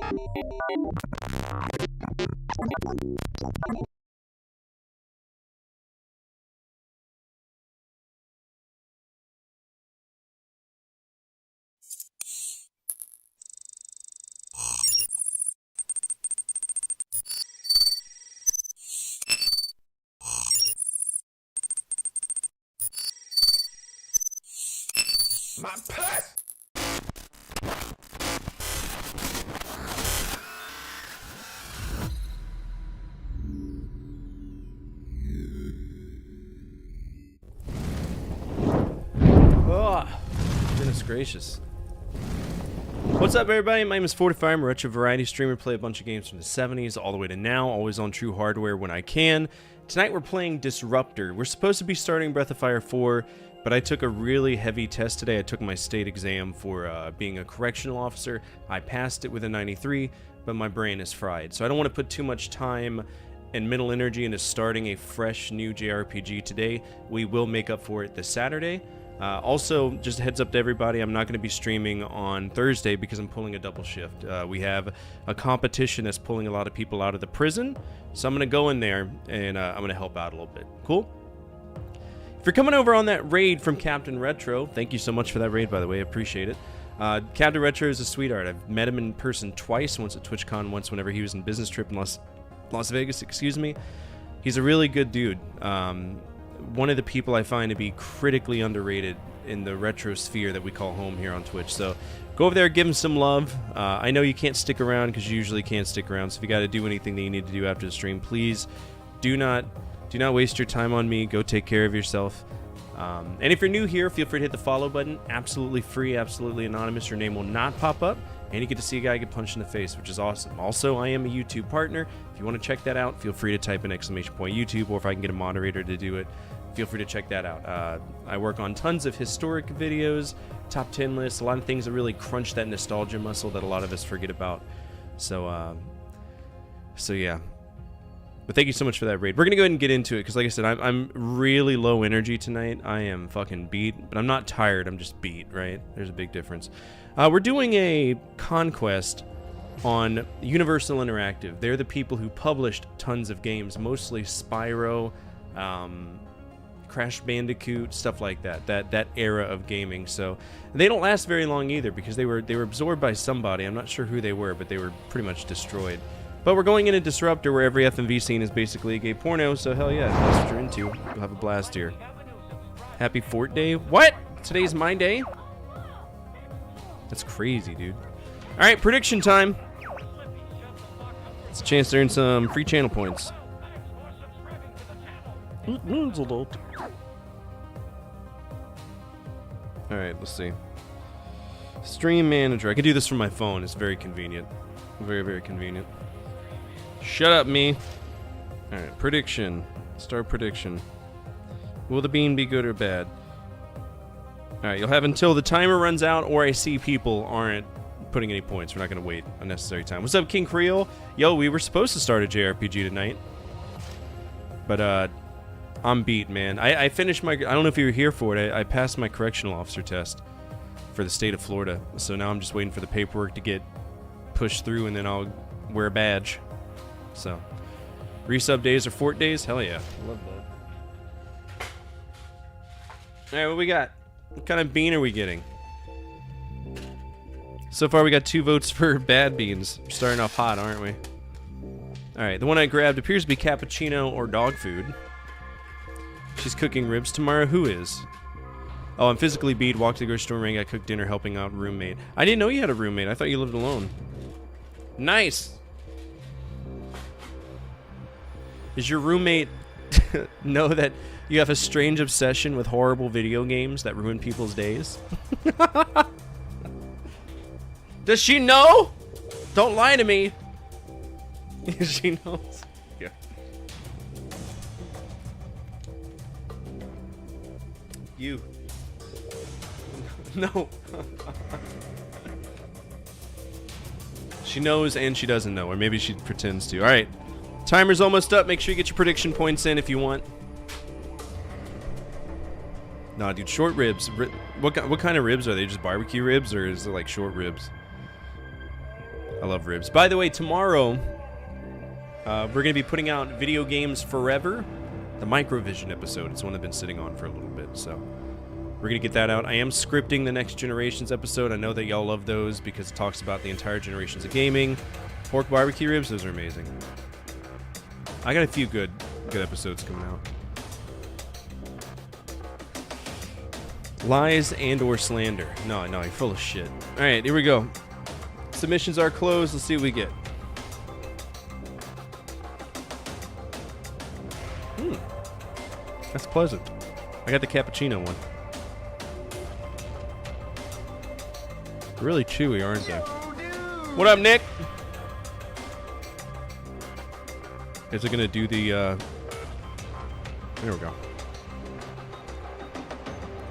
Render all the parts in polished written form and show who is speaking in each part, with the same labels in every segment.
Speaker 1: My purse!
Speaker 2: Oh, goodness gracious. What's up, everybody? My name is Fortify. I'm a retro variety streamer, play a bunch of games from the 70s all the way to now, always on true hardware when I can. Tonight we're playing Disruptor. We're supposed to be starting Breath of Fire 4, but I took a really heavy test today. I took my state exam for being a correctional officer. I passed it with a 93, but my brain is fried. So I don't want to put too much time and mental energy into starting a fresh new JRPG today. We will make up for it this Saturday. Also, just a heads up to everybody, I'm not going to be streaming on Thursday because I'm pulling a double shift. We have a competition that's pulling a lot of people out of the prison, so I'm going to go in there and I'm going to help out a little bit. Cool? If you're coming over on that raid from Captain Retro, thank you so much for that raid, by the way. I appreciate it. Captain Retro is a sweetheart. I've met him in person twice, once at TwitchCon, once whenever he was in business trip in Las Vegas, excuse me. He's a really good dude. One of the people I find to be critically underrated in the retro sphere that we call home here on Twitch. So go over there, give him some love. I know you can't stick around because you usually can't stick around. So if you got to do anything that you need to do after the stream, please do not waste your time on me. Go take care of yourself. And if you're new here, feel free to hit the follow button. Absolutely free, absolutely anonymous. Your name will not pop up. And you get to see a guy get punched in the face, which is awesome. Also, I am a YouTube partner. If you want to check that out, feel free to type in !YouTube, or if I can get a moderator to do it, feel free to check that out. I work on tons of historic videos, top 10 lists, a lot of things that really crunch that nostalgia muscle that a lot of us forget about. So yeah. But thank you so much for that raid. We're going to go ahead and get into it, because like I said, I'm really low energy tonight. I am fucking beat, but I'm not tired. I'm just beat, right? There's a big difference. We're doing a conquest on Universal Interactive. They're the people who published tons of games, mostly Spyro, Crash Bandicoot, stuff like that. That era of gaming. So they don't last very long either, because they were absorbed by somebody. I'm not sure who they were, but they were pretty much destroyed. But we're going into Disruptor, where every FMV scene is basically a gay porno, so hell yeah, that's what you're into. You'll have a blast here. Happy Fort Day. What? Today's my day? That's crazy, dude. Alright, prediction time. It's a chance to earn some free channel points. Alright, let's see. Stream manager. I can do this from my phone. It's very convenient. Very, very convenient. Shut up, me. Alright, prediction. Start prediction. Will the bean be good or bad? Alright, you'll have until the timer runs out or I see people aren't putting any points. We're not going to wait unnecessary time. What's up, King Creole? Yo, we were supposed to start a JRPG tonight. But, I'm beat, man. I finished my... I don't know if you were here for it. I passed my correctional officer test for the state of Florida. So now I'm just waiting for the paperwork to get pushed through, and then I'll wear a badge. So, resub days or fort days? Hell yeah. Love that. Alright, what we got? What kind of bean are we getting? So far we got 2 votes for bad beans. We're starting off hot, aren't we? Alright, the one I grabbed appears to be cappuccino or dog food. She's cooking ribs tomorrow. Who is? Oh, I'm physically beat. Walked to the grocery store, ring. I cooked dinner, helping out roommate. I didn't know you had a roommate. I thought you lived alone. Nice. Does your roommate know that you have a strange obsession with horrible video games that ruin people's days? Does she know? Don't lie to me. She knows. Yeah. You. No. She knows and she doesn't know, or maybe she pretends to. All right. Timer's almost up. Make sure you get your prediction points in if you want. Nah, dude, short ribs. What kind of ribs are they? Just barbecue ribs, or is it like short ribs? I love ribs. By the way, tomorrow, we're going to be putting out Video Games Forever, the Microvision episode. It's one I've been sitting on for a little bit, so we're going to get that out. I am scripting the Next Generations episode. I know that y'all love those because it talks about the entire generations of gaming. Pork barbecue ribs, those are amazing. I got a few good episodes coming out. Lies and or slander. No, you're full of shit. All right, here we go. Submissions are closed. Let's see what we get. That's pleasant. I got the cappuccino one. Really chewy, aren't they? What up, Nick? Is it gonna do the, There we go.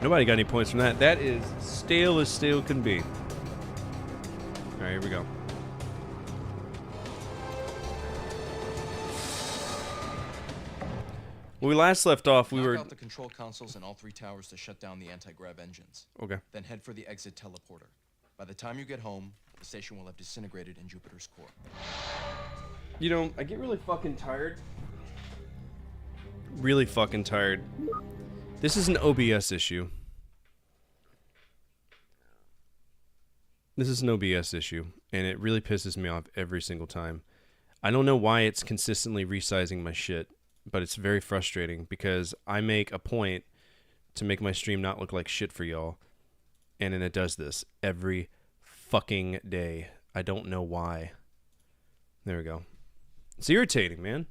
Speaker 2: Nobody got any points from that. That is stale as stale can be. Alright, here we go. When we last left off, we were...
Speaker 1: Knock out the control consoles in all 3 towers to shut down the anti-grav engines.
Speaker 2: Okay.
Speaker 1: Then head for the exit teleporter. By the time you get home, the station will have disintegrated in Jupiter's core.
Speaker 2: You know, I get really fucking tired. Really fucking tired. This is an OBS issue. This is an OBS issue, and it really pisses me off every single time. I don't know why it's consistently resizing my shit, but it's very frustrating because I make a point to make my stream not look like shit for y'all, and then it does this every fucking day. I don't know why. There we go. It's irritating, man.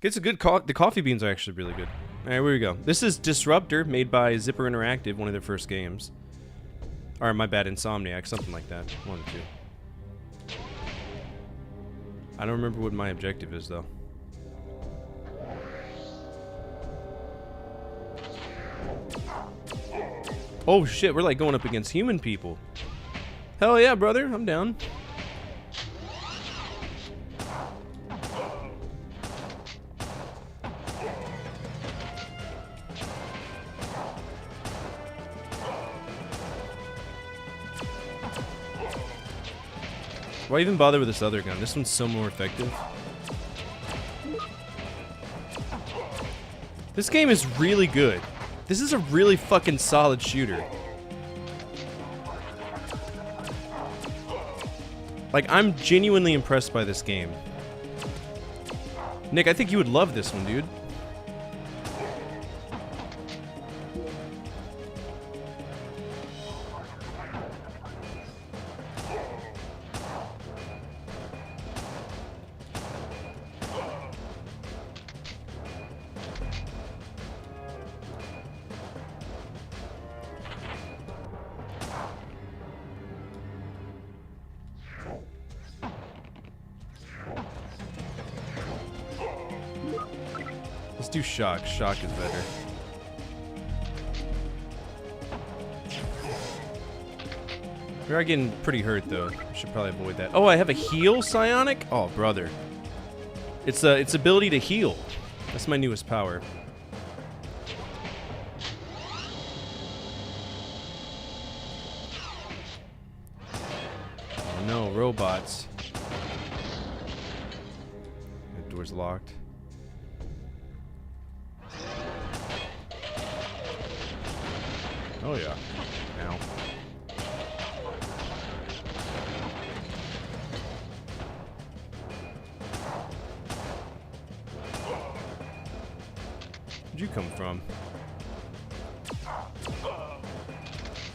Speaker 2: Gets a good the coffee beans are actually really good. All right, here we go. This is Disruptor, made by Zipper Interactive, one of their first games. Or my bad, Insomniac, something like that. One or two. I don't remember what my objective is though. Oh shit, we're like going up against human people. Hell yeah, brother, I'm down. Why even bother with this other gun? This one's so more effective. This game is really good. This is a really fucking solid shooter. Like, I'm genuinely impressed by this game. Nick, I think you would love this one, dude. Let's do shock. Shock is better. We are getting pretty hurt though. We should probably avoid that. Oh, I have a heal psionic? Oh, brother. It's its ability to heal. That's my newest power. Oh no, robots. The door's locked. Oh yeah. Ow. Where'd you come from?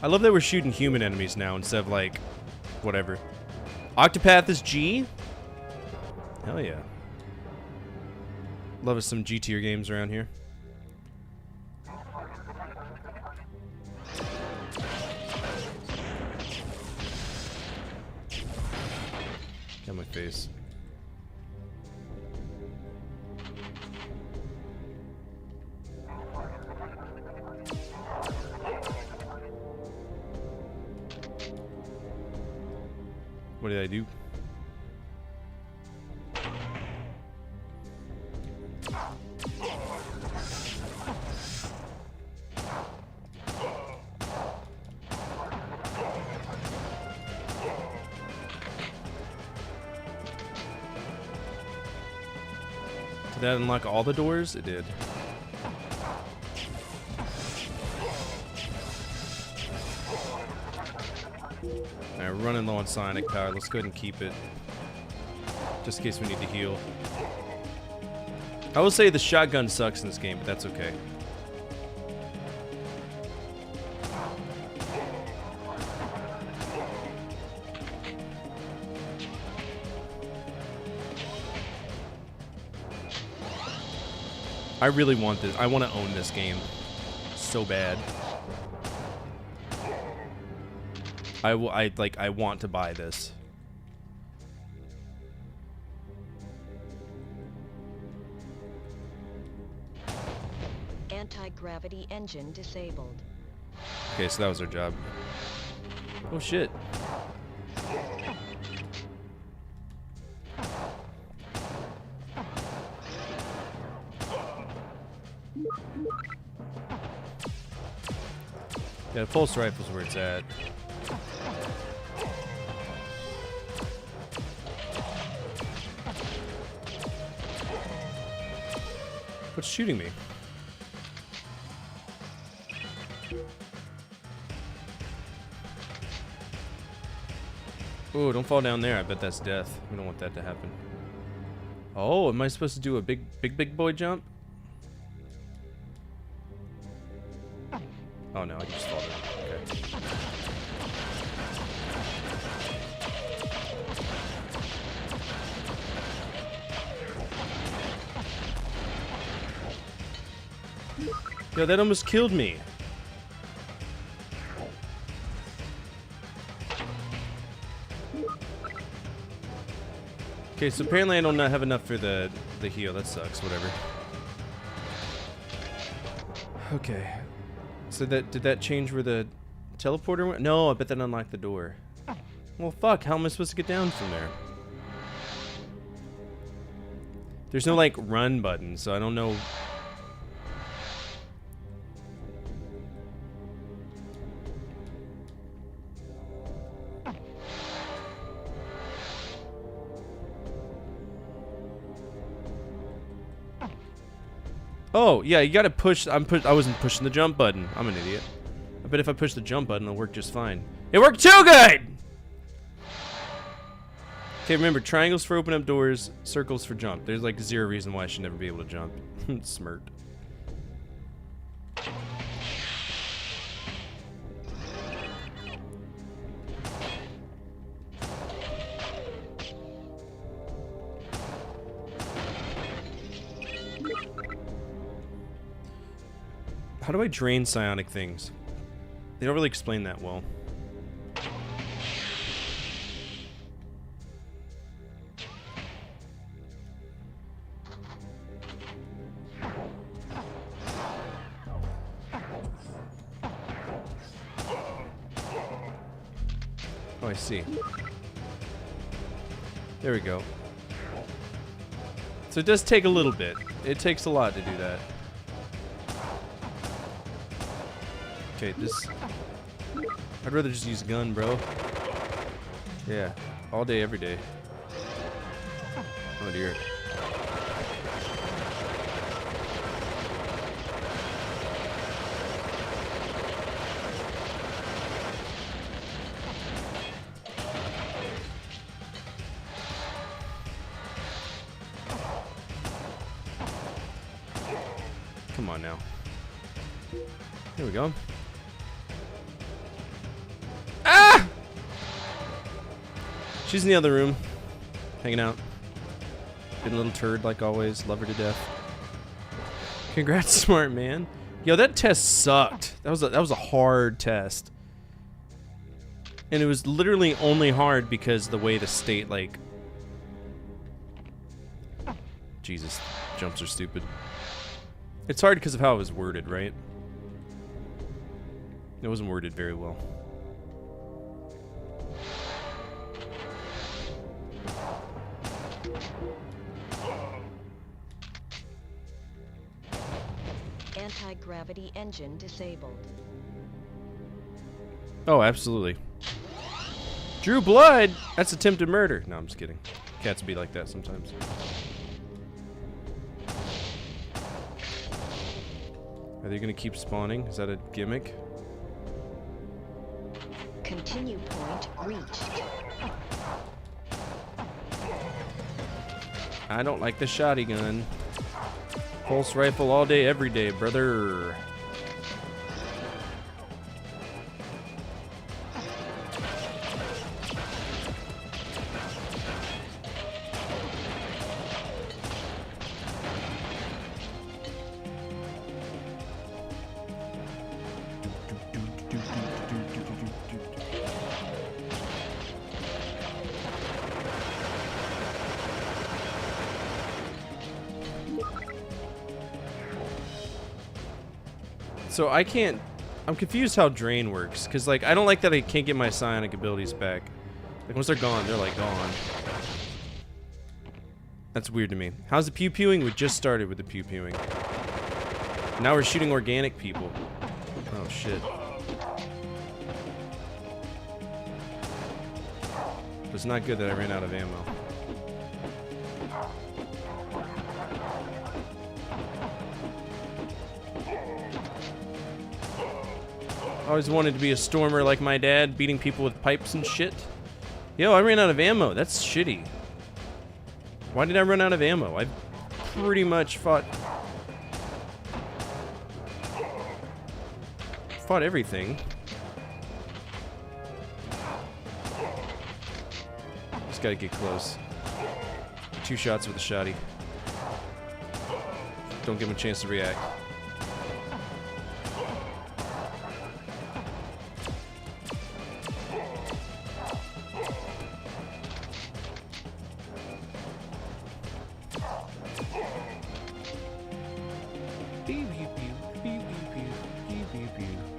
Speaker 2: I love that we're shooting human enemies now instead of like whatever. Octopath is G? Hell yeah. Love us some G tier games around here. Got my face. What did I do? Did that unlock all the doors? It did. Alright, we're running low on Sonic power. Let's go ahead and keep it. Just in case we need to heal. I will say the shotgun sucks in this game, but that's okay. I really want this. I want to own this game so bad. I want to buy this.
Speaker 3: Anti-gravity engine disabled.
Speaker 2: Okay, so that was our job. Oh shit. Yeah, pulse rifle's where it's at. What's shooting me? Oh, don't fall down there. I bet that's death. We don't want that to happen. Oh, am I supposed to do a big boy jump? Oh no, I can just fall down. Okay. Yo, that almost killed me. Okay, so apparently I don't have enough for the heal. That sucks. Whatever. Okay. So did that change where the teleporter went? No, I bet that unlocked the door. Well, fuck. How am I supposed to get down from there? There's no like run button, so I don't know. Oh, yeah, you gotta push. I wasn't pushing the jump button. I'm an idiot. I bet if I push the jump button, it'll work just fine. It worked too good! Okay, remember, triangles for open up doors, circles for jump. There's like zero reason why I should never be able to jump. Smirk. How do I drain psionic things? They don't really explain that well. Oh, I see. There we go. So it does take a little bit. It takes a lot to do that. Okay, this... I'd rather just use a gun, bro. Yeah, all day, every day. Oh dear. Come on now. Here we go. She's in the other room, hanging out. Being a little turd like always. Love her to death. Congrats, smart man. Yo, that test sucked. That was a hard test. And it was literally only hard because the way the state, like... Jesus, jumps are stupid. It's hard because of how it was worded, right? It wasn't worded very well.
Speaker 3: Anti-gravity engine disabled.
Speaker 2: Oh, absolutely. Drew blood? That's attempted murder. No, I'm just kidding. Cats be like that sometimes. Are they gonna keep spawning? Is that a gimmick?
Speaker 3: Continue point reached.
Speaker 2: I don't like the shotgun. Pulse rifle all day, every day, brother. So I can't, I'm confused how drain works, because like I don't like that I can't get my psionic abilities back. Like once they're gone, they're like gone. That's weird to me. How's the pew pewing? We just started with the pew pewing. Now we're shooting organic people. Oh shit. It's not good that I ran out of ammo. I always wanted to be a stormer like my dad, beating people with pipes and shit. Yo, I ran out of ammo. That's shitty. Why did I run out of ammo? I pretty much fought everything. Just gotta get close. 2 shots with a shotty. Don't give him a chance to react.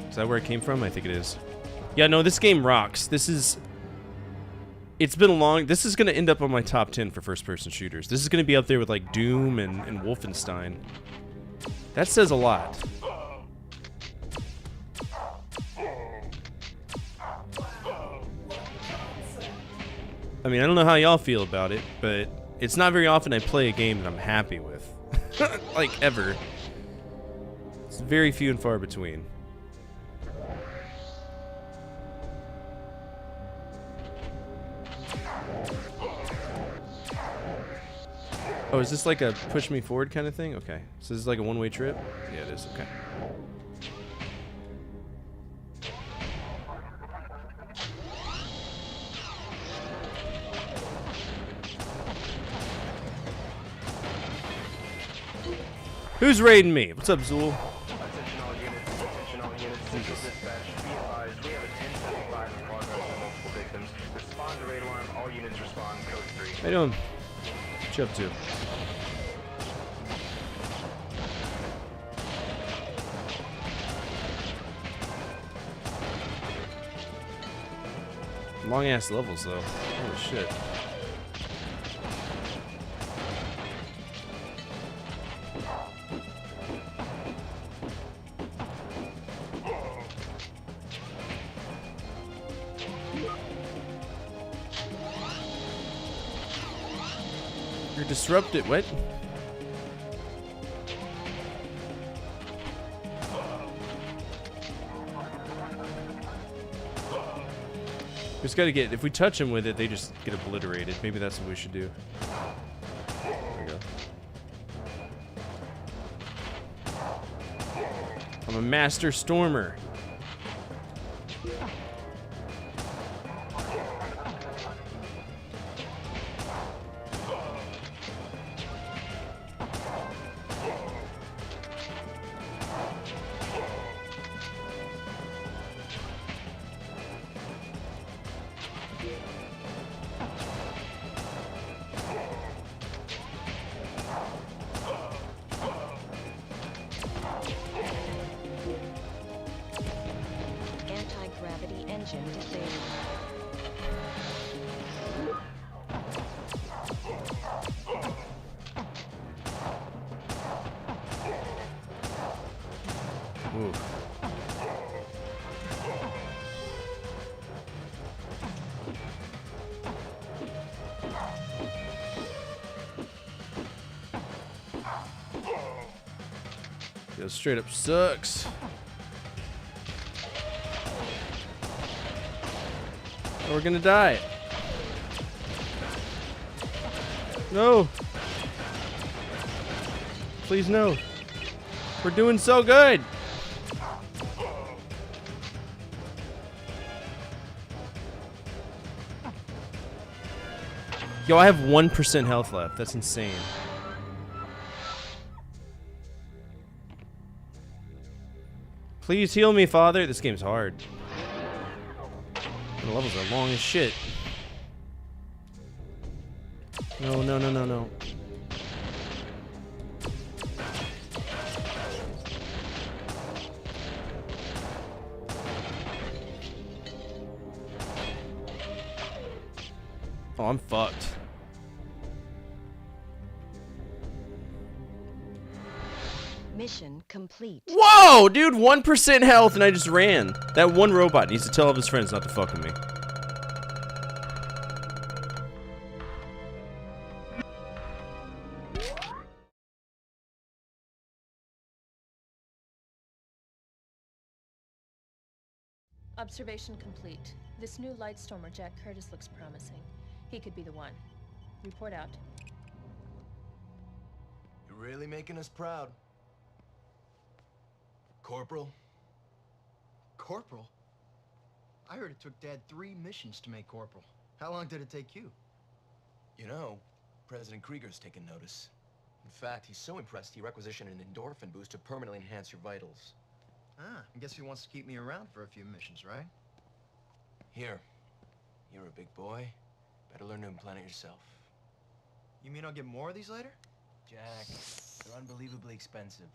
Speaker 2: Is that where it came from? I think it is. Yeah, no, this game rocks. It's been long. This is going to end up on my top 10 for first-person shooters. This is going to be up there with like Doom and Wolfenstein. That says a lot. I mean, I don't know how y'all feel about it, but it's not very often I play a game that I'm happy with. Like, ever. It's very few and far between. Oh, is this like a push me forward kind of thing? Okay. So this is like a one-way trip? Yeah, it is. Okay. Who's raiding me? What's up, Zool?
Speaker 4: Attention all units, Central Dispatch, be advised, we have a 1075 in progress and multiple victims. Respond to raid alarm, all units respond, code 3.
Speaker 2: How you doing? What you up to? Long ass levels though. Holy shit. You're disrupted. What? We just gotta get, if we touch them with it, they just get obliterated. Maybe that's what we should do. There we go. I'm a master stormer.
Speaker 3: Anti-gravity engine disabled.
Speaker 2: Ooh. This straight up sucks. Oh, we're gonna die. No. Please no. We're doing so good. Yo, I have 1% health left. That's insane. Please heal me, Father. This game's hard. The levels are long as shit. No, no, no, no, no. Oh, I'm fucked.
Speaker 3: Mission complete.
Speaker 2: Whoa, dude, 1% health and I just ran. That one robot needs to tell all of his friends not to fuck with me.
Speaker 5: Observation complete. This new Lightstormer Jack Curtis looks promising. He could be the one. Report out.
Speaker 1: You're really making us proud. Corporal?
Speaker 6: Corporal? I heard it took Dad 3 missions to make Corporal. How long did it take you?
Speaker 1: You know, President Krieger's taken notice. In fact, he's so impressed he requisitioned an endorphin boost to permanently enhance your vitals.
Speaker 6: Ah, I guess he wants to keep me around for a few missions, right?
Speaker 1: Here. You're a big boy. Better learn to implant it yourself.
Speaker 6: You mean I'll get more of these later?
Speaker 1: Jack, they're unbelievably expensive.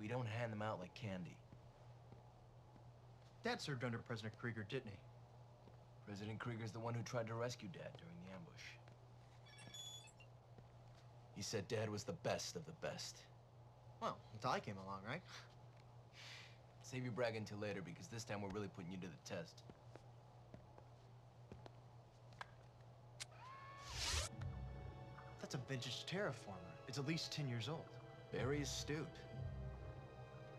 Speaker 1: We don't hand them out like candy.
Speaker 6: Dad served under President Krieger, didn't he?
Speaker 1: President Krieger's the one who tried to rescue Dad during the ambush. He said Dad was the best of the best.
Speaker 6: Well, until I came along, right?
Speaker 1: Save your bragging till later, because this time we're really putting you to the test.
Speaker 6: That's a vintage terraformer. It's at least 10 years old.
Speaker 1: Very astute.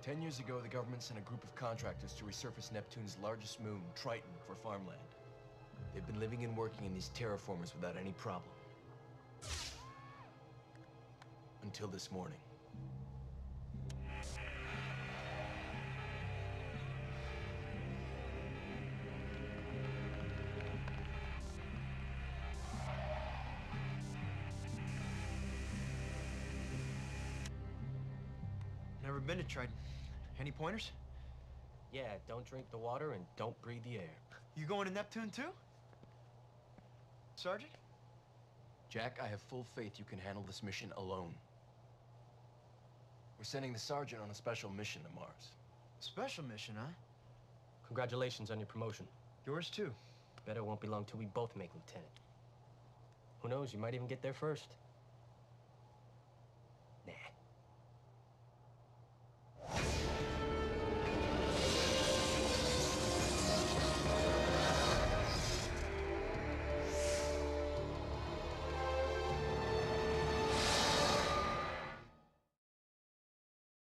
Speaker 1: 10 years ago, the government sent a group of contractors to resurface Neptune's largest moon, Triton, for farmland. They've been living and working in these terraformers without any problem. Until this morning.
Speaker 6: Never been to Triton. Any pointers?
Speaker 7: Yeah, don't drink the water and don't breathe the air.
Speaker 6: You going to Neptune too? Sergeant?
Speaker 1: Jack, I have full faith you can handle this mission alone. We're sending the sergeant on a special mission to Mars.
Speaker 6: Special mission, huh?
Speaker 7: Congratulations on your promotion.
Speaker 6: Yours too.
Speaker 7: Bet it won't be long till we both make lieutenant. Who knows, you might even get there first. Nah.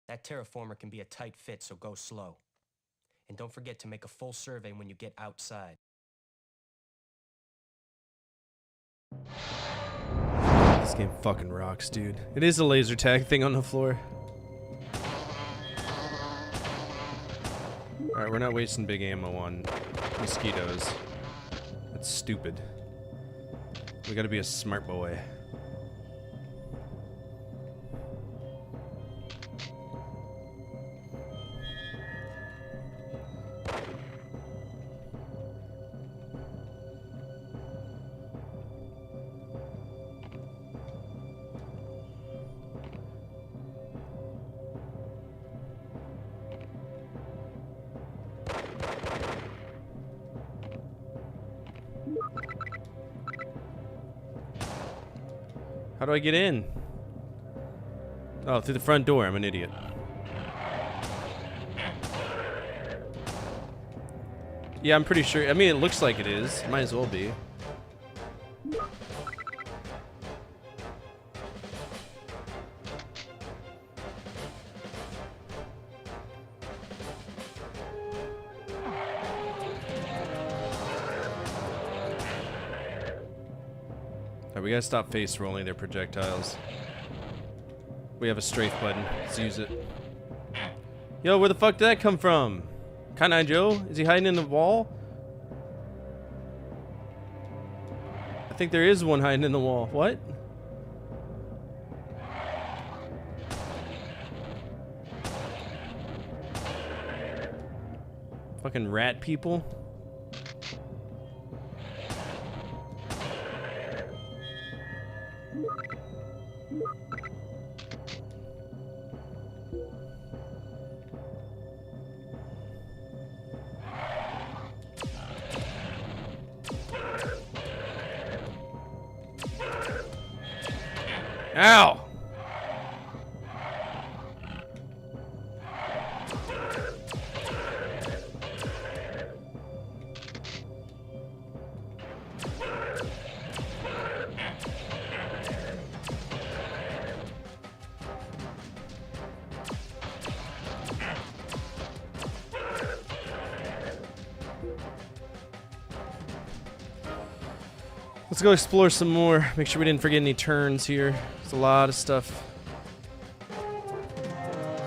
Speaker 7: That terraformer can be a tight fit, so go slow. And don't forget to make a full survey when you get outside.
Speaker 2: This game fucking rocks, dude. It is a laser tag thing on the floor. Alright, we're not wasting big ammo on mosquitoes. That's stupid. We gotta be a smart boy. How do I get in? Oh, through the front door. I'm an idiot. Yeah, I'm pretty sure. I mean, it looks like it is. Might as well be. Alright, we gotta stop face rolling their projectiles. We have a strafe button. Let's use it. Yo, where the fuck did that come from? Kanai Joe? Is he hiding in the wall? I think there is one hiding in the wall. What? Fucking rat people. Ow! Let's go explore some more. Make sure we didn't forget any turns here. There's a lot of stuff.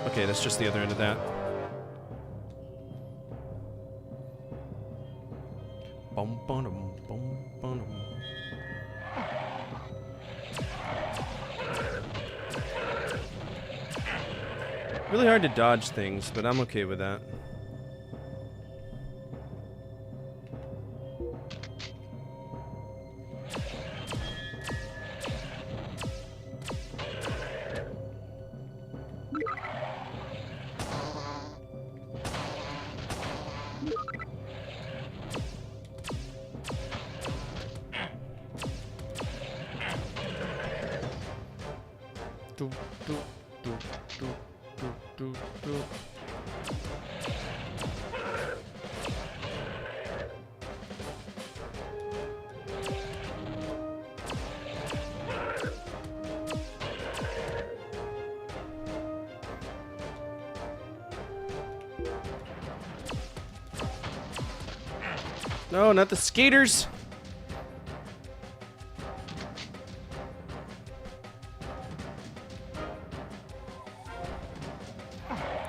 Speaker 2: Okay, that's just the other end of that. Bum, bum, bum, bum. Really hard to dodge things, but I'm okay with that. Do, do, do, do, do, do, do. No, not the skaters.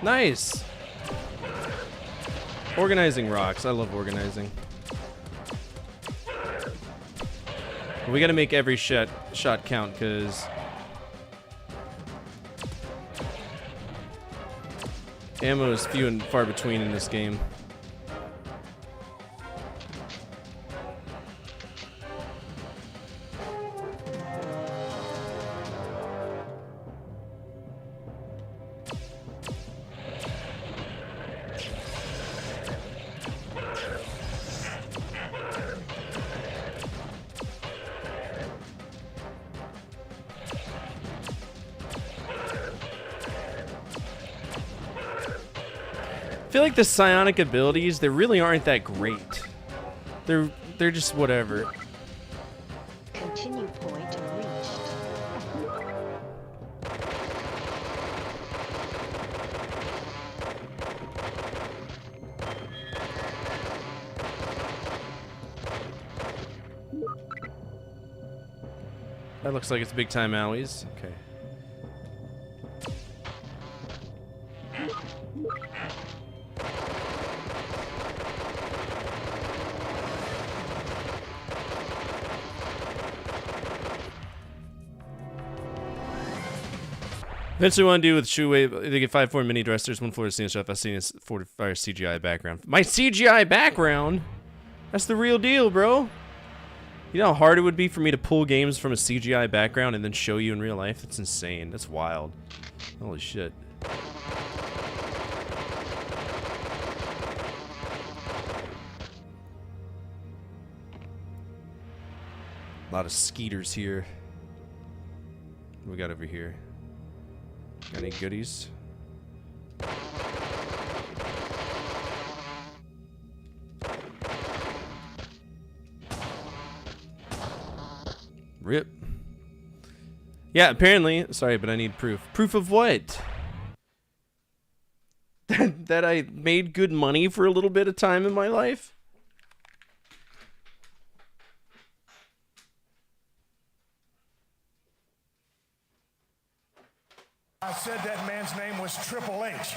Speaker 2: Nice. Organizing rocks. I love organizing. But we gotta make every shot count, because ammo is few and far between in this game. I feel like the psionic abilities, they really aren't that great. They're just whatever.
Speaker 3: Continue point reached.
Speaker 2: That looks like it's big time owies. Okay. Eventually, what I want to do with Shuwei, they get 5-4 mini dressers, 1 floor scene stuff. I've seen his 45 CGI background. My CGI background? That's the real deal, bro. You know how hard it would be for me to pull games from a CGI background and then show you in real life? That's insane. That's wild. Holy shit. A lot of skeeters here. What we got over here? Got any goodies? Rip. Yeah, apparently. Sorry, but I need proof. Proof of what? That I made good money for a little bit of time in my life?
Speaker 8: I said that man's name was Triple H.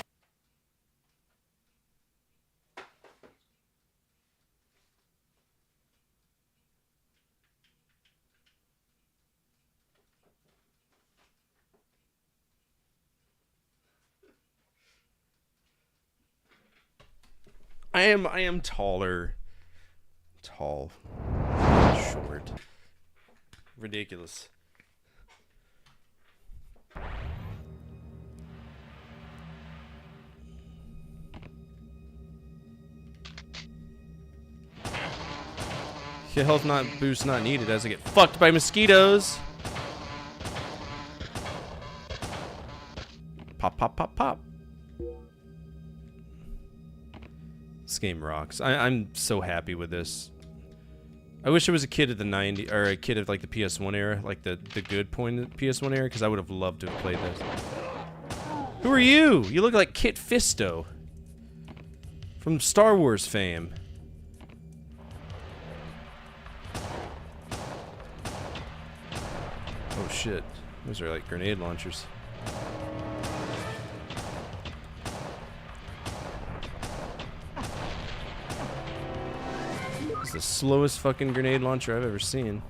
Speaker 2: I am taller. Tall. Short. Ridiculous. Health not boost not needed as I get fucked by mosquitoes. Pop, pop, pop, pop. This game rocks. I'm so happy with this. I wish I was a kid of the 90s, or a kid of like the PS1 era, like the good point of the PS1 era, because I would have loved to have played this. Who are you? You look like Kit Fisto from Star Wars fame. Oh shit. Those are like grenade launchers. It's the slowest fucking grenade launcher I've ever seen.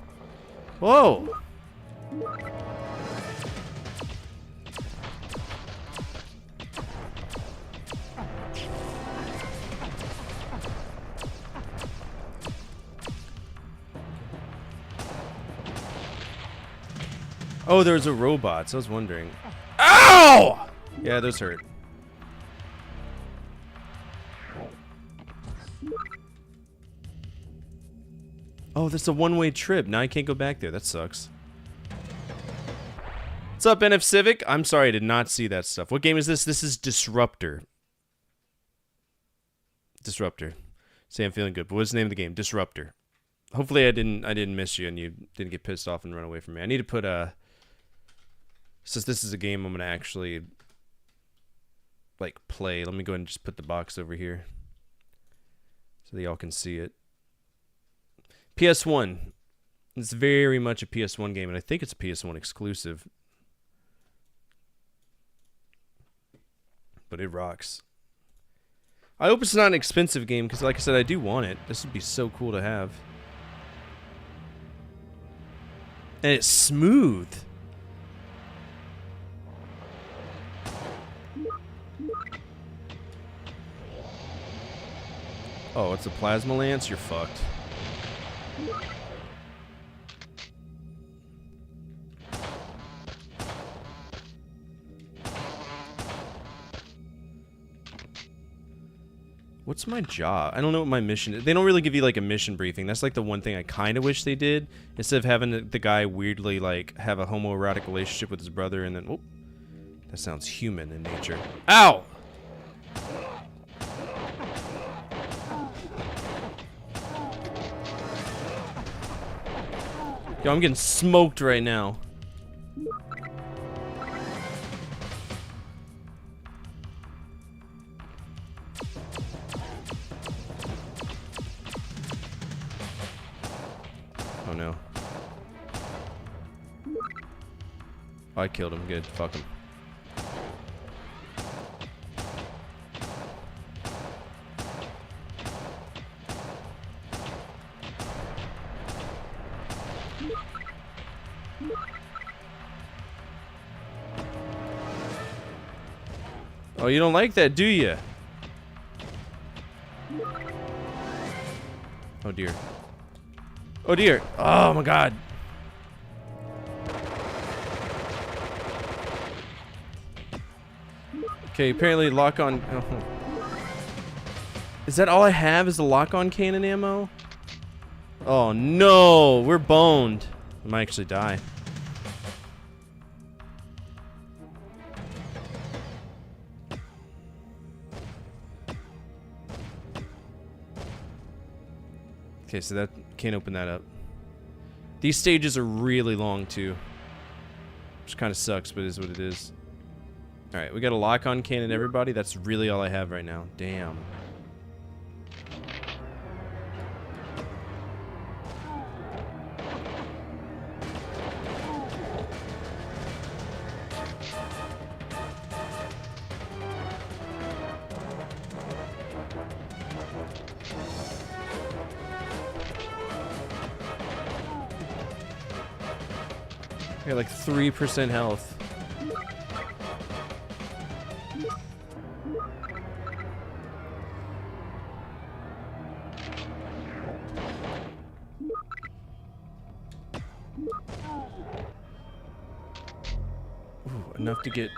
Speaker 2: Whoa! Oh, there's a robot. So I was wondering. Ow! Yeah, those hurt. Oh, that's a one-way trip. Now I can't go back there. That sucks. What's up, NF Civic? I'm sorry, I did not see that stuff. What game is this? This is Disruptor. Disruptor. Say I'm feeling good. But what's the name of the game? Disruptor. Hopefully I didn't miss you and you didn't get pissed off and run away from me. I need to put since this is a game I'm gonna actually like play. Let me go ahead and just put the box over here so that y'all can see it. PS1. It's very much a PS1 game, and I think it's a PS1 exclusive. But it rocks. I hope it's not an expensive game, because like I said, I do want it. This would be so cool to have. And it's smooth. Oh, it's a plasma lance? You're fucked. What's my job? I don't know what my mission is. They don't really give you like a mission briefing. That's like the one thing I kind of wish they did. Instead of having the guy weirdly like have a homoerotic relationship with his brother and then... Oh, that sounds human in nature. Ow! Yo, I'm getting smoked right now. Oh no. Oh, I killed him. Good. Fuck him. Oh, you don't like that, do you? Oh dear. Oh dear. Oh my god. Okay, apparently lock on. Oh. Is that all I have is the lock on cannon ammo? Oh no, we're boned. I might actually die. Okay, so that can't open that up. These stages are really long too, which kind of sucks, but is what it is. All right, we got a lock-on cannon, everybody. That's really all I have right now. Damn. I got like 3% health. Ooh, enough to get...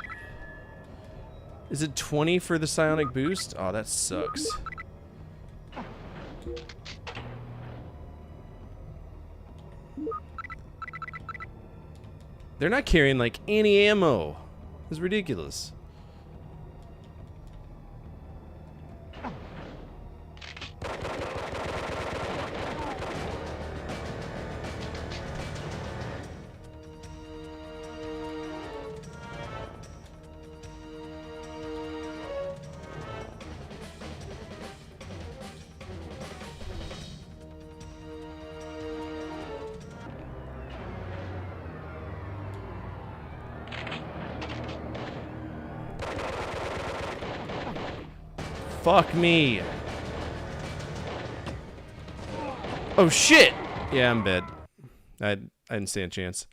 Speaker 2: Is it 20 for the psionic boost? Oh, that sucks. They're not carrying like any ammo. It's ridiculous. Fuck me. Oh shit! Yeah, I'm dead. I didn't stand a chance.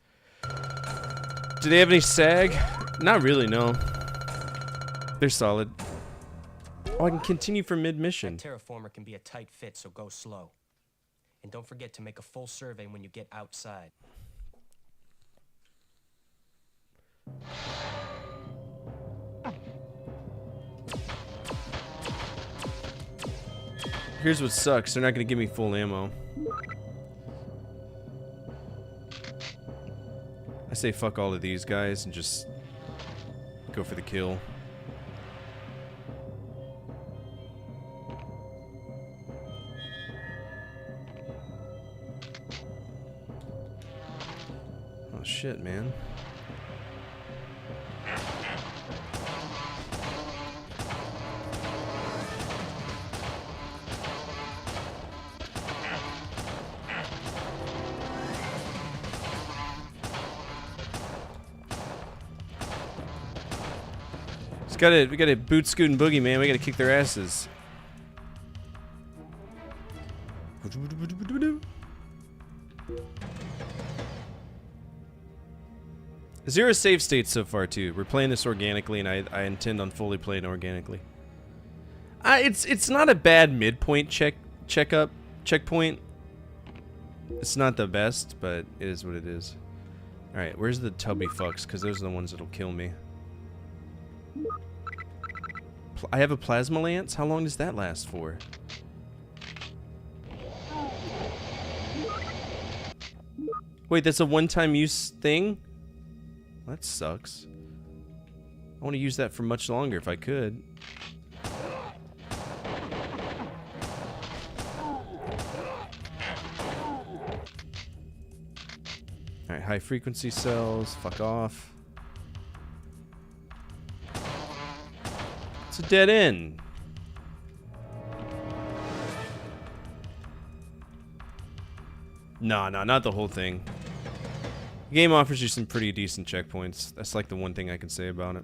Speaker 2: Do they have any SAG? Not really, no. They're solid. Oh, I can continue for mid-mission.
Speaker 7: That terraformer can be a tight fit, so go slow. And don't forget to make a full survey when you get outside.
Speaker 2: Here's what sucks. They're not going to give me full ammo. I say fuck all of these guys and just go for the kill. Oh shit, man. We gotta boot, scoot, and boogie, man. We gotta kick their asses. Zero save states so far too. We're playing this organically, and I intend on fully playing organically. It's not a bad midpoint checkpoint. It's not the best, but it is what it is. All right, where's the tubby fucks? Because those are the ones that'll kill me. I have a plasma lance? How long does that last for? Wait, that's a one-time use thing? That sucks. I want to use that for much longer if I could. Alright, high frequency cells, fuck off. It's a dead end. Nah, not the whole thing. The game offers you some pretty decent checkpoints. That's like the one thing I can say about it.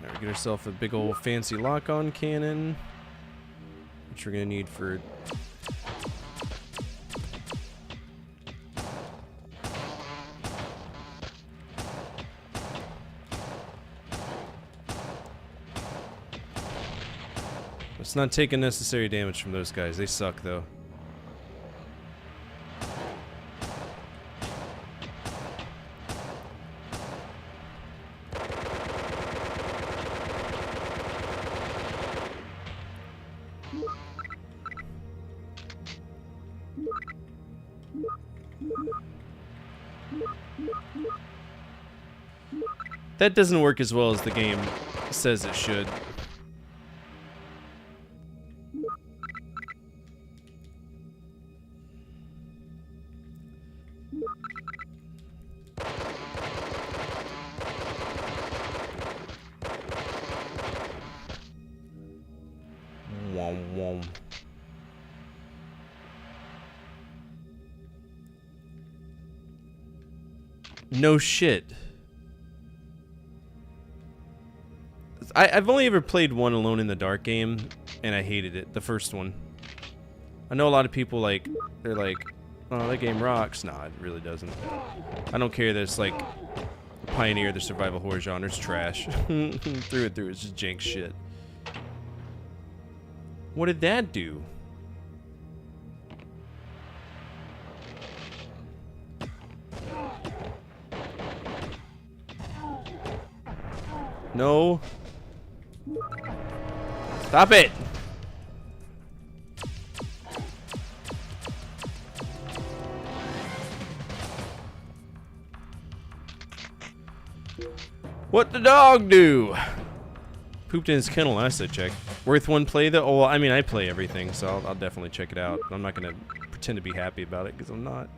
Speaker 2: Now we get ourselves a big old fancy lock-on cannon, which we're gonna need for It's not taking necessary damage from those guys. They suck, though. That doesn't work as well as the game says it should. No shit. I've only ever played one Alone in the Dark game, and I hated it. The first one. I know a lot of people like, they're like, oh, that game rocks. Nah, it really doesn't. I don't care that it's like pioneer of the survival horror genre. It's trash. Through and through, it's just jank shit. What did that do? No. Stop it! What the dog do? Pooped in his kennel last I checked. Worth one play though? Oh, well, I mean, I play everything, so I'll definitely check it out. I'm not gonna pretend to be happy about it, because I'm not.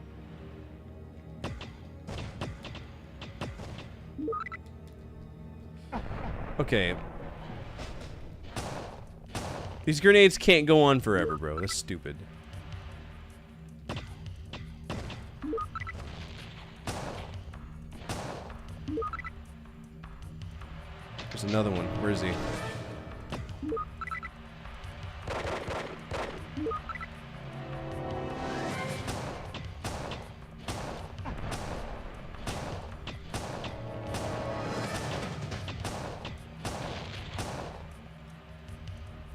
Speaker 2: Okay. These grenades can't go on forever, bro. That's stupid. There's another one. Where is he?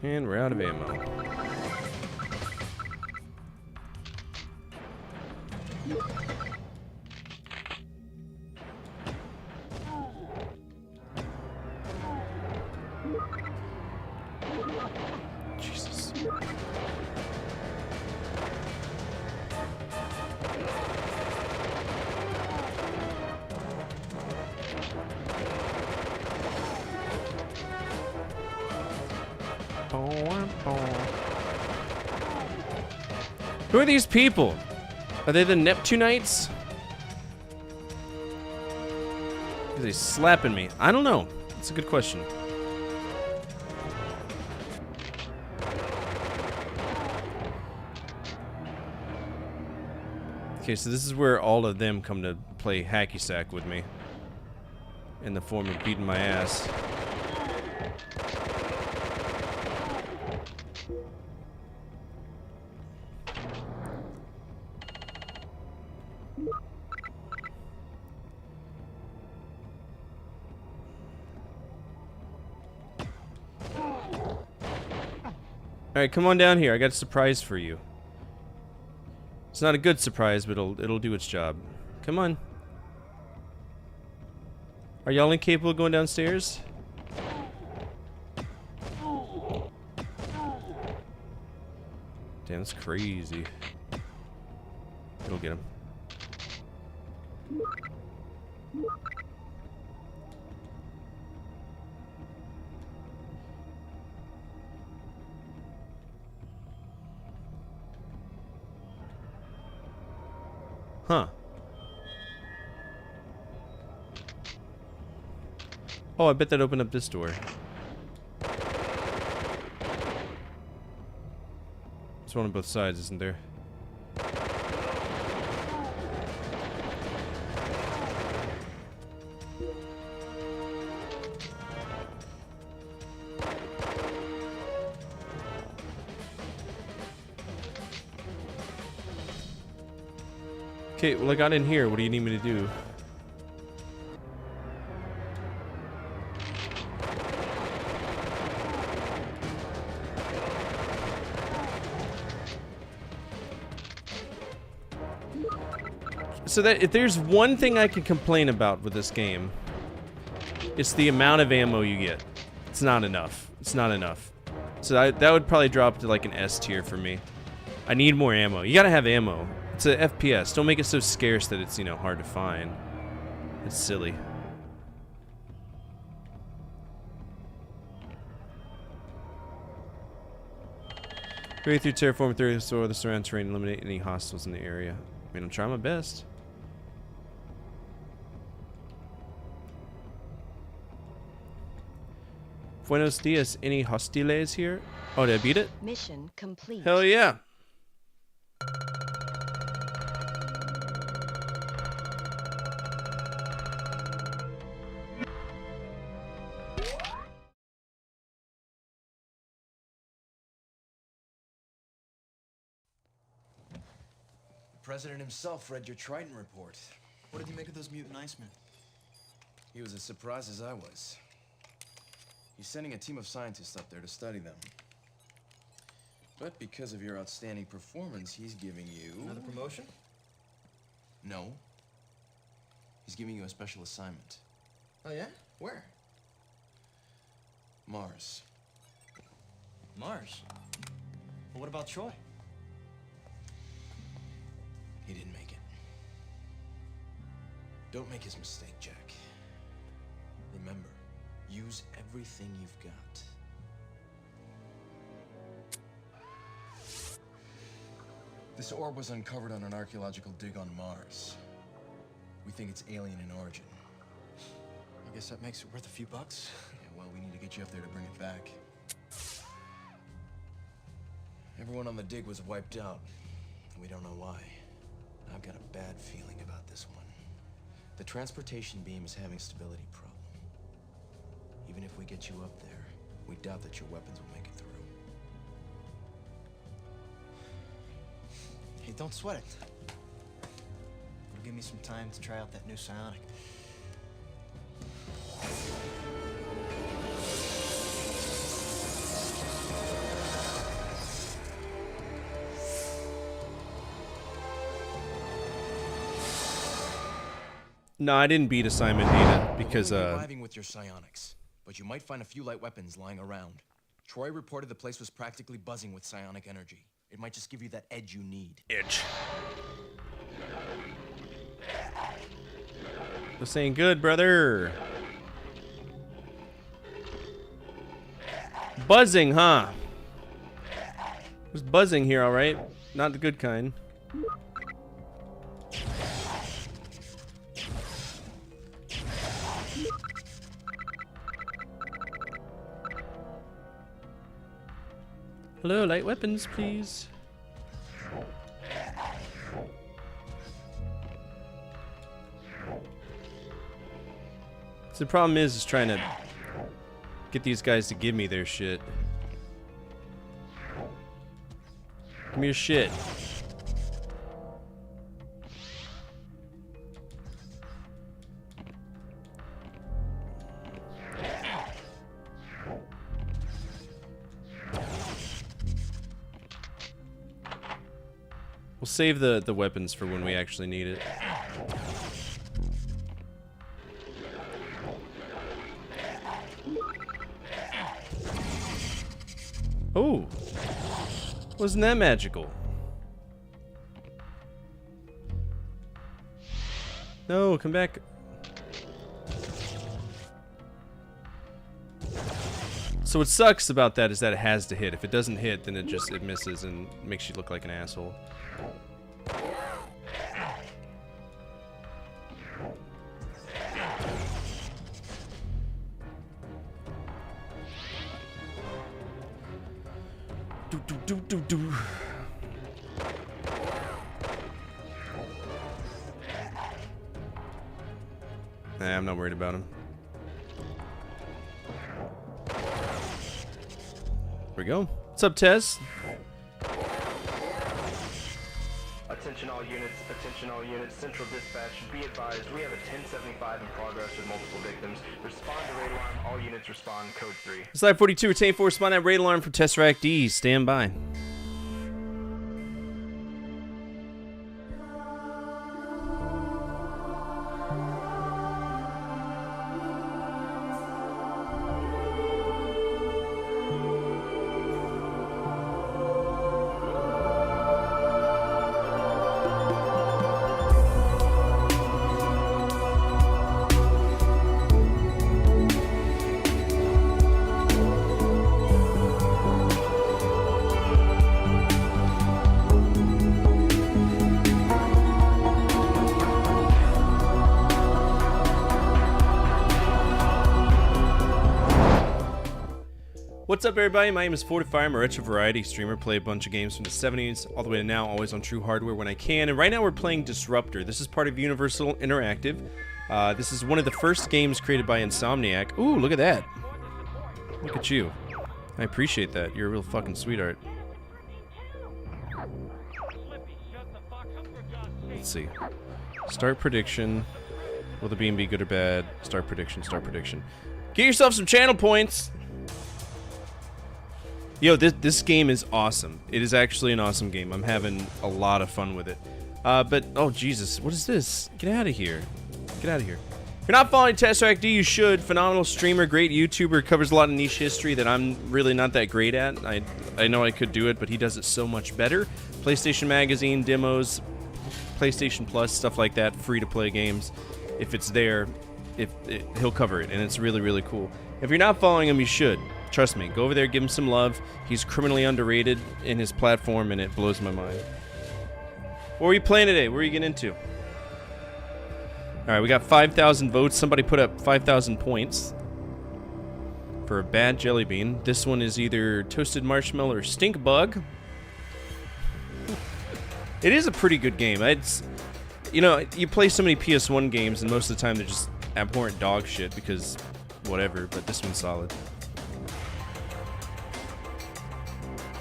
Speaker 2: And we're out of ammo. Jesus. Who are these people? Are they the Neptunites? Are they slapping me? I don't know. That's a good question. Okay, so this is where all of them come to play hacky sack with me. In the form of beating my ass. Alright, come on down here. I got a surprise for you. It's not a good surprise, but it'll do its job. Come on. Are y'all incapable of going downstairs? Damn, that's crazy. It'll get him. Huh. Oh, I bet that opened up this door. There's one on both sides, isn't there? Okay, well I got in here. What do you need me to do? So that if there's one thing I can complain about with this game, it's the amount of ammo you get. It's not enough. It's not enough. So that would probably drop to like an S tier for me. I need more ammo. You gotta have ammo. It's a FPS. Don't make it so scarce that it's, you know, hard to find. It's silly. Go through terraform through the surrounding terrain, eliminate any hostiles in the area. I mean, I'm trying my best. Buenos dias. Any hostiles here? Oh, did I beat it?
Speaker 3: Mission complete.
Speaker 2: Hell yeah.
Speaker 1: President himself read your Triton report.
Speaker 6: What did you make of those mutant Icemen?
Speaker 1: He was as surprised as I was. He's sending a team of scientists up there to study them. But because of your outstanding performance, he's giving you...
Speaker 6: Another promotion?
Speaker 1: No. He's giving you a special assignment.
Speaker 6: Oh, yeah? Where?
Speaker 1: Mars.
Speaker 6: Mars? Well, what about Troy?
Speaker 1: He didn't make it. Don't make his mistake, Jack. Remember, use everything you've got. This orb was uncovered on an archaeological dig on Mars. We think it's alien in origin.
Speaker 6: I guess that makes it worth a few bucks.
Speaker 1: Yeah, well, we need to get you up there to bring it back. Everyone on the dig was wiped out. We don't know why. I've got a bad feeling about this one. The transportation beam is having a stability problem. Even if we get you up there, we doubt that your weapons will make it through.
Speaker 6: Hey, don't sweat it. It'll give me some time to try out that new psionic.
Speaker 2: No, I didn't beat assignment Data because
Speaker 1: You're reviving with your psionics, but you might find a few light weapons lying around. Troy reported the place was practically buzzing with psionic energy. It might just give you that edge you need.
Speaker 2: Edge. This ain't good, brother. Buzzing, huh? There's buzzing here, all right. Not the good kind. Hello, light weapons, please. So the problem is trying to get these guys to give me their shit. Give me your shit. We'll save the weapons for when we actually need it. Oh, wasn't that magical? No, come back. So what sucks about that is that it has to hit. If it doesn't hit, then it misses and makes you look like an asshole. Do. Nah, I'm not worried about him. There we go. What's up, Tess?
Speaker 4: Attention all units, attention all units. Central dispatch, be advised, we have a 1075 in progress with multiple victims. Respond to raid alarm, all units respond, code 3.
Speaker 2: Slide 42, retain 4, respond at raid alarm for Tesseract D. Stand by. What's up, everybody? My name is Fortify. I'm a retro variety streamer. Play a bunch of games from the 70s all the way to now, always on True Hardware when I can. And right now we're playing Disruptor. This is part of Universal Interactive. This is one of the first games created by Insomniac. Ooh, look at that. Look at you. I appreciate that. You're a real fucking sweetheart. Let's see. Start prediction. Will the beam be good or bad? Start prediction, start prediction. Get yourself some channel points! Yo, this game is awesome. It is actually an awesome game. I'm having a lot of fun with it. But, oh Jesus, what is this? Get out of here. Get out of here. If you're not following Tesseract D, you should. Phenomenal streamer, great YouTuber, covers a lot of niche history that I'm really not that great at. I know I could do it, but he does it so much better. PlayStation Magazine, demos, PlayStation Plus, stuff like that, free-to-play games. If it's there, he'll cover it, and it's really, really cool. If you're not following him, you should. Trust me. Go over there, give him some love. He's criminally underrated in his platform, and it blows my mind. What are you playing today? What are you getting into? Alright, we got 5,000 votes. Somebody put up 5,000 points for a bad jelly bean. This one is either toasted marshmallow or stink bug. It is a pretty good game. It's, you know, you play so many PS1 games, and most of the time they're just abhorrent dog shit because whatever, but this one's solid.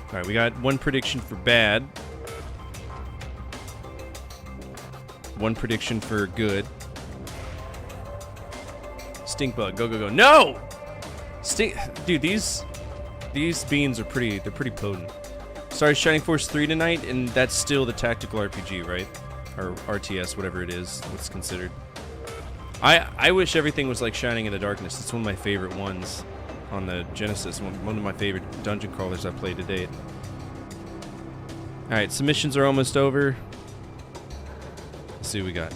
Speaker 2: Alright, we got one prediction for bad. One prediction for good. Stink bug, go, go, go. No! Stink, dude, these beans are pretty potent. Sorry, Shining Force 3 tonight, and that's still the tactical RPG, right? Or RTS, whatever it is, what's considered. I wish everything was like Shining in the Darkness. It's one of my favorite ones on the Genesis. One of my favorite dungeon crawlers I've played to date. Alright, submissions are almost over. Let's see what we got.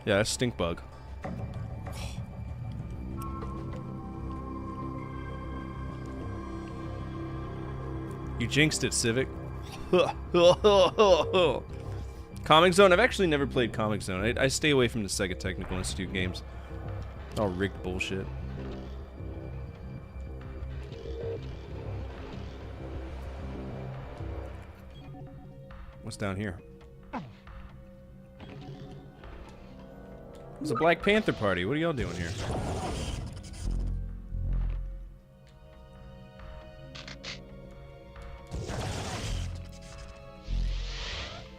Speaker 2: Yeah, that's stink bug. You jinxed it, Civic. Comic Zone? I've actually never played Comic Zone. I stay away from the Sega Technical Institute games. All rigged bullshit. What's down here? It's a Black Panther party. What are y'all doing here?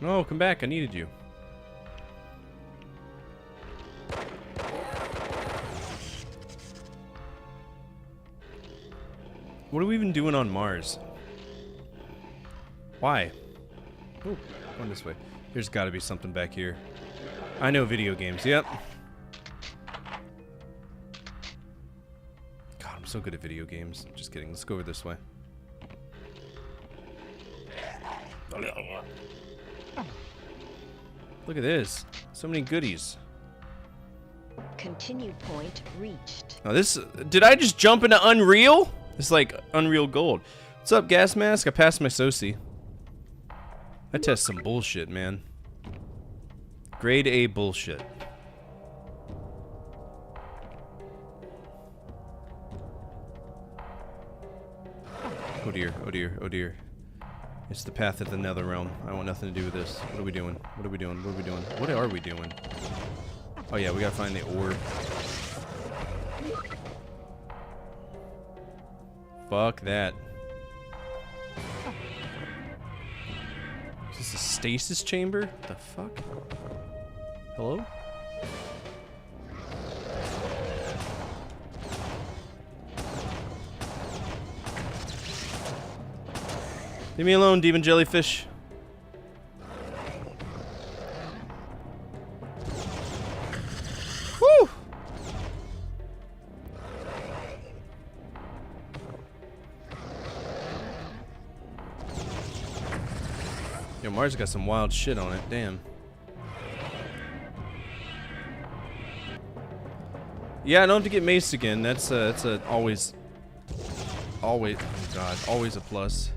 Speaker 2: No, come back. I needed you. What are we even doing on Mars? Why? Ooh, going this way. There's got to be something back here. I know video games. Yep. God, I'm so good at video games. Just kidding. Let's go over this way. Look at this. So many goodies.
Speaker 3: Continue point reached.
Speaker 2: Now this... Did I just jump into Unreal? It's like Unreal Gold. What's up, Gas Mask? I passed my SOCI. I test some bullshit, man. Grade A bullshit. Oh dear, oh dear, oh dear. It's the path of the nether realm. I want nothing to do with this. What are we doing? What are we doing? What are we doing? What are we doing? Oh yeah, we gotta find the orb. Fuck that. Is this a stasis chamber? What the fuck? Hello? Leave me alone, demon jellyfish. Woo! Yo, Mars got some wild shit on it. Damn. Yeah, I don't have to get maced again. That's a always, oh god, always a plus.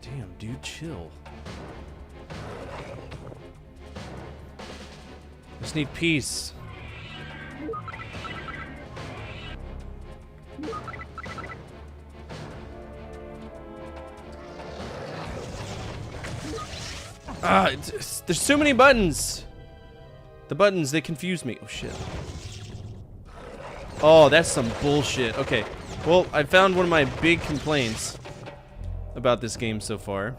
Speaker 2: Damn, dude, chill. Just need peace. There's so many buttons. The buttons, they confuse me. Oh shit. Oh, that's some bullshit. Okay, well, I found one of my big complaints about this game so far.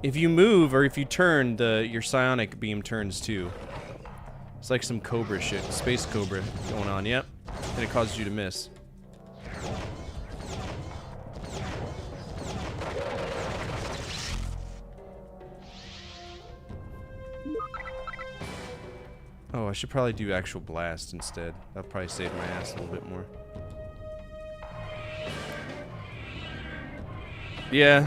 Speaker 2: If you move or if you turn, your psionic beam turns too. It's like some Cobra shit, Space Cobra going on, yep. And it causes you to miss. Oh, I should probably do actual blast instead. That'll probably save my ass a little bit more. Yeah.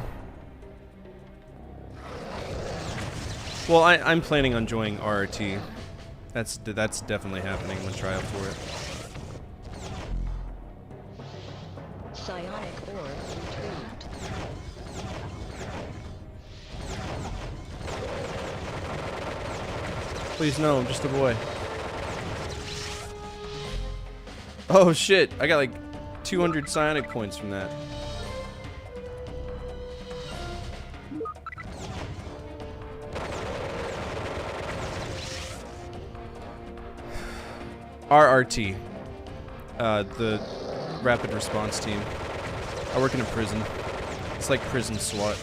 Speaker 2: Well, I'm planning on joining RRT. That's definitely happening when try out for it.
Speaker 3: Psionic orb retrieved.
Speaker 2: Please no, I'm just a boy. Oh shit, I got like 200 psionic points from that. RRT, the rapid response team. I work in a prison. It's like prison SWAT.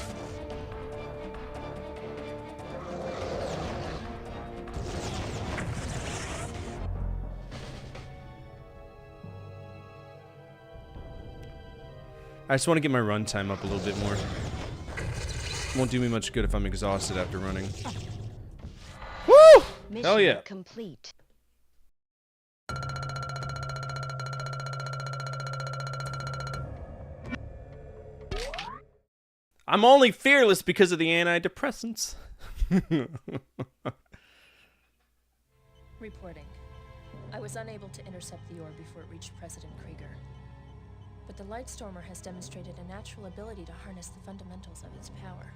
Speaker 2: I just want to get my run time up a little bit more. Won't do me much good if I'm exhausted after running. Woo!
Speaker 3: Mission
Speaker 2: Hell yeah.
Speaker 3: complete.
Speaker 2: I'm only fearless because of the antidepressants.
Speaker 5: Reporting. I was unable to intercept the orb before it reached President Krieger. But the Lightstormer has demonstrated a natural ability to harness the fundamentals of its power.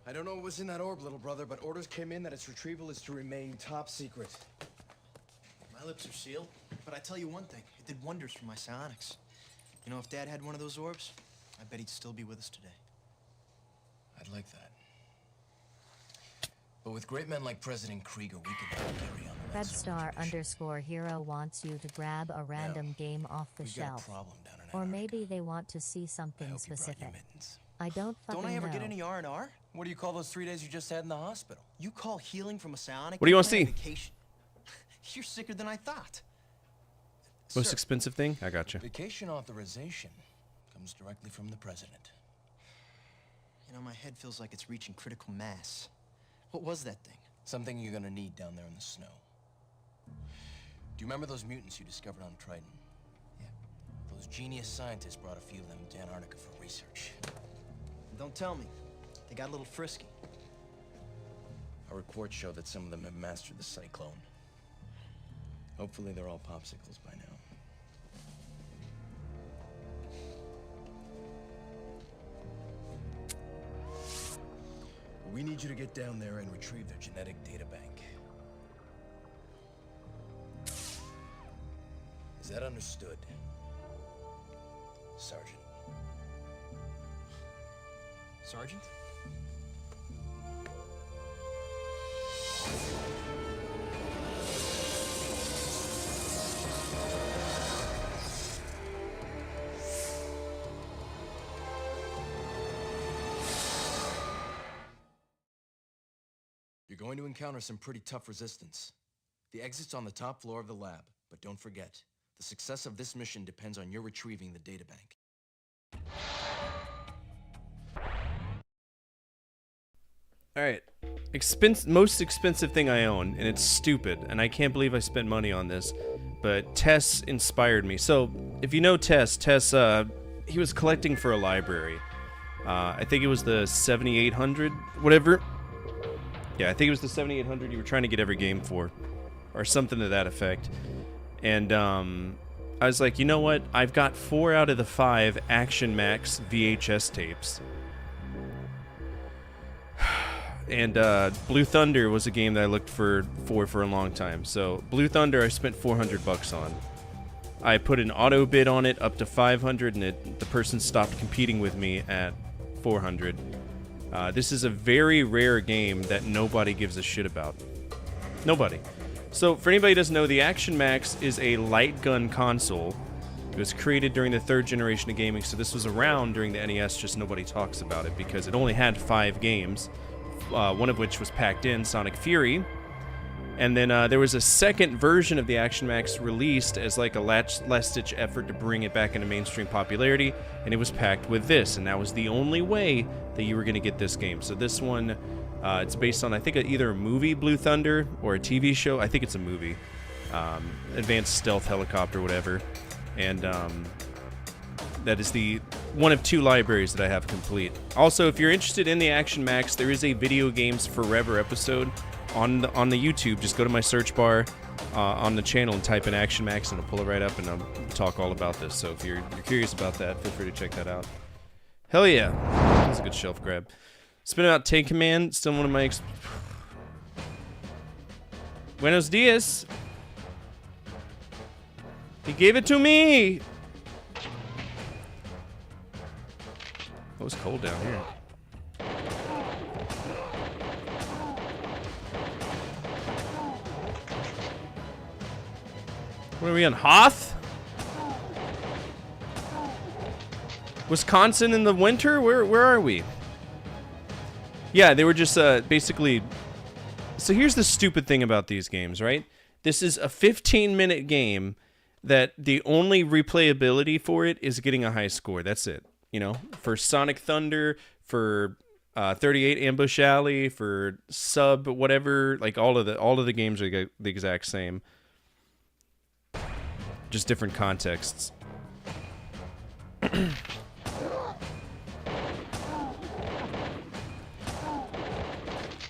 Speaker 1: I don't know what was in that orb, little brother, but orders came in that its retrieval is to remain top secret.
Speaker 6: My lips are sealed, but I tell you one thing, it did wonders for my psionics. You know, if Dad had one of those orbs, I bet he'd still be with us today.
Speaker 1: I'd like that. But with great men like President Krieger, we can help carry on the rest of the tradition.
Speaker 9: RedStar_Hero wants you to grab a random game off the
Speaker 1: We've got a
Speaker 9: shelf.
Speaker 1: problem down in
Speaker 9: Or
Speaker 1: Antarctica.
Speaker 9: maybe they want to see
Speaker 1: I
Speaker 9: something
Speaker 1: hope you brought your
Speaker 9: specific.
Speaker 1: mittens.
Speaker 9: I don't fucking
Speaker 6: Don't I ever
Speaker 9: know.
Speaker 6: get any R&R?
Speaker 1: What do you call those 3 days you just had in the hospital?
Speaker 6: You call healing from a psionic?
Speaker 2: What do you wanna
Speaker 6: kind of
Speaker 2: see?
Speaker 6: Vacation? You're sicker than I thought.
Speaker 2: Most
Speaker 1: Sir,
Speaker 2: expensive thing? I got you.
Speaker 1: vacation authorization comes directly from the president.
Speaker 6: You know, my head feels like it's reaching critical mass. What was that thing?
Speaker 1: Something you're gonna need down there in the snow. Do you remember those mutants you discovered on Triton?
Speaker 6: Yeah.
Speaker 1: Those genius scientists brought a few of them to Antarctica for research.
Speaker 6: Don't tell me. They got a little frisky.
Speaker 1: Our reports show that some of them have mastered the cyclone. Hopefully they're all popsicles by now. We need you to get down there and retrieve their genetic data bank. Is that understood, Sergeant?
Speaker 6: Sergeant?
Speaker 1: You're going to encounter some pretty tough resistance. The exit's on the top floor of the lab, but don't forget, the success of this mission depends on your retrieving the data bank.
Speaker 2: Alright. Most expensive thing I own, and it's stupid, and I can't believe I spent money on this, but Tess inspired me. So, if you know Tess, he was collecting for a library. I think it was the 7800, whatever. Yeah, I think it was the 7800 you were trying to get every game for, or something to that effect. And I was like, you know what? I've got 4 out of the 5 Action Max VHS tapes. And Blue Thunder was a game that I looked for a long time. So Blue Thunder I spent $400 on. I put an auto bid on it up to 500, and the person stopped competing with me at 400. This is a very rare game that nobody gives a shit about. Nobody. So, for anybody who doesn't know, the Action Max is a light gun console. It was created during the 3rd generation of gaming, so this was around during the NES, just nobody talks about it because it only had 5 games, one of which was packed in, Sonic Fury. And then there was a second version of the Action Max released as like a last-ditch effort to bring it back into mainstream popularity, and it was packed with this, and that was the only way that you were going to get this game. So this one, it's based on, I think, either a movie, Blue Thunder, or a TV show. I think it's a movie. Advanced Stealth Helicopter, whatever. And that is the one of 2 libraries that I have complete. Also, if you're interested in the Action Max, there is a Video Games Forever episode on the YouTube. Just go to my search bar on the channel and type in Action Max, and it'll pull it right up, and I'll talk all about this. So if you're curious about that, feel free to check that out. Hell yeah, that's a good shelf grab. Spin out Tank Command, still one of my Buenos dias. He gave it to me. Oh, it's cold down here. Where are we on? Hoth? Wisconsin in the winter? Where are we? Yeah, they were just basically... So here's the stupid thing about these games, right? This is a 15-minute game that the only replayability for it is getting a high score. That's it. You know, for Sonic Thunder, for 38 Ambush Alley, for Sub, whatever, like all of the games are the exact same. Just different contexts.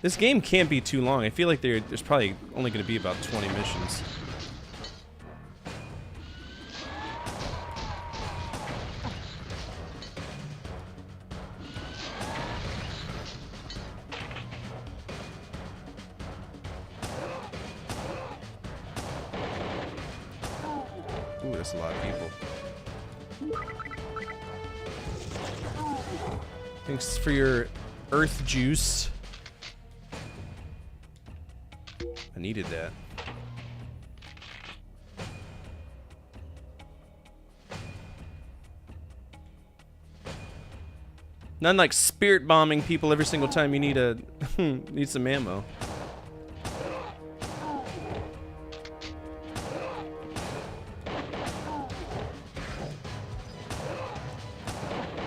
Speaker 2: This game can't be too long. I feel like there's probably only going to be about 20 missions. Ooh, that's a lot of people. Thanks for your earth juice. I needed that. Nothing like spirit bombing people every single time you need need some ammo.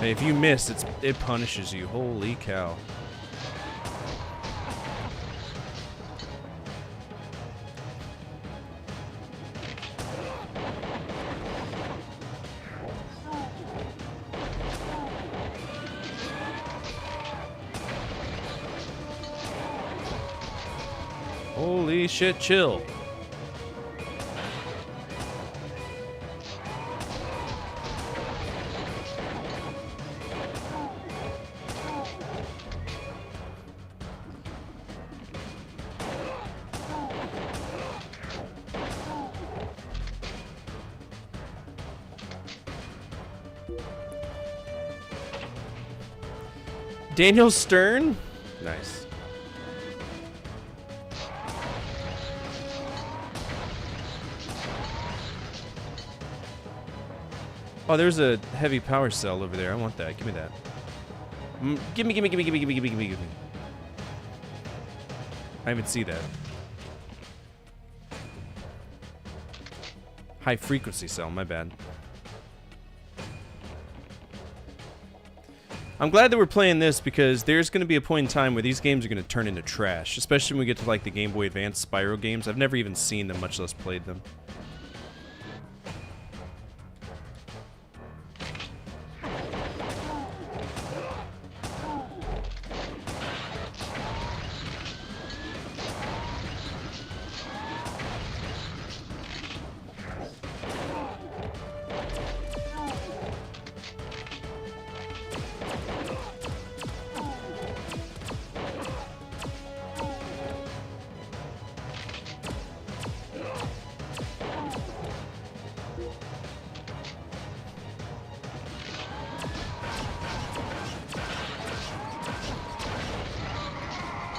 Speaker 2: Hey, if you miss, it punishes you. Holy cow. Holy shit, chill. Daniel Stern? Nice. Oh, there's a heavy power cell over there. I want that. Give me that. Give me. I even see that. High frequency cell, my bad. I'm glad that we're playing this because there's going to be a point in time where these games are going to turn into trash, especially when we get to like the Game Boy Advance Spyro games. I've never even seen them, much less played them.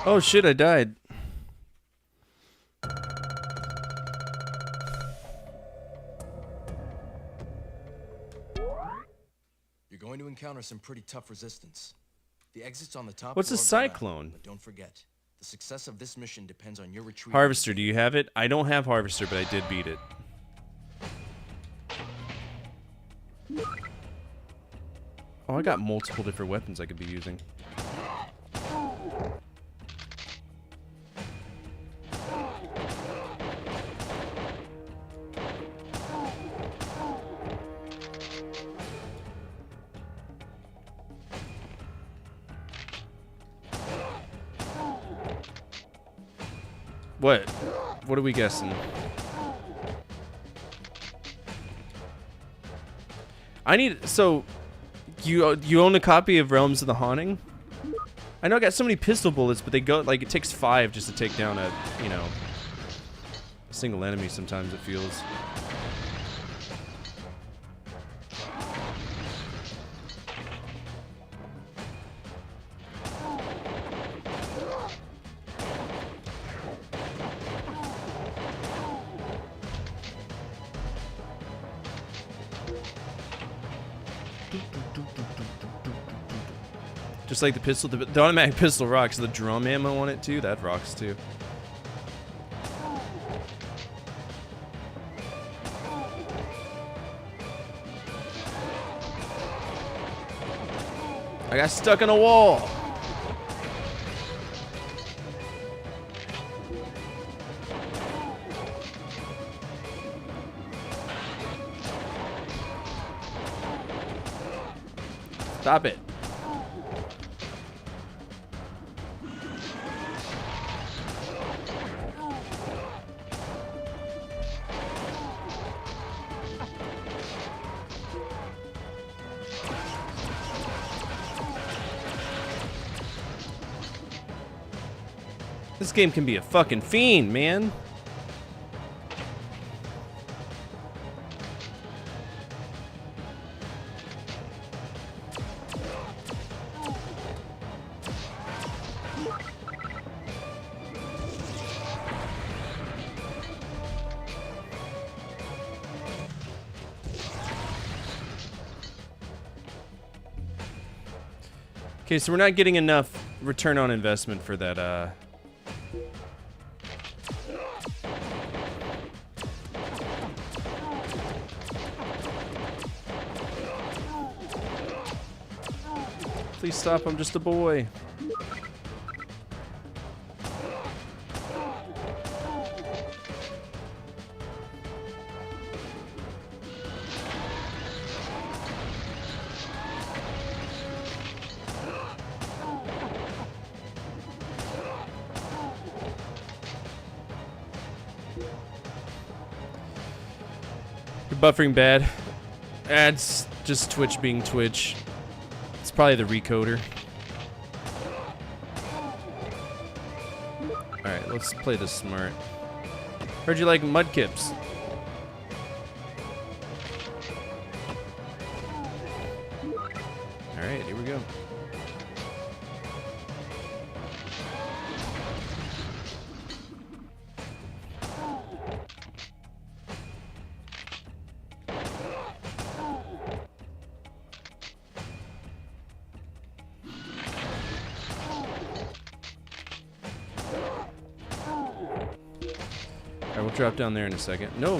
Speaker 2: Oh shit, I died.
Speaker 1: You're going to encounter some pretty tough resistance. The exit's on the top.
Speaker 2: What's a
Speaker 1: floor of the lab,
Speaker 2: cyclone?
Speaker 1: but don't forget, the success of this mission depends on your retreat.
Speaker 2: Harvester, do you have it? I don't have Harvester, but I did beat it. Oh, I got multiple different weapons I could be using. What? What are we guessing? I need... So, you own a copy of Realms of the Haunting? I know I got so many pistol bullets, but they go... Like, it takes 5 just to take down a, you know... a single enemy sometimes, it feels. Just like the pistol, the automatic pistol rocks. The drum ammo on it too, that rocks too. I got stuck in a wall. Stop it. This game can be a fucking fiend, man. Okay, so we're not getting enough return on investment for that, Please stop, I'm just a boy. You're buffering bad. It's just Twitch being Twitch. It's probably the recoder. Alright, let's play this smart. Heard you like Mudkips. Alright, here we go. Alright, we'll drop down there in a second. No!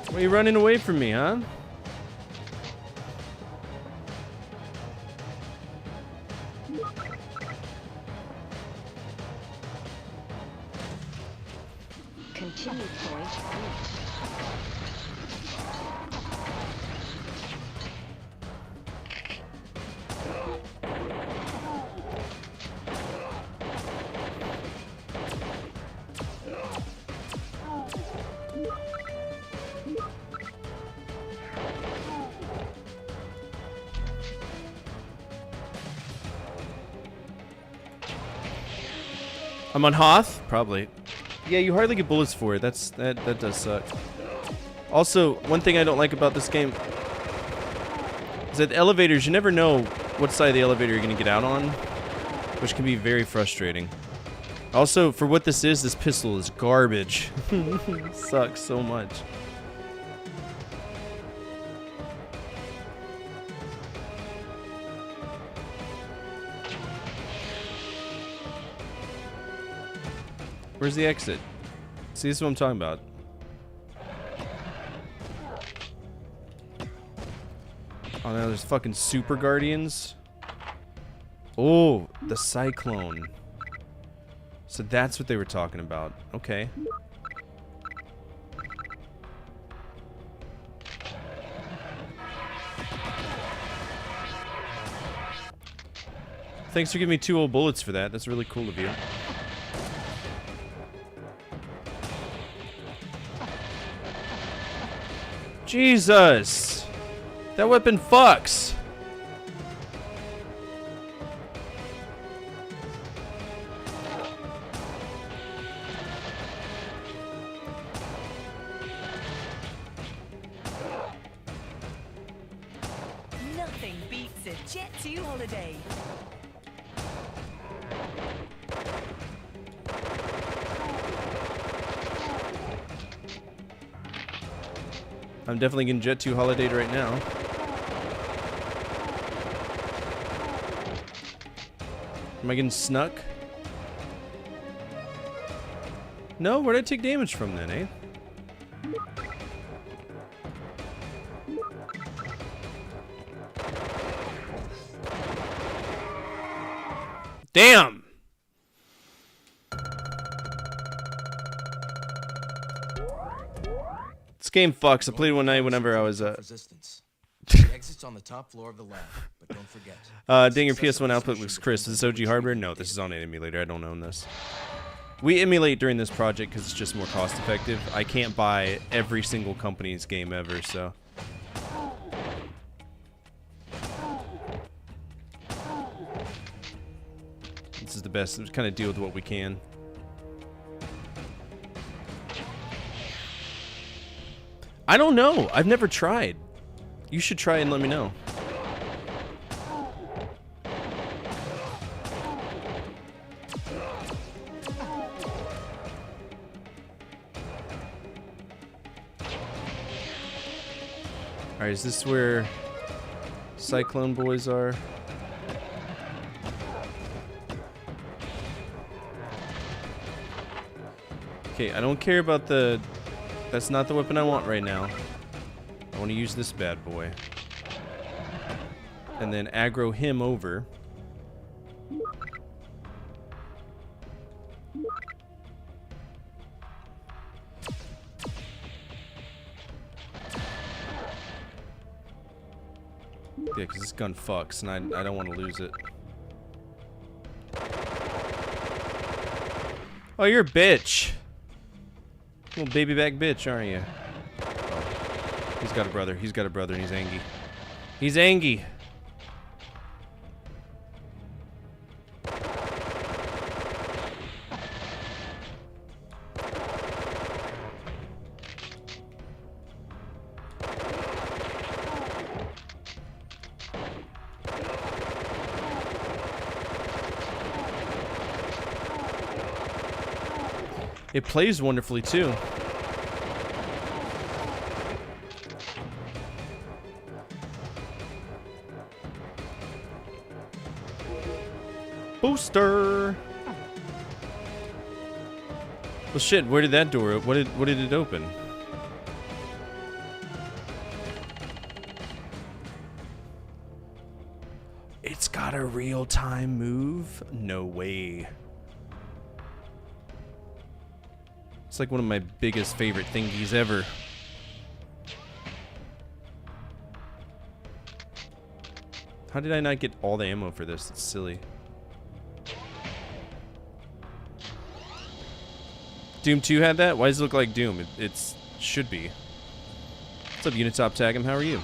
Speaker 2: Why are you running away from me, huh?
Speaker 3: Continue point reached.
Speaker 2: I'm on Hoth? Probably. Yeah, you hardly get bullets for it. That does suck. Also, one thing I don't like about this game is Because at the elevators, you never know what side of the elevator you're going to get out on, which can be very frustrating. Also, for what this pistol is garbage. Sucks so much. Where's the exit? See, this is what I'm talking about. Oh, now there's fucking super guardians. Oh, the cyclone. So that's what they were talking about. Okay. Thanks for giving me 2 old bullets for that. That's really cool of you. Jesus! That weapon fucks!
Speaker 10: Nothing beats a Jet 2 holiday.
Speaker 2: I'm definitely getting Jet 2 holidayed right now. Am I getting snuck? No, where'd I take damage from then, eh? Damn! This game fucks. I played one night whenever I was
Speaker 1: Resistance. The exit's on the top floor of the lab, but don't forget.
Speaker 2: dang, your PS1 output looks crisp. Is this OG hardware? No, this is on an emulator. I don't own this. We emulate during this project because it's just more cost effective. I can't buy every single company's game ever, so. This is the best. Just kind of deal with what we can. I don't know. I've never tried. You should try and let me know. Alright, is this where Cyclone Boys are? Okay, I don't care about the... That's not the weapon I want right now. I want to use this bad boy. And then aggro him over. Yeah, because this gun fucks, and I don't want to lose it. Oh, you're a bitch. Little baby back bitch, aren't you? Oh. He's got a brother. He's got a brother, and he's angry. He's angry. It plays wonderfully too. Booster. Well, shit. Where did that door? What did it open? It's got a real-time move? No way. It's like one of my biggest favorite thingies ever. How did I not get all the ammo for this? It's silly. Doom 2 had that? Why does it look like Doom? It should be. What's up, Unitop Tag him? How are you?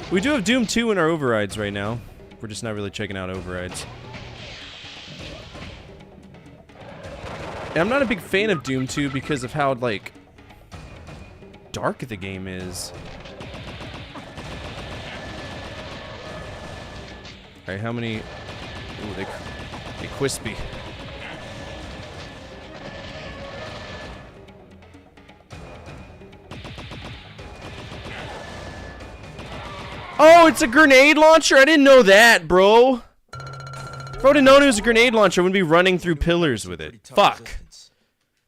Speaker 2: We do have Doom 2 in our overrides right now. We're just not really checking out overrides. And I'm not a big fan of Doom 2 because of how, like, dark the game is. Alright, how many... Ooh, they crispy. Oh, it's a grenade launcher? I didn't know that, bro. If I would have known it was a grenade launcher, I wouldn't be running through pillars with it. Fuck.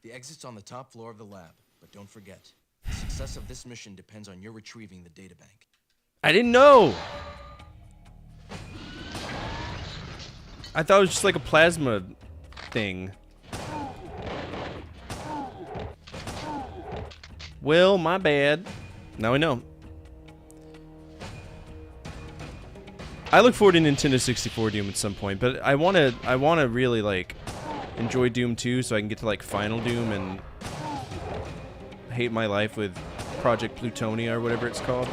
Speaker 1: The exit's on the top floor of the lab, but don't forget, the success of this mission depends on your retrieving the databank.
Speaker 2: I didn't know. I thought it was just like a plasma thing. Well, my bad. Now I know. I look forward to Nintendo 64 Doom at some point, but I wanna really like enjoy Doom 2 so I can get to like Final Doom and hate my life with Project Plutonia or whatever it's called.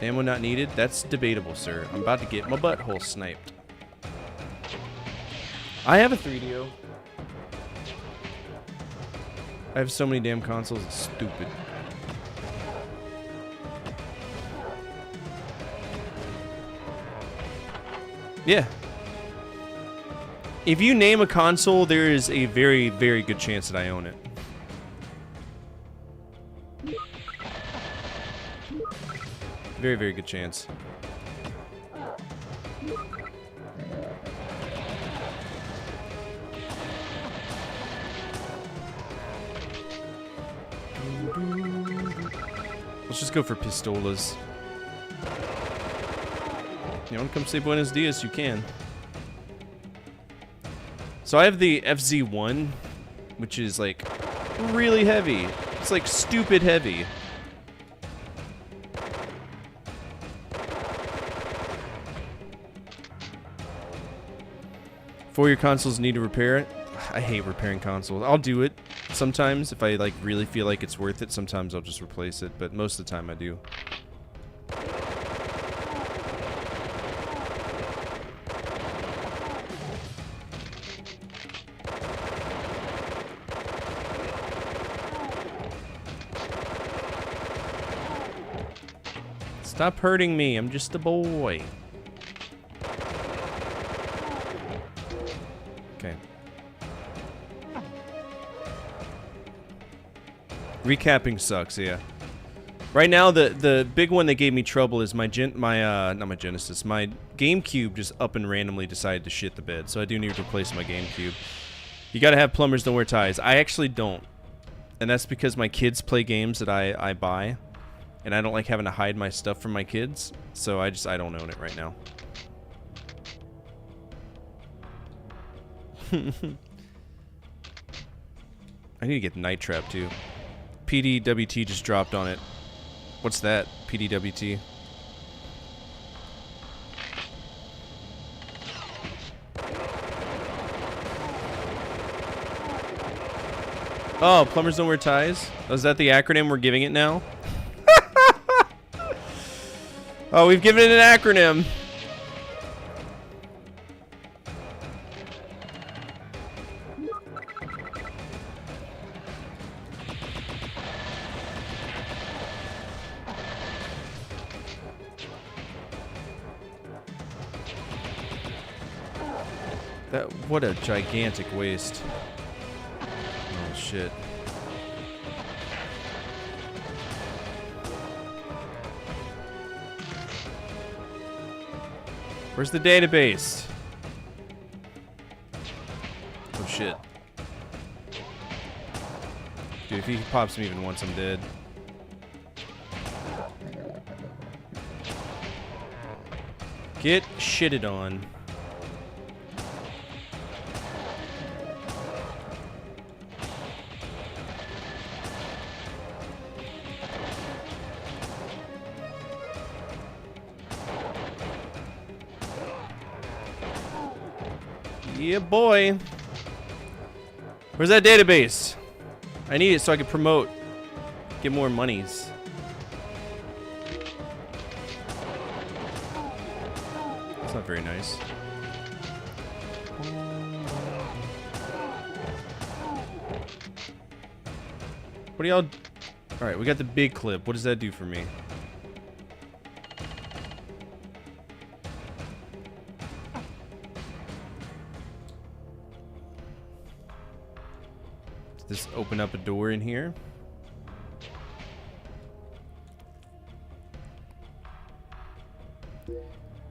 Speaker 2: Ammo not needed? That's debatable, sir. I'm about to get my butthole sniped. I have a 3DO. I have so many damn consoles, it's stupid. Yeah. If you name a console, there is a very, very good chance that I own it. Very, very good chance. Let's just go for pistolas. You want to come say Buenos Dias, you can. So I have the FZ1, which is like really heavy. It's like stupid heavy. For your consoles need to repair it. I hate repairing consoles. I'll do it sometimes if I like really feel like it's worth it. Sometimes I'll just replace it, but most of the time I do. Stop hurting me, I'm just a boy. Okay. Recapping sucks, yeah. Right now, the big one that gave me trouble is not my Genesis. My GameCube just up and randomly decided to shit the bed, so I do need to replace my GameCube. You gotta have plumbers don't wear ties. I actually don't. And that's because my kids play games that I buy. And I don't like having to hide my stuff from my kids, so I don't own it right now. I need to get Night Trap too. PDWT just dropped on it. What's that? PDWT. Oh, plumbers don't wear ties? Oh, is that the acronym we're giving it now? Oh, we've given it an acronym. What a gigantic waste. Oh, shit. Where's the database? Oh shit. Dude, if he pops me even once, I'm dead. Get shitted on. Yeah, boy. Where's that database? I need it so I can promote. Get more monies. It's not very nice. What do y'all... Alright, we got the big clip. What does that do for me? Does this open up a door in here?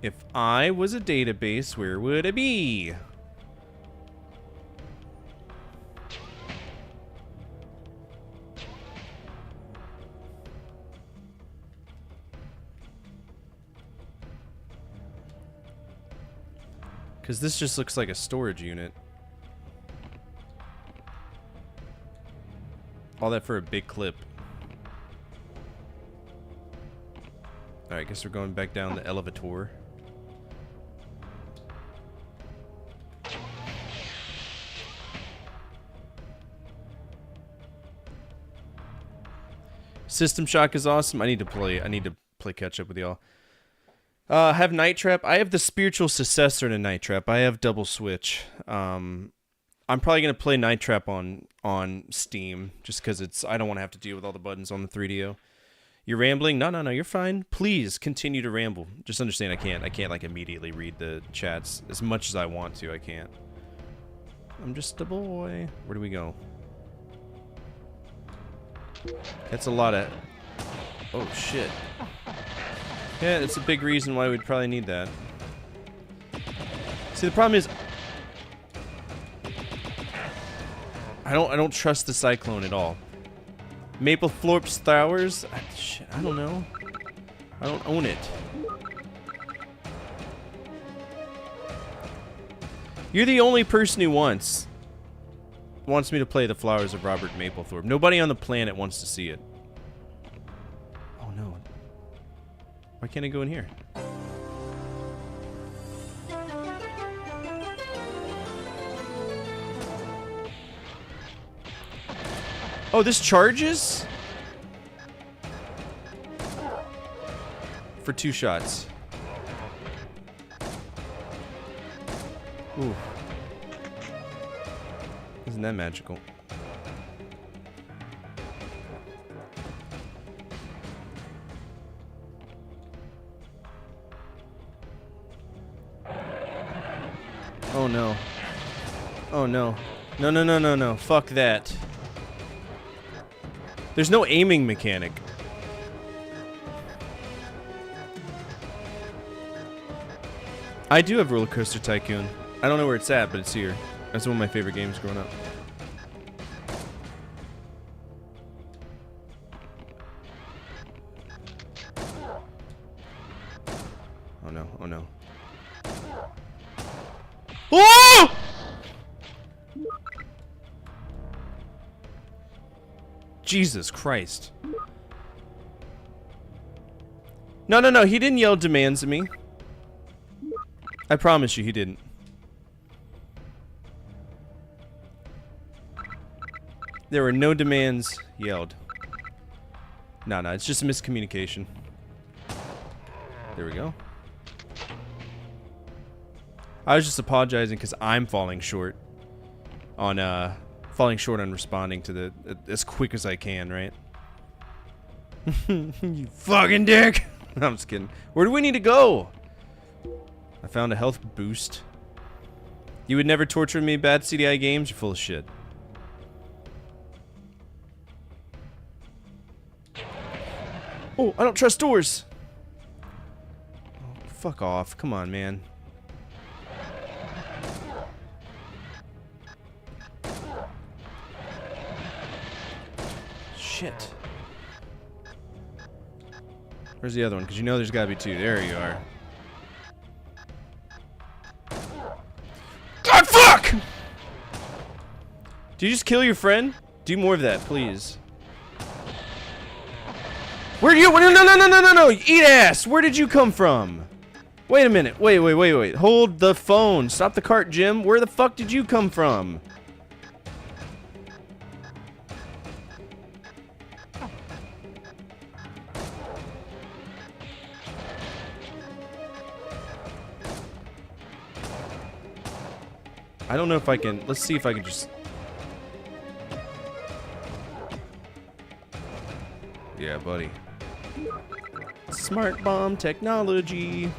Speaker 2: If I was a database, where would I be? Because this just looks like a storage unit. All that for a big clip. Alright, I guess we're going back down the elevator. System Shock is awesome. I need to play catch up with y'all. Have Night Trap. I have the spiritual successor to Night Trap. I have Double Switch. I'm probably gonna play Night Trap on Steam just because I don't want to have to deal with all the buttons on the 3DO. You're rambling? No, you're fine. Please continue to ramble. Just understand I can't like immediately read the chats as much as I want to. I can't. I'm just a boy. Where do we go? That's a lot of... Oh, shit. Yeah, that's a big reason why we'd probably need that. See, the problem is... I don't trust the Cyclone at all. Maple Florp's Towers? Shit, I don't know. I don't own it. You're the only person who wants me to play the Flowers of Robert Mapplethorpe. Nobody on the planet wants to see it. Oh no. Why can't I go in here? Oh, this charges? For 2 shots. Ooh. Isn't that magical? Oh no. Oh no. No. Fuck that. There's no aiming mechanic. I do have Roller Coaster Tycoon. I don't know where it's at, but it's here. That's one of my favorite games growing up. Oh no, oh no. Oh! Jesus Christ. No, he didn't yell demands at me. I promise you he didn't. There were no demands yelled. No, it's just a miscommunication. There we go. I was just apologizing because I'm falling short on responding to the as quick as I can, right? You fucking dick! No, I'm just kidding. Where do we need to go? I found a health boost. You would never torture me, bad CDI games? You're full of shit. Oh, I don't trust doors. Oh, fuck off. Come on, man. Shit. Where's the other one? Because you know there's got to be 2. There you are. God, fuck! Did you just kill your friend? Do more of that, please. Where do you... No! Eat ass! Where did you come from? Wait a minute. Wait. Hold the phone. Stop the cart, Jim. Where the fuck did you come from? I don't know if I can... Let's see if I can just... Yeah, buddy. Smart bomb technology.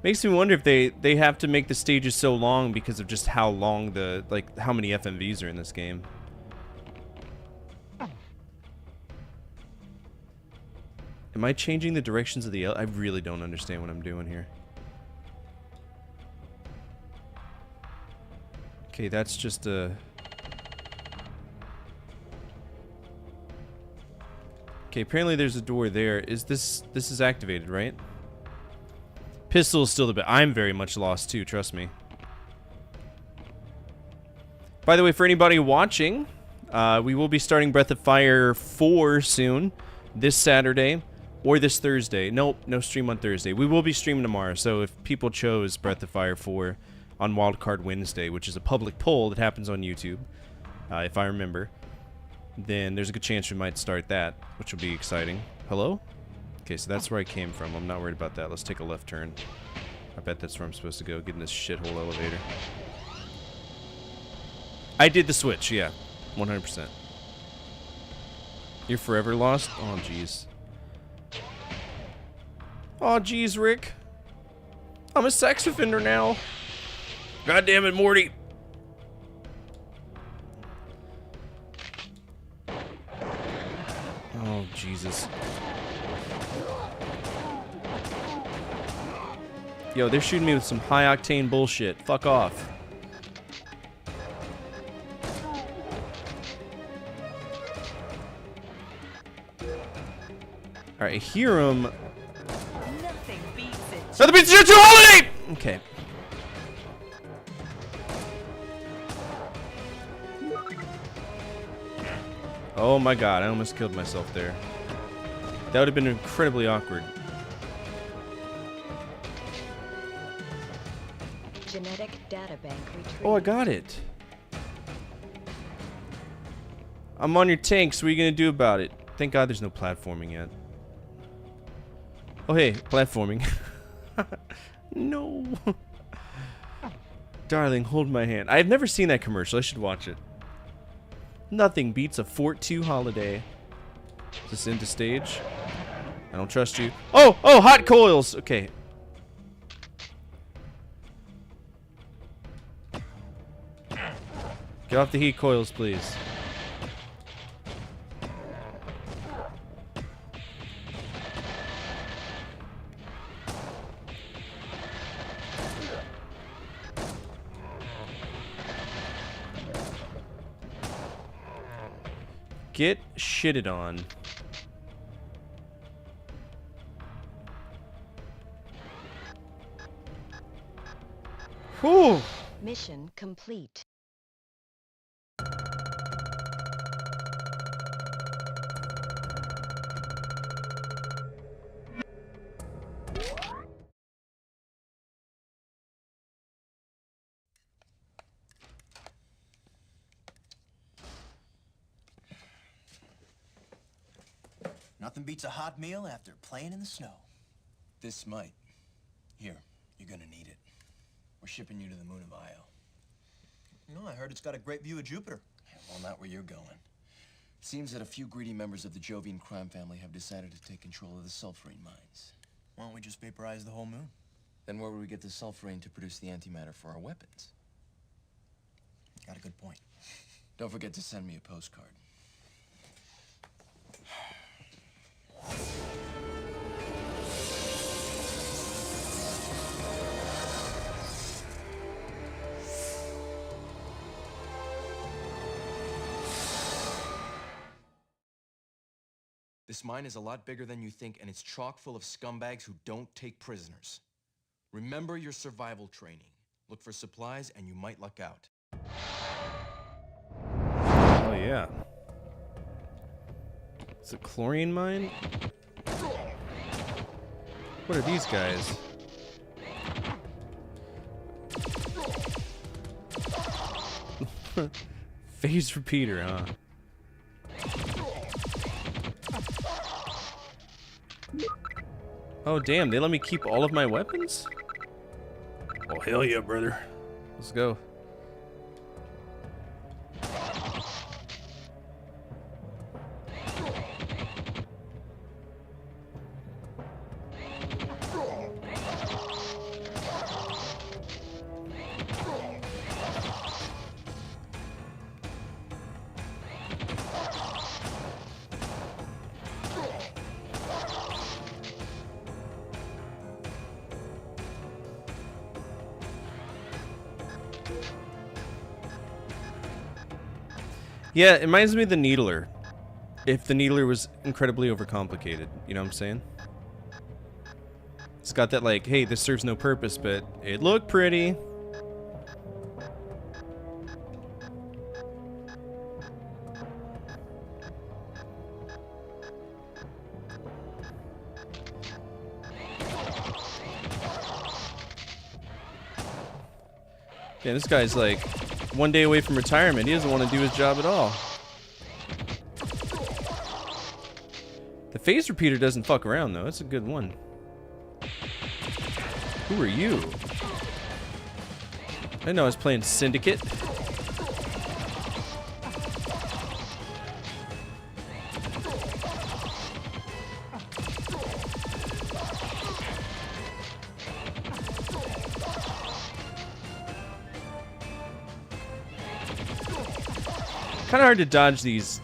Speaker 2: Makes me wonder if they have to make the stages so long because of just how long the, like, how many FMVs are in this game. Am I changing the directions of the I really don't understand what I'm doing here. Okay, that's just a... Okay, apparently there's a door there. Is this is activated, right? Pistol is still the best. I'm very much lost too, trust me. By the way, for anybody watching, we will be starting Breath of Fire 4 soon, this Saturday or this Thursday. Nope, no stream on Thursday. We will be streaming tomorrow, so if people chose Breath of Fire 4 on Wildcard Wednesday, which is a public poll that happens on YouTube, if I remember, then there's a good chance we might start that, which will be exciting. Hello? Okay, so that's where I came from. I'm not worried about that. Let's take a left turn. I bet that's where I'm supposed to go, get in this shithole elevator. I did the switch, yeah. 100%. You're forever lost? Oh, jeez. Oh, jeez, Rick. I'm a sex offender now. God damn it, Morty. Oh, Jesus. Yo, they're shooting me with some high-octane bullshit. Fuck off. Alright, I hear him.
Speaker 10: Nothing beats it.
Speaker 2: Nothing beats it. Holiday! Okay. Oh my god, I almost killed myself there. That would have been incredibly awkward.
Speaker 3: Genetic data bank retrieved.
Speaker 2: Oh, I got it. I'm on your tanks. What are you gonna do about it? Thank God there's no platforming yet. Oh, hey, platforming. No. Darling, hold my hand. I've never seen that commercial. I should watch it. Nothing beats a Fort 2 holiday. Is this into stage? I don't trust you. Oh, hot coils. Okay. Get off the heat coils, please. Get shitted on. Whew.
Speaker 3: Mission complete.
Speaker 6: Nothing beats a hot meal after playing in the snow.
Speaker 1: This might. Here, you're gonna need it. We're shipping you to the moon of Io.
Speaker 6: You know, I heard it's got a great view of Jupiter.
Speaker 1: Yeah, well, not where you're going. Seems that a few greedy members of the Jovian crime family have decided to take control of the sulfurine mines.
Speaker 6: Why don't we just vaporize the whole moon?
Speaker 1: Then where would we get the sulfurine to produce the antimatter for our weapons?
Speaker 6: Got a good point.
Speaker 1: Don't forget to send me a postcard. This mine is a lot bigger than you think, and it's chock full of scumbags who don't take prisoners. Remember your survival training. Look for supplies, and you might luck out.
Speaker 2: Oh, yeah. It's a chlorine mine? What are these guys? Phase repeater, huh? Oh, damn, they let me keep all of my weapons? Oh, hell yeah, brother. Let's go. Yeah, it reminds me of the Needler. If the Needler was incredibly overcomplicated, you know what I'm saying? It's got that like, hey, this serves no purpose, but it looked pretty. Yeah, this guy's like 1 day away from retirement. He doesn't want to do his job at all. The phase repeater doesn't fuck around though. That's a good one. Who are you? I didn't know I was playing Syndicate. Kind of hard to dodge these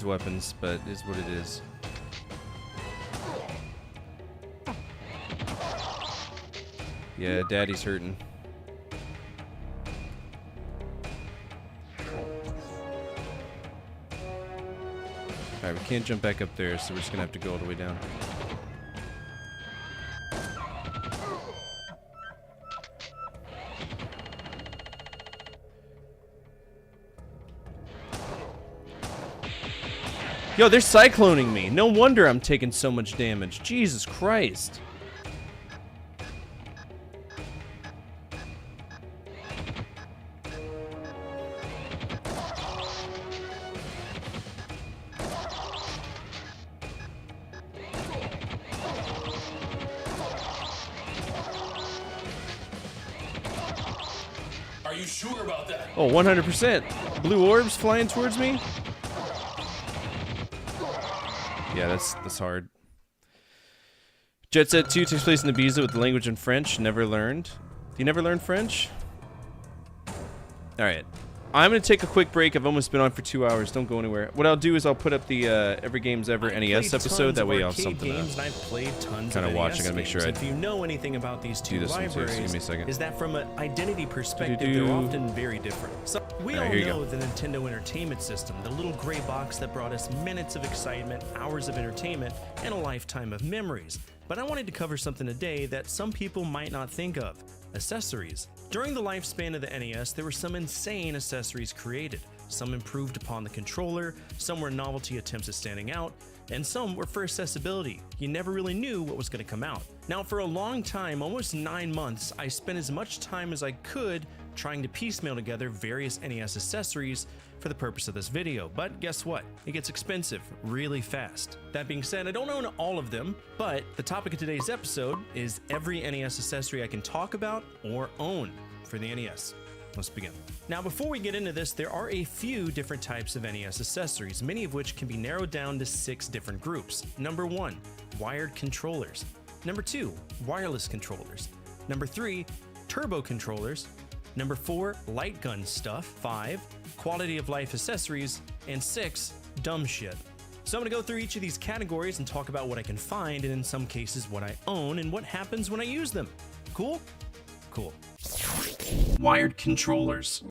Speaker 2: weapons, but it is what it is. Yeah, Daddy's hurting. Alright, we can't jump back up there, so we're just gonna have to go all the way down. Yo, they're cycloning me. No wonder I'm taking so much damage. Jesus Christ.
Speaker 11: Are you sure about that?
Speaker 2: Oh, 100%. Blue orbs flying towards me? Yeah, that's hard. Jet Set 2 takes place in Ibiza with the language in French. Never learned. You never learned French? Alright. I'm going to take a quick break. I've almost been on for 2 hours. Don't go anywhere. What I'll do is I'll put up the Every Games Ever NES episode. That way I'll have something to kind of watch. I gotta make sure I
Speaker 12: if you know anything about these two
Speaker 2: do this one too. So
Speaker 12: libraries,
Speaker 2: give me a second.
Speaker 12: is that from an identity perspective, they're often very different. So we all know the Nintendo Entertainment System, the little gray box that brought us minutes of excitement, hours of entertainment, and a lifetime of memories. But I wanted to cover something today that some people might not think of: accessories. During the lifespan of the NES, there were some insane accessories created. Some improved upon the controller, some were novelty attempts at standing out, and some were for accessibility. You never really knew what was going to come out. Now, for a long time, almost 9 months, I spent as much time as I could trying to piecemeal together various NES accessories for the purpose of this video, but guess what? It gets expensive really fast. That being said, I don't own all of them, but the topic of today's episode is every NES accessory I can talk about or own for the NES. Let's begin. Now, before we get into this, there are a few different types of NES accessories, many of which can be narrowed down to 6 different groups. Number 1, wired controllers. Number 2, wireless controllers. Number 3, turbo controllers. Number 4, light gun stuff. 5, quality of life accessories. And 6, dumb shit. So I'm going to go through each of these categories and talk about what I can find, and in some cases what I own and what happens when I use them. Cool? Cool. Wired controllers.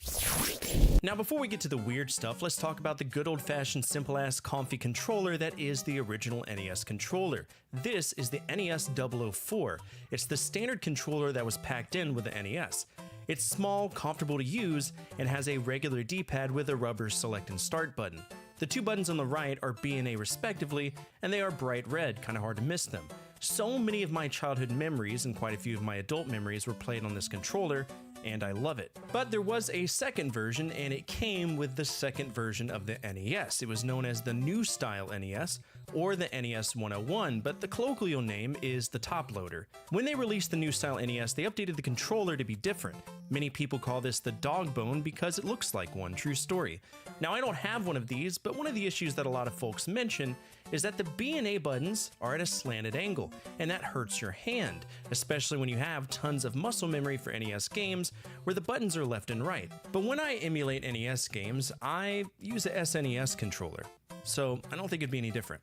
Speaker 12: Now, before we get to the weird stuff, let's talk about the good old-fashioned simple-ass comfy controller that is the original NES controller. This is the NES 004. It's the standard controller that was packed in with the NES. It's small, comfortable to use, and has a regular D-pad with a rubber select and start button. The 2 buttons on the right are B and A respectively, and they are bright red, kind of hard to miss them. So many of my childhood memories and quite a few of my adult memories were played on this controller, and I love it. But there was a second version, and it came with the second version of the NES. It was known as the New Style NES, or the NES 101, but the colloquial name is the Top Loader. When they released the New Style NES, they updated the controller to be different. Many people call this the dog bone because it looks like one, true story. Now, I don't have one of these, but one of the issues that a lot of folks mention is that the B and A buttons are at a slanted angle, and that hurts your hand, especially when you have tons of muscle memory for NES games where the buttons are left and right. But when I emulate NES games, I use a SNES controller, so I don't think it'd be any different.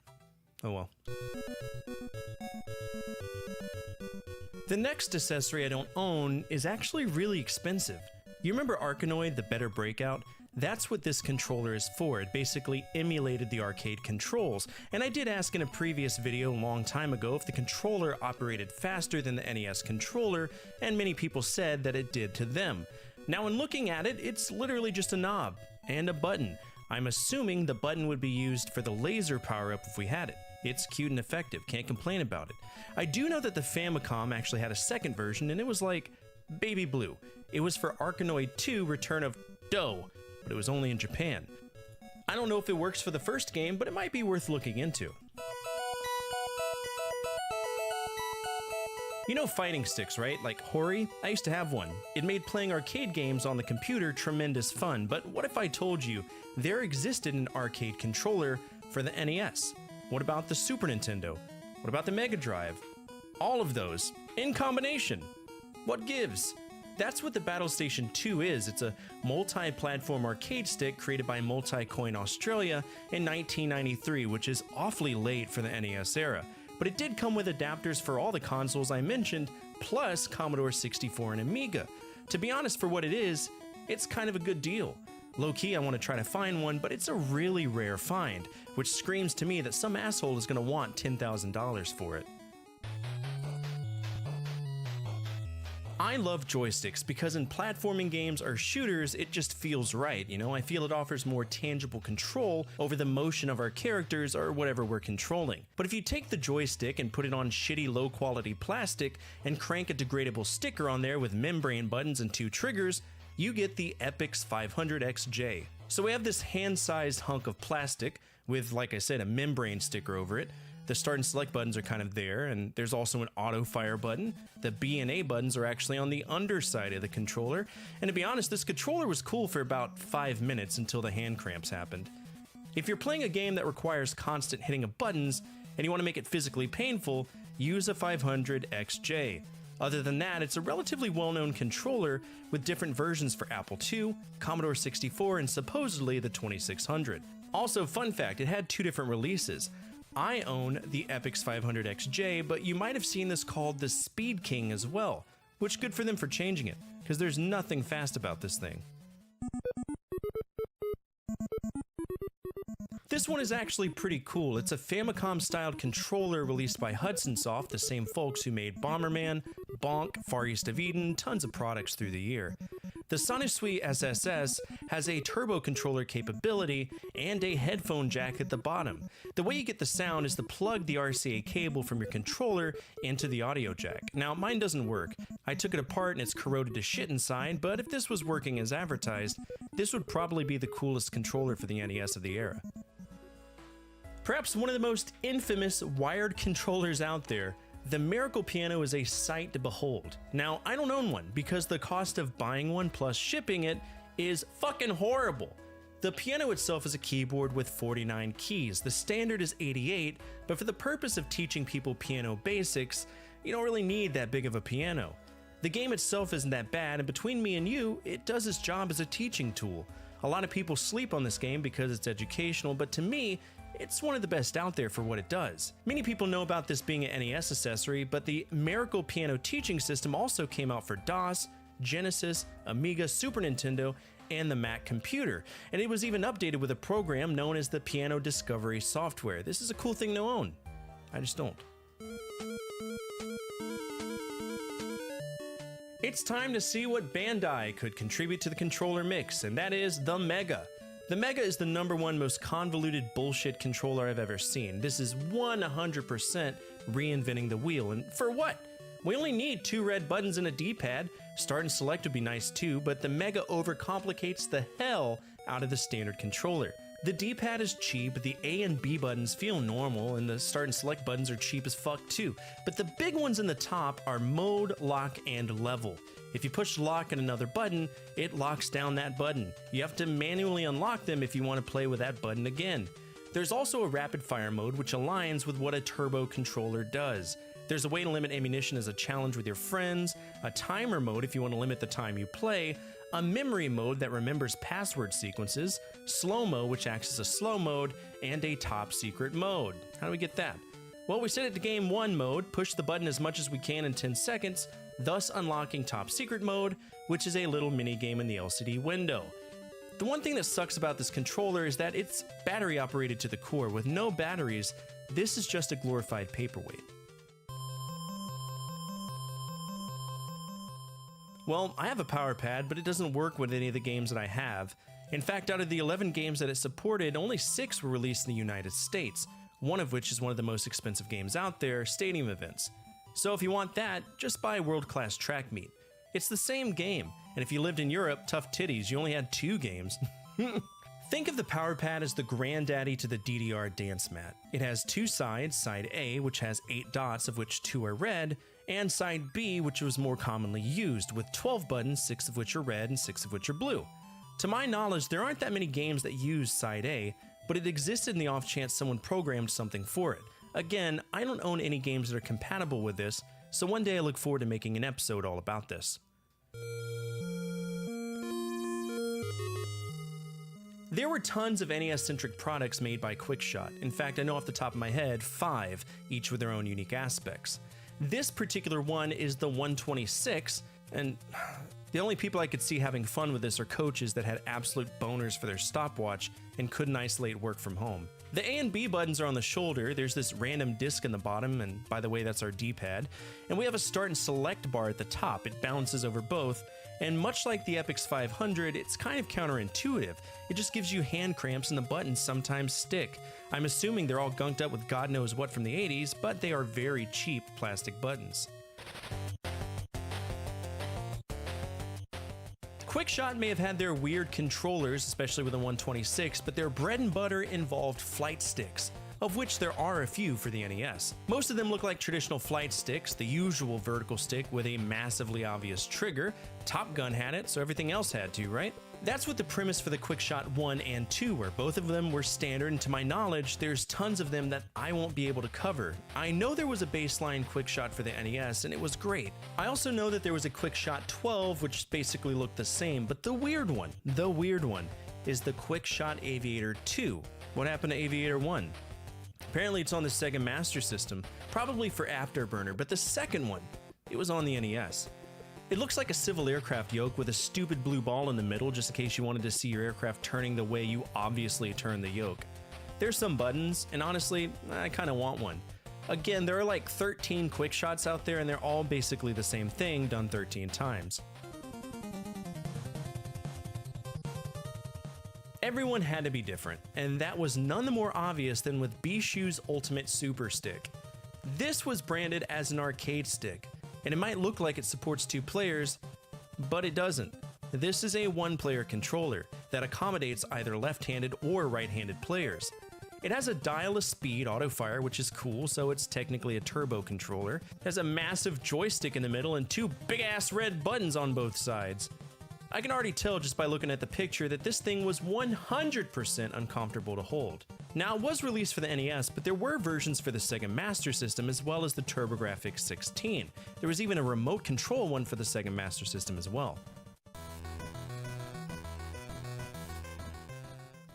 Speaker 12: Oh well. The next accessory I don't own is actually really expensive. You remember Arkanoid, the Better Breakout? That's what this controller is for. It basically emulated the arcade controls. And I did ask in a previous video a long time ago if the controller operated faster than the NES controller, and many people said that it did to them. Now in looking at it, it's literally just a knob and a button. I'm assuming the button would be used for the laser power-up if we had it. It's cute and effective, can't complain about it. I do know that the Famicom actually had a second version, and it was like baby blue. It was for Arkanoid 2 Return of Dough, but it was only in Japan. I don't know if it works for the first game, but it might be worth looking into. You know fighting sticks, right? Like Hori? I used to have one. It made playing arcade games on the computer tremendous fun, but what if I told you there existed an arcade controller for the NES? What about the Super Nintendo? What about the Mega Drive? All of those, in combination. What gives? That's what the Battle Station 2 is. It's a multi-platform arcade stick created by Multicoin Australia in 1993, which is awfully late for the NES era. But it did come with adapters for all the consoles I mentioned, plus Commodore 64 and Amiga. To be honest, for what it is, it's kind of a good deal. Low-key, I want to try to find one, but it's a really rare find, which screams to me that some asshole is going to want $10,000 for it. I love joysticks because in platforming games or shooters, it just feels right, you know? I feel it offers more tangible control over the motion of our characters or whatever we're controlling. But if you take the joystick and put it on shitty low-quality plastic and crank a degradable sticker on there with membrane buttons and 2 triggers, you get the Epyx 500XJ. So we have this hand-sized hunk of plastic with, like I said, a membrane sticker over it. The start and select buttons are kind of there, and there's also an auto fire button. The B and A buttons are actually on the underside of the controller. And to be honest, this controller was cool for about 5 minutes until the hand cramps happened. If you're playing a game that requires constant hitting of buttons, and you want to make it physically painful, use a 500XJ. Other than that, it's a relatively well-known controller with different versions for Apple II, Commodore 64, and supposedly the 2600. Also, fun fact, it had 2 different releases. I own the Epyx 500XJ, but you might have seen this called the Speed King as well, which good for them for changing it, because there's nothing fast about this thing. This one is actually pretty cool. It's a Famicom-styled controller released by Hudson Soft, the same folks who made Bomberman, Bonk, Far East of Eden, tons of products through the year. The Sonisui SSS has a turbo controller capability and a headphone jack at the bottom. The way you get the sound is to plug the RCA cable from your controller into the audio jack. Now, mine doesn't work. I took it apart and it's corroded to shit inside, but if this was working as advertised, this would probably be the coolest controller for the NES of the era. Perhaps one of the most infamous wired controllers out there, the Miracle Piano is a sight to behold. Now, I don't own one because the cost of buying one plus shipping it is fucking horrible. The piano itself is a keyboard with 49 keys. The standard is 88, but for the purpose of teaching people piano basics, you don't really need that big of a piano. The game itself isn't that bad, and between me and you, it does its job as a teaching tool. A lot of people sleep on this game because it's educational, but to me, it's one of the best out there for what it does. Many people know about this being an NES accessory, but the Miracle Piano teaching system also came out for DOS, Genesis, Amiga, Super Nintendo, and the Mac computer. And it was even updated with a program known as the Piano Discovery software. This is a cool thing to own. I just don't. It's time to see what Bandai could contribute to the controller mix, and that is the Mega. The Mega is the #1 most convoluted bullshit controller I've ever seen. This is 100% reinventing the wheel, and for what? We only need 2 red buttons and a D-pad. Start and select would be nice too, but the Mega overcomplicates the hell out of the standard controller. The D-pad is cheap, the A and B buttons feel normal, and the start and select buttons are cheap as fuck too. But the big ones in the top are mode, lock, and level. If you push lock and another button, it locks down that button. You have to manually unlock them if you want to play with that button again. There's also a rapid fire mode which aligns with what a turbo controller does. There's a way to limit ammunition as a challenge with your friends, a timer mode if you want to limit the time you play, a memory mode that remembers password sequences, slow-mo which acts as a slow mode, and a top secret mode. How do we get that? Well, we set it to game 1 mode, push the button as much as we can in 10 seconds, thus unlocking top secret mode, which is a little mini game in the LCD window. The one thing that sucks about this controller is that it's battery operated to the core. With no batteries, this is just a glorified paperweight. Well, I have a power pad, but it doesn't work with any of the games that I have. In fact, out of the 11 games that it supported, only 6 were released in the United States, one of which is one of the most expensive games out there, Stadium Events. So if you want that, just buy World Class Track Meet. It's the same game, and if you lived in Europe, tough titties, you only had 2 games. Think of the power pad as the granddaddy to the DDR dance mat. It has 2 sides, side A, which has 8 dots of which 2 are red, and side B, which was more commonly used, with 12 buttons, 6 of which are red and 6 of which are blue. To my knowledge, there aren't that many games that use side A, but it existed in the off chance someone programmed something for it. Again, I don't own any games that are compatible with this, so one day I look forward to making an episode all about this. There were tons of NES-centric products made by Quickshot. In fact, I know off the top of my head 5, each with their own unique aspects. This particular one is the 126, and the only people I could see having fun with this are coaches that had absolute boners for their stopwatch and couldn't isolate work from home. The A and B buttons are on the shoulder, there's this random disc in the bottom, and by the way, that's our D-pad, and we have a start and select bar at the top. It balances over both, and much like the Epix 500, it's kind of counterintuitive. It just gives you hand cramps and the buttons sometimes stick. I'm assuming they're all gunked up with God knows what from the 80s, but they are very cheap plastic buttons. Quickshot may have had their weird controllers, especially with the 126, but their bread and butter involved flight sticks, of which there are a few for the NES. Most of them look like traditional flight sticks, the usual vertical stick with a massively obvious trigger. Top Gun had it, so everything else had to, right? That's what the premise for the Quickshot 1 and 2 were. Both of them were standard, and to my knowledge, there's tons of them that I won't be able to cover. I know there was a baseline Quickshot for the NES, and it was great. I also know that there was a Quickshot 12, which basically looked the same, but the weird one, is the Quickshot Aviator 2. What happened to Aviator 1? Apparently it's on the Sega Master System, probably for Afterburner, but the second one, it was on the NES. It looks like a civil aircraft yoke with a stupid blue ball in the middle just in case you wanted to see your aircraft turning the way you obviously turn the yoke. There's some buttons, and honestly, I kinda want one. Again, there are like 13 Quickshots out there and they're all basically the same thing done 13 times. Everyone had to be different, and that was none the more obvious than with Bishu's Ultimate Super Stick. This was branded as an arcade stick, and it might look like it supports 2 players, but it doesn't. This is a 1-player controller that accommodates either left-handed or right-handed players. It has a dial-a speed auto-fire, which is cool, so it's technically a turbo controller. It has a massive joystick in the middle and 2 big-ass red buttons on both sides. I can already tell just by looking at the picture that this thing was 100% uncomfortable to hold. Now, it was released for the NES, but there were versions for the Sega Master System as well as the TurboGrafx 16. There was even a remote control one for the Sega Master System as well.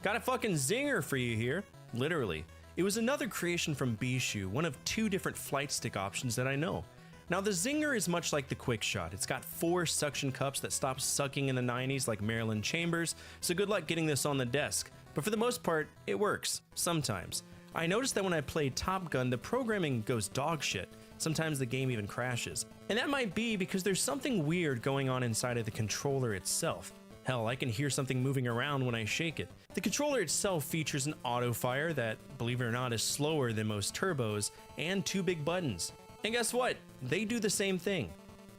Speaker 12: Got a fucking zinger for you here, literally. It was another creation from Bishu, one of 2 different flight stick options that I know. Now the Zinger is much like the Quickshot. It's got 4 suction cups that stopped sucking in the 90s like Marilyn Chambers, so good luck getting this on the desk. But for the most part, it works, sometimes. I noticed that when I played Top Gun, the programming goes dog shit. Sometimes the game even crashes. And that might be because there's something weird going on inside of the controller itself. Hell, I can hear something moving around when I shake it. The controller itself features an auto fire that, believe it or not, is slower than most turbos, and 2 big buttons. And guess what? They do the same thing.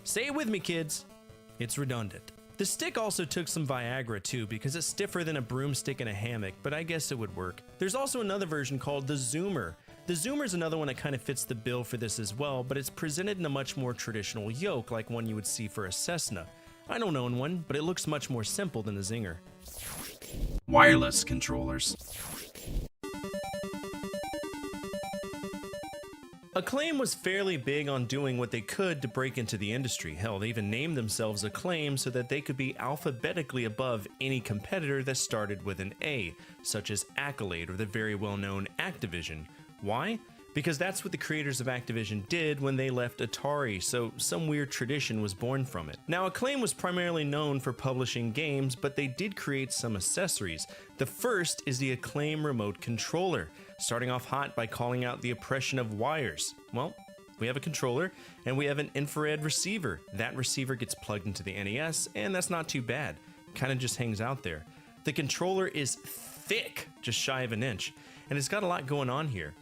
Speaker 12: Say it with me, kids. It's redundant. The stick also took some Viagra too, because it's stiffer than a broomstick in a hammock, but I guess it would work. There's also another version called the Zoomer. The Zoomer is another one that kind of fits the bill for this as well, but it's presented in a much more traditional yoke, like one you would see for a Cessna. I don't own one, but it looks much more simple than the Zinger.
Speaker 2: Wireless controllers.
Speaker 12: Acclaim was fairly big on doing what they could to break into the industry. Hell, they even named themselves Acclaim so that they could be alphabetically above any competitor that started with an A, such as Accolade or the very well-known Activision. Why? Because that's what the creators of Activision did when they left Atari, so some weird tradition was born from it. Now, Acclaim was primarily known for publishing games, but they did create some accessories. The first is the Acclaim Remote Controller, starting off hot by calling out the oppression of wires. Well, we have a controller, and we have an infrared receiver. That receiver gets plugged into the NES, and that's not too bad. Kind of just hangs out there. The controller is thick, just shy of an inch, and it's got a lot going on here.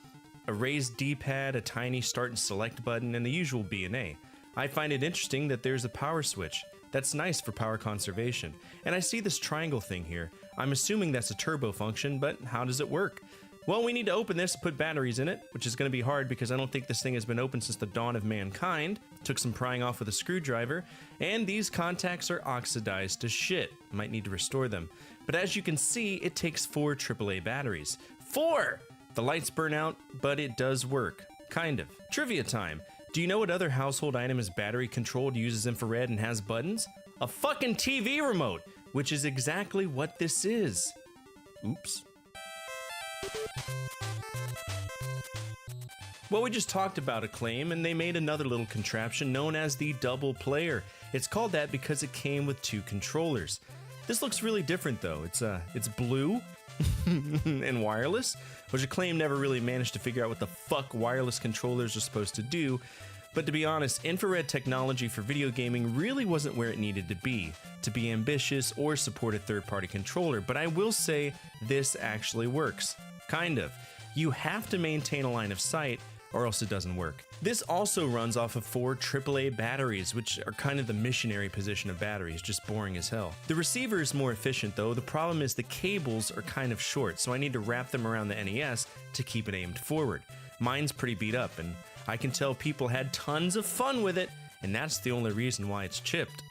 Speaker 12: A raised D-pad, a tiny start and select button, and the usual B and A. I find it interesting that there's a power switch. That's nice for power conservation. And I see this triangle thing here. I'm assuming that's a turbo function, but how does it work? Well, we need to open this and put batteries in it, which is going to be hard because I don't think this thing has been opened since the dawn of mankind. Took some prying off with a screwdriver, and these contacts are oxidized to shit. Might need to restore them. But as you can see, it takes 4 AAA batteries. 4! The lights burn out, but it does work. Kind of. Trivia time. Do you know what other household item is battery controlled, uses infrared, and has buttons? A fucking TV remote, which is exactly what this is. Oops. Well, we just talked about Acclaim, and they made another little contraption known as the Double Player. It's called that because it came with 2 controllers. This looks really different though. It's blue and wireless, which Acclaim never really managed to figure out what the fuck wireless controllers are supposed to do. But to be honest, infrared technology for video gaming really wasn't where it needed to be ambitious or support a third-party controller. But I will say this actually works. Kind of. You have to maintain a line of sight or else it doesn't work. This also runs off of 4 AAA batteries, which are kind of the missionary position of batteries, just boring as hell. The receiver is more efficient though. The problem is the cables are kind of short, so I need to wrap them around the NES to keep it aimed forward. Mine's pretty beat up, and I can tell people had tons of fun with it, and that's the only reason why it's chipped.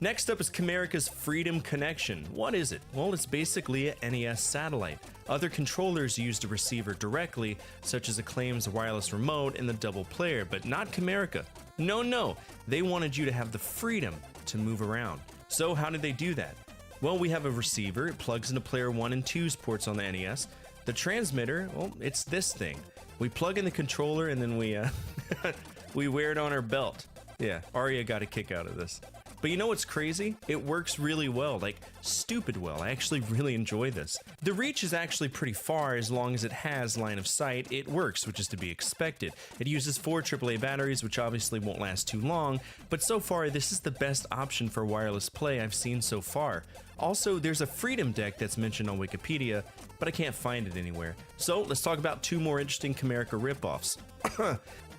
Speaker 12: Next up is Camerica's Freedom Connection. What is it? Well, it's basically a NES satellite. Other controllers used a receiver directly, such as Acclaim's wireless remote and the Double Player, but not Camerica. No, they wanted you to have the freedom to move around. So how did they do that? Well, we have a receiver. It plugs into player 1 and 2's ports on the NES. The transmitter, well, it's this thing. We plug in the controller and then we wear it on our belt. Yeah, Arya got a kick out of this. But you know what's crazy? It works really well, like stupid well. I actually really enjoy this. The reach is actually pretty far as long as it has line of sight. It works, which is to be expected. It uses 4 AAA batteries, which obviously won't last too long, but so far this is the best option for wireless play I've seen so far. Also, there's a Freedom Deck that's mentioned on Wikipedia, but I can't find it anywhere. So let's talk about 2 more interesting Camerica ripoffs.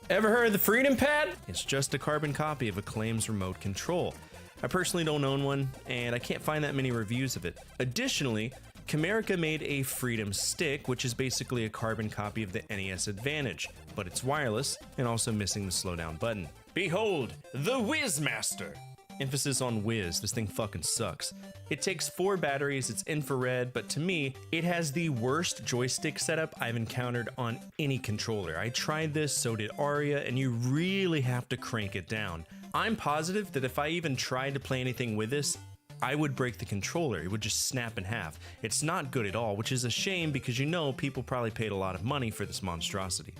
Speaker 12: Ever heard of the Freedom Pad? It's just a carbon copy of Acclaim's remote control. I personally don't own one, and I can't find that many reviews of it. Additionally, Camerica made a Freedom Stick, which is basically a carbon copy of the NES Advantage, but it's wireless and also missing the slowdown button. Behold, the Whizmaster! Emphasis on whiz, this thing fucking sucks. It takes 4 batteries, it's infrared, but to me, it has the worst joystick setup I've encountered on any controller. I tried this, so did Arya, and you really have to crank it down. I'm positive that if I even tried to play anything with this, I would break the controller. It would just snap in half. It's not good at all, which is a shame because you know people probably paid a lot of money for this monstrosity.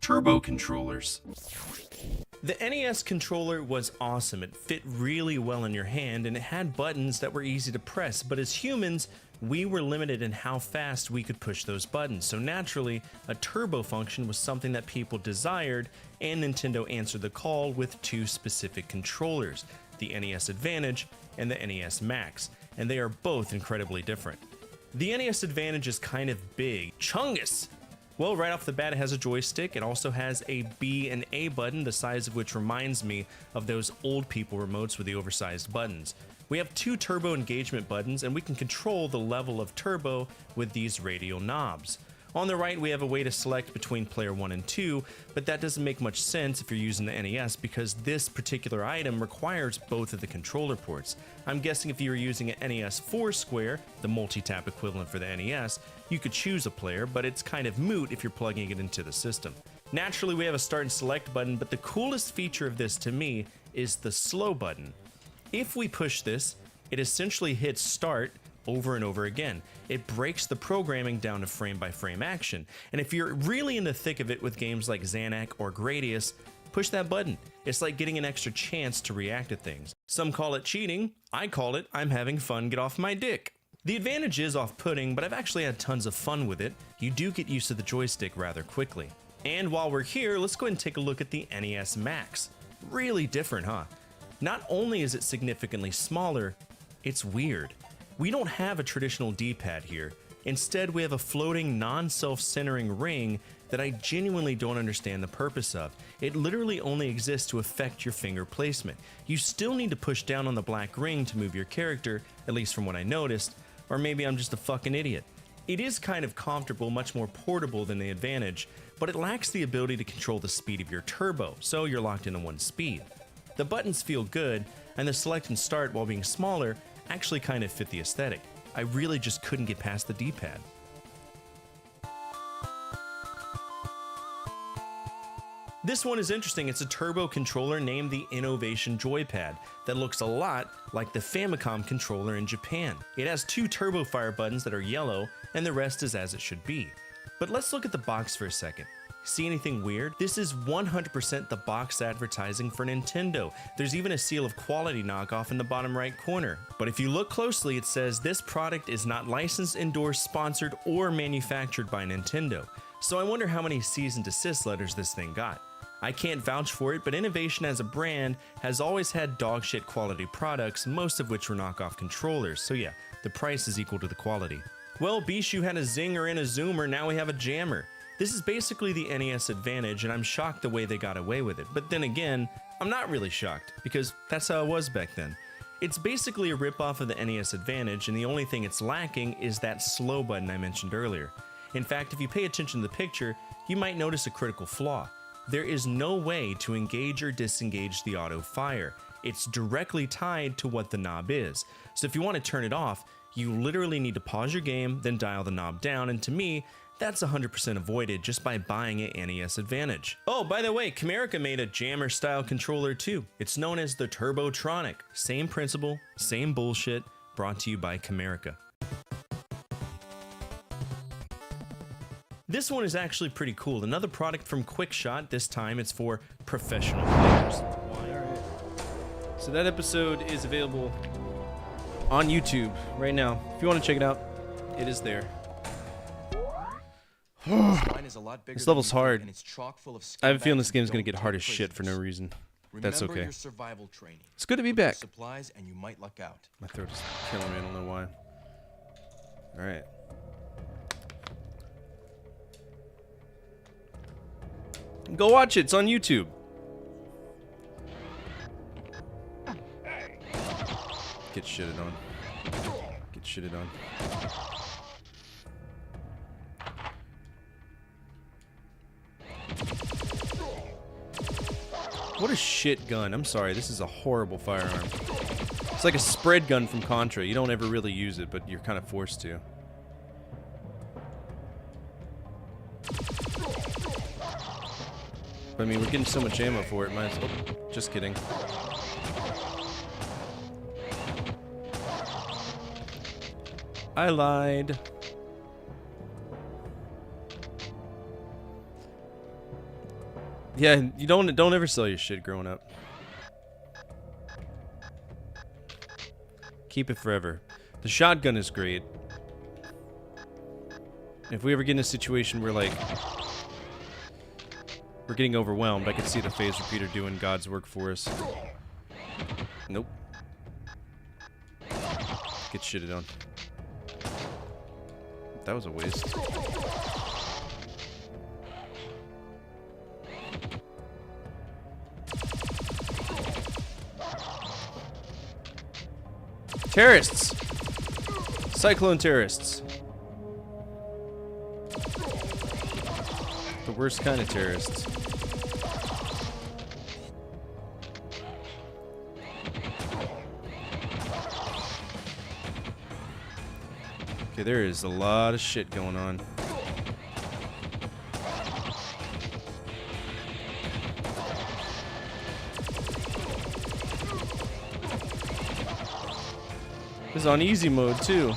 Speaker 2: Turbo controllers.
Speaker 12: The NES controller was awesome. It fit really well in your hand and it had buttons that were easy to press, but as humans, we were limited in how fast we could push those buttons. So naturally, a turbo function was something that people desired, and Nintendo answered the call with 2 specific controllers, the NES Advantage and the NES Max, and they are both incredibly different. The NES Advantage is kind of big, chungus, Well, right off the bat, it has a joystick. It also has a B and A button, the size of which reminds me of those old people remotes with the oversized buttons. We have 2 turbo engagement buttons, and we can control the level of turbo with these radial knobs. On the right, we have a way to select between player 1 and 2, but that doesn't make much sense if you're using the NES because this particular item requires both of the controller ports. I'm guessing if you were using an NES 4-square, the multi-tap equivalent for the NES, you could choose a player, but it's kind of moot if you're plugging it into the system. Naturally, we have a start and select button, but the coolest feature of this to me is the slow button. If we push this, it essentially hits start over and over again. It breaks the programming down to frame-by-frame action. And if you're really in the thick of it with games like Xanac or Gradius, push that button. It's like getting an extra chance to react to things. Some call it cheating. I call it I'm having fun, get off my dick. The advantage is off-putting, but I've actually had tons of fun with it. You do get used to the joystick rather quickly. And while we're here, let's go ahead and take a look at the NES Max. Really different, huh? Not only is it significantly smaller, it's weird. We don't have a traditional D-pad here. Instead, we have a floating, non-self-centering ring that I genuinely don't understand the purpose of. It literally only exists to affect your finger placement. You still need to push down on the black ring to move your character, at least from what I noticed, or maybe I'm just a fucking idiot. It is kind of comfortable, much more portable than the Advantage, but it lacks the ability to control the speed of your turbo, so you're locked into one speed. The buttons feel good, and the select and start, while being smaller, actually kind of fit the aesthetic. I really just couldn't get past the D-pad. This one is interesting. It's a turbo controller named the Innovation Joypad that looks a lot like the Famicom controller in Japan. It has 2 turbo fire buttons that are yellow, and the rest is as it should be. But let's look at the box for a second. See anything weird? This is 100% the box advertising for Nintendo. There's even a seal of quality knockoff in the bottom right corner. But if you look closely, it says this product is not licensed, endorsed, sponsored, or manufactured by Nintendo. So I wonder how many cease and desist letters this thing got. I can't vouch for it, but Innovation as a brand has always had dogshit quality products, most of which were knockoff controllers. So yeah, the price is equal to the quality. Well, Bishu had a zinger and a zoomer, now we have a jammer. This is basically the NES Advantage, and I'm shocked the way they got away with it. But then again, I'm not really shocked, because that's how it was back then. It's basically a ripoff of the NES Advantage, and the only thing it's lacking is that slow button I mentioned earlier. In fact, if you pay attention to the picture, you might notice a critical flaw. There is no way to engage or disengage the auto fire. It's directly tied to what the knob is. So if you want to turn it off, you literally need to pause your game, then dial the knob down, and to me, that's 100% avoided just by buying an NES Advantage. Oh, by the way, Camerica made a jammer-style controller too. It's known as the Turbotronic. Same principle, same bullshit, brought to you by Camerica. This one is actually pretty cool. Another product from QuickShot. This time it's for professional players.
Speaker 2: Alright. So that episode is available on YouTube right now. If you want to check it out, it is there. This level's hard. I have a feeling this game is going to get hard as shit for no reason. That's okay. It's good to be back. My throat is killing me. I don't know why. Alright. Go watch it. It's on YouTube. Get shitted on. Get shitted on. What a shit gun. I'm sorry. This is a horrible firearm. It's like a spread gun from Contra. You don't ever really use it, but you're kind of forced to. I mean, we're getting so much ammo for it. Might as well. Just kidding. I lied. Yeah, you don't ever sell your shit growing up. Keep it forever. The shotgun is great. If we ever get in a situation where, like, we're getting overwhelmed, I could see the phase repeater doing God's work for us. Nope. Get shitted on. That was a waste. Terrorists! Cyclone terrorists. The worst kind of terrorists. Okay, there is a lot of shit going on. This is on easy mode too.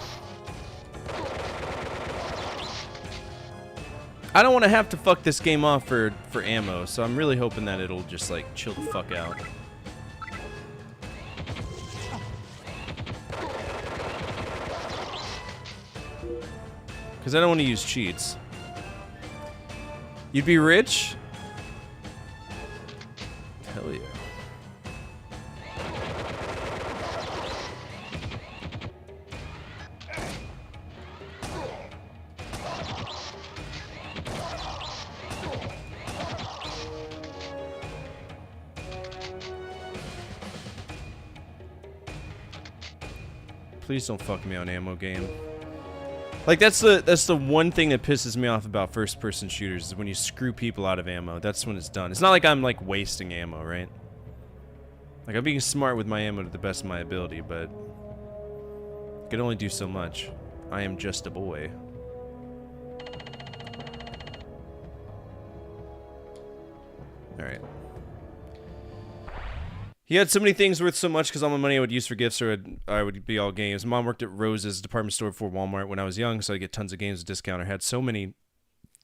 Speaker 2: I don't want to have to fuck this game off for ammo, so I'm really hoping that it'll just like chill the fuck out. Because I don't want to use cheats. You'd be rich? Hell yeah. Please don't fuck me on ammo game. Like that's the one thing that pisses me off about first-person shooters is when you screw people out of ammo. That's when it's done. It's not like I'm like wasting ammo, right? Like I'm being smart with my ammo to the best of my ability, but I can only do so much. I am just a boy. All right. He had so many things worth so much because all my money I would use for gifts or I would be all games. Mom worked at Rose's department store before Walmart when I was young, so I get tons of games at discount. I had so many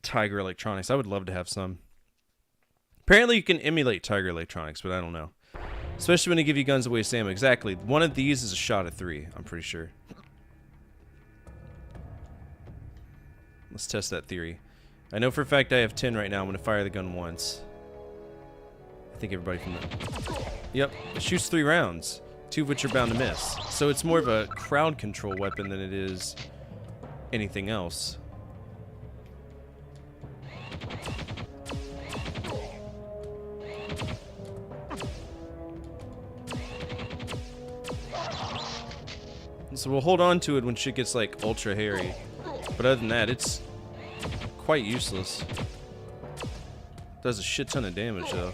Speaker 2: Tiger Electronics. I would love to have some. Apparently you can emulate Tiger Electronics, but I don't know. Especially when they give you guns to waste ammo. Exactly. One of these is a shot at 3, I'm pretty sure. Let's test that theory. I know for a fact I have 10 right now. I'm going to fire the gun once. I think everybody can know. Yep, it shoots 3 rounds, 2 of which are bound to miss. So it's more of a crowd control weapon than it is anything else. So we'll hold on to it when shit gets like ultra hairy. But other than that, it's quite useless. Does a shit ton of damage though.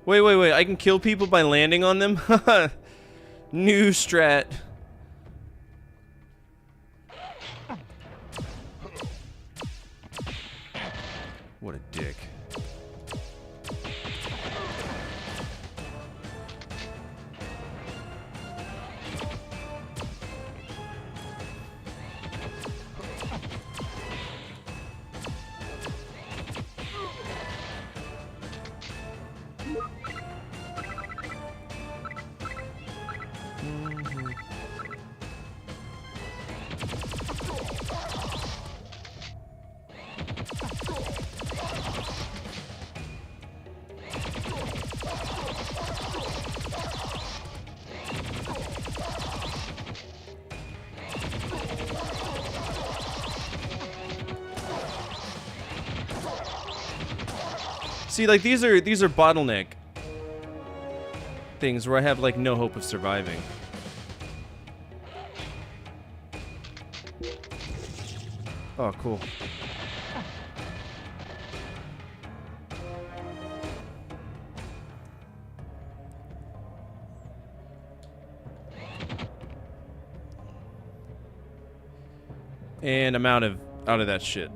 Speaker 2: Wait, I can kill people by landing on them? New strat. What a dick. See, like these are bottleneck things where I have like no hope of surviving. Oh, cool. And I'm out of that shit.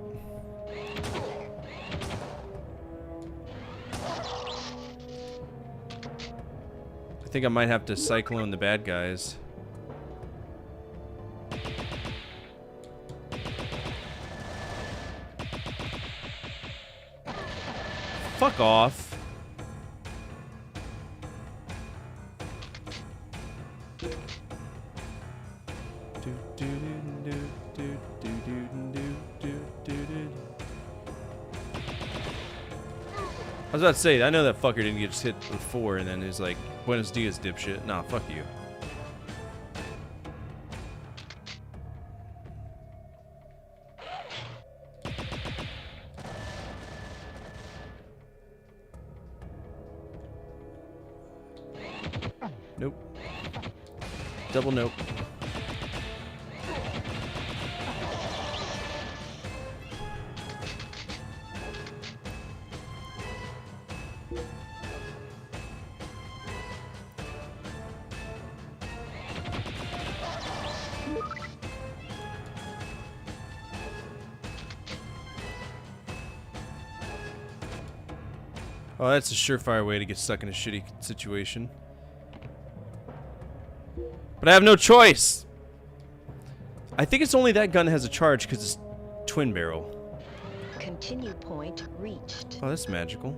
Speaker 2: I think I might have to cyclone the bad guys. Fuck off. I was about to say, I know that fucker didn't get just hit before and then he's like, Buenos dias, dipshit. Nah, fuck you. Double nope. Oh, that's a surefire way to get stuck in a shitty situation. But I have no choice! I think it's only that gun has a charge because it's twin barrel.
Speaker 3: Continue point reached.
Speaker 2: Oh, that's magical.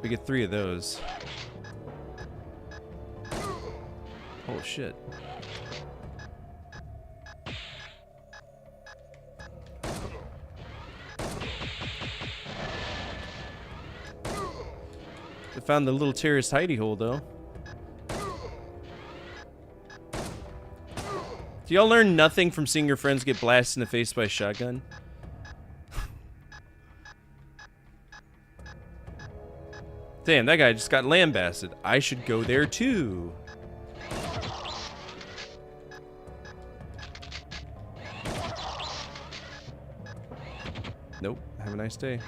Speaker 2: We get 3 of those. Oh, shit. I found the little terrorist hidey hole, though. Do y'all learn nothing from seeing your friends get blasted in the face by a shotgun? Damn, that guy just got lambasted. I should go there, too. Nope. Have a nice day.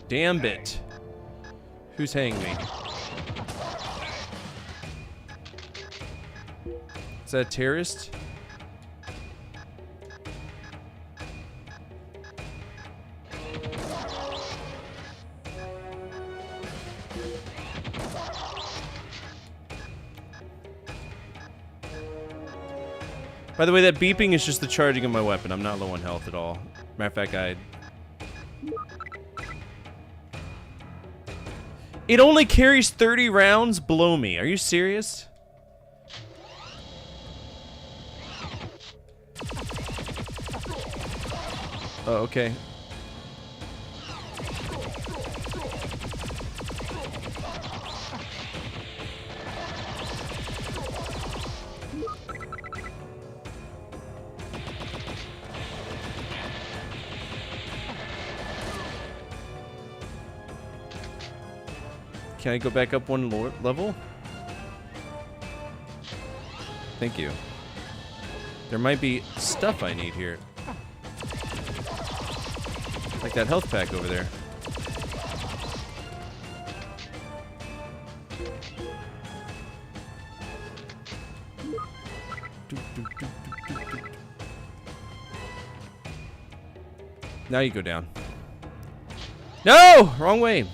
Speaker 2: Damn it. Who's hanging me? Is that a terrorist? By the way, that beeping is just the charging of my weapon. I'm not low on health at all. Matter of fact, It only carries 30 rounds below me. Are you serious? Oh, okay. Can I go back up one level? Thank you. There might be stuff I need here. Like that health pack over there. Now you go down. No! Wrong way.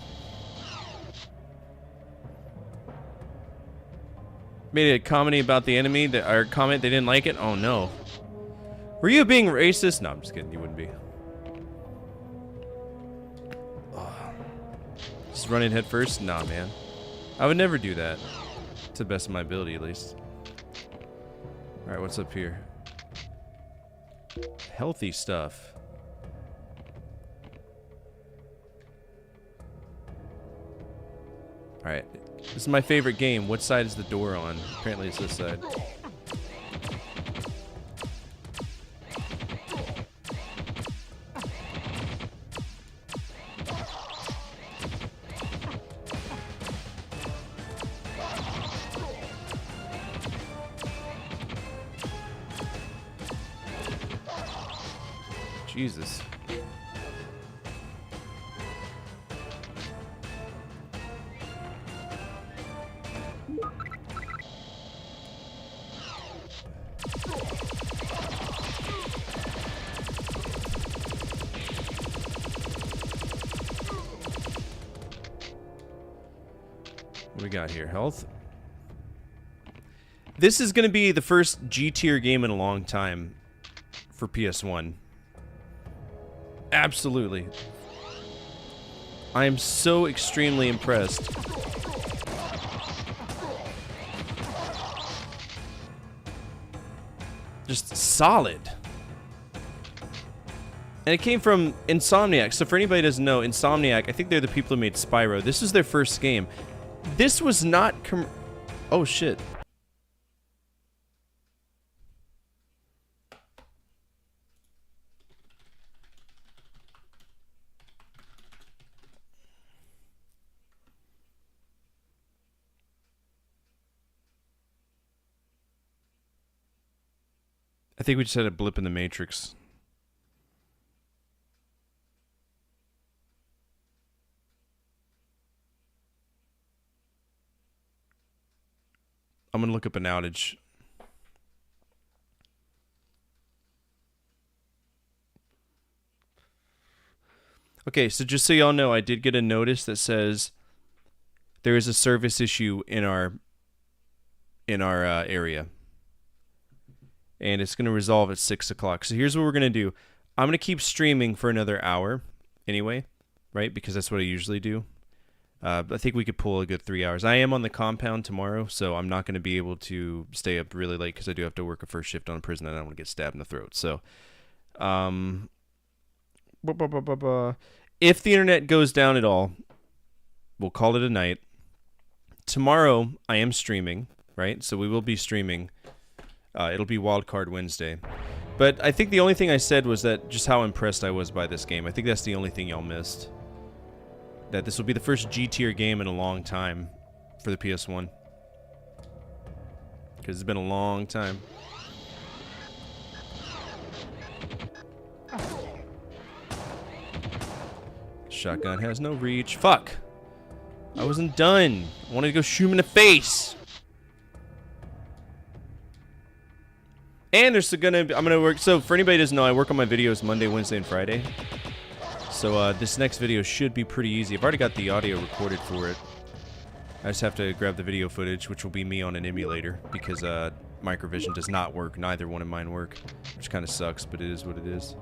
Speaker 2: Made a comedy about the enemy, or comment they didn't like it? Oh no. Were you being racist? No, I'm just kidding. You wouldn't be. Just running head first? Nah, man. I would never do that. To the best of my ability, at least. Alright, what's up here? Healthy stuff. Alright. This is my favorite game. What side is the door on? Apparently it's this side. Jesus. What we got here? Health. This is going to be the first G tier game in a long time for PS1. Absolutely. I am so extremely impressed. Just solid. And it came from Insomniac. So for anybody who doesn't know, Insomniac, I think they're the people who made Spyro. This is their first game. This was not oh shit. I think we just had a blip in the matrix. I'm gonna look up an outage. Okay, so just so y'all know, I did get a notice that says there is a service issue in our area, and it's gonna resolve at 6 o'clock. So here's what we're gonna do. I'm gonna keep streaming for another hour, anyway, right? Because that's what I usually do. I think we could pull a good 3 hours. I am on the compound tomorrow, so I'm not going to be able to stay up really late because I do have to work a first shift on a prison and I don't want to get stabbed in the throat. So, if the internet goes down at all, we'll call it a night. Tomorrow, I am streaming, right? So we will be streaming. It'll be Wildcard Wednesday. But I think the only thing I said was that just how impressed I was by this game. I think that's the only thing y'all missed. That this will be the first G-tier game in a long time for the PS1. Because it's been a long time. Shotgun has no reach. Fuck! I wasn't done. I wanted to go shoot him in the face. And there's I'm gonna work. So for anybody who doesn't know, I work on my videos Monday, Wednesday, and Friday. So this next video should be pretty easy. I've already got the audio recorded for it. I just have to grab the video footage, which will be me on an emulator, because Microvision does not work. Neither one of mine work, which kind of sucks, but it is what it is.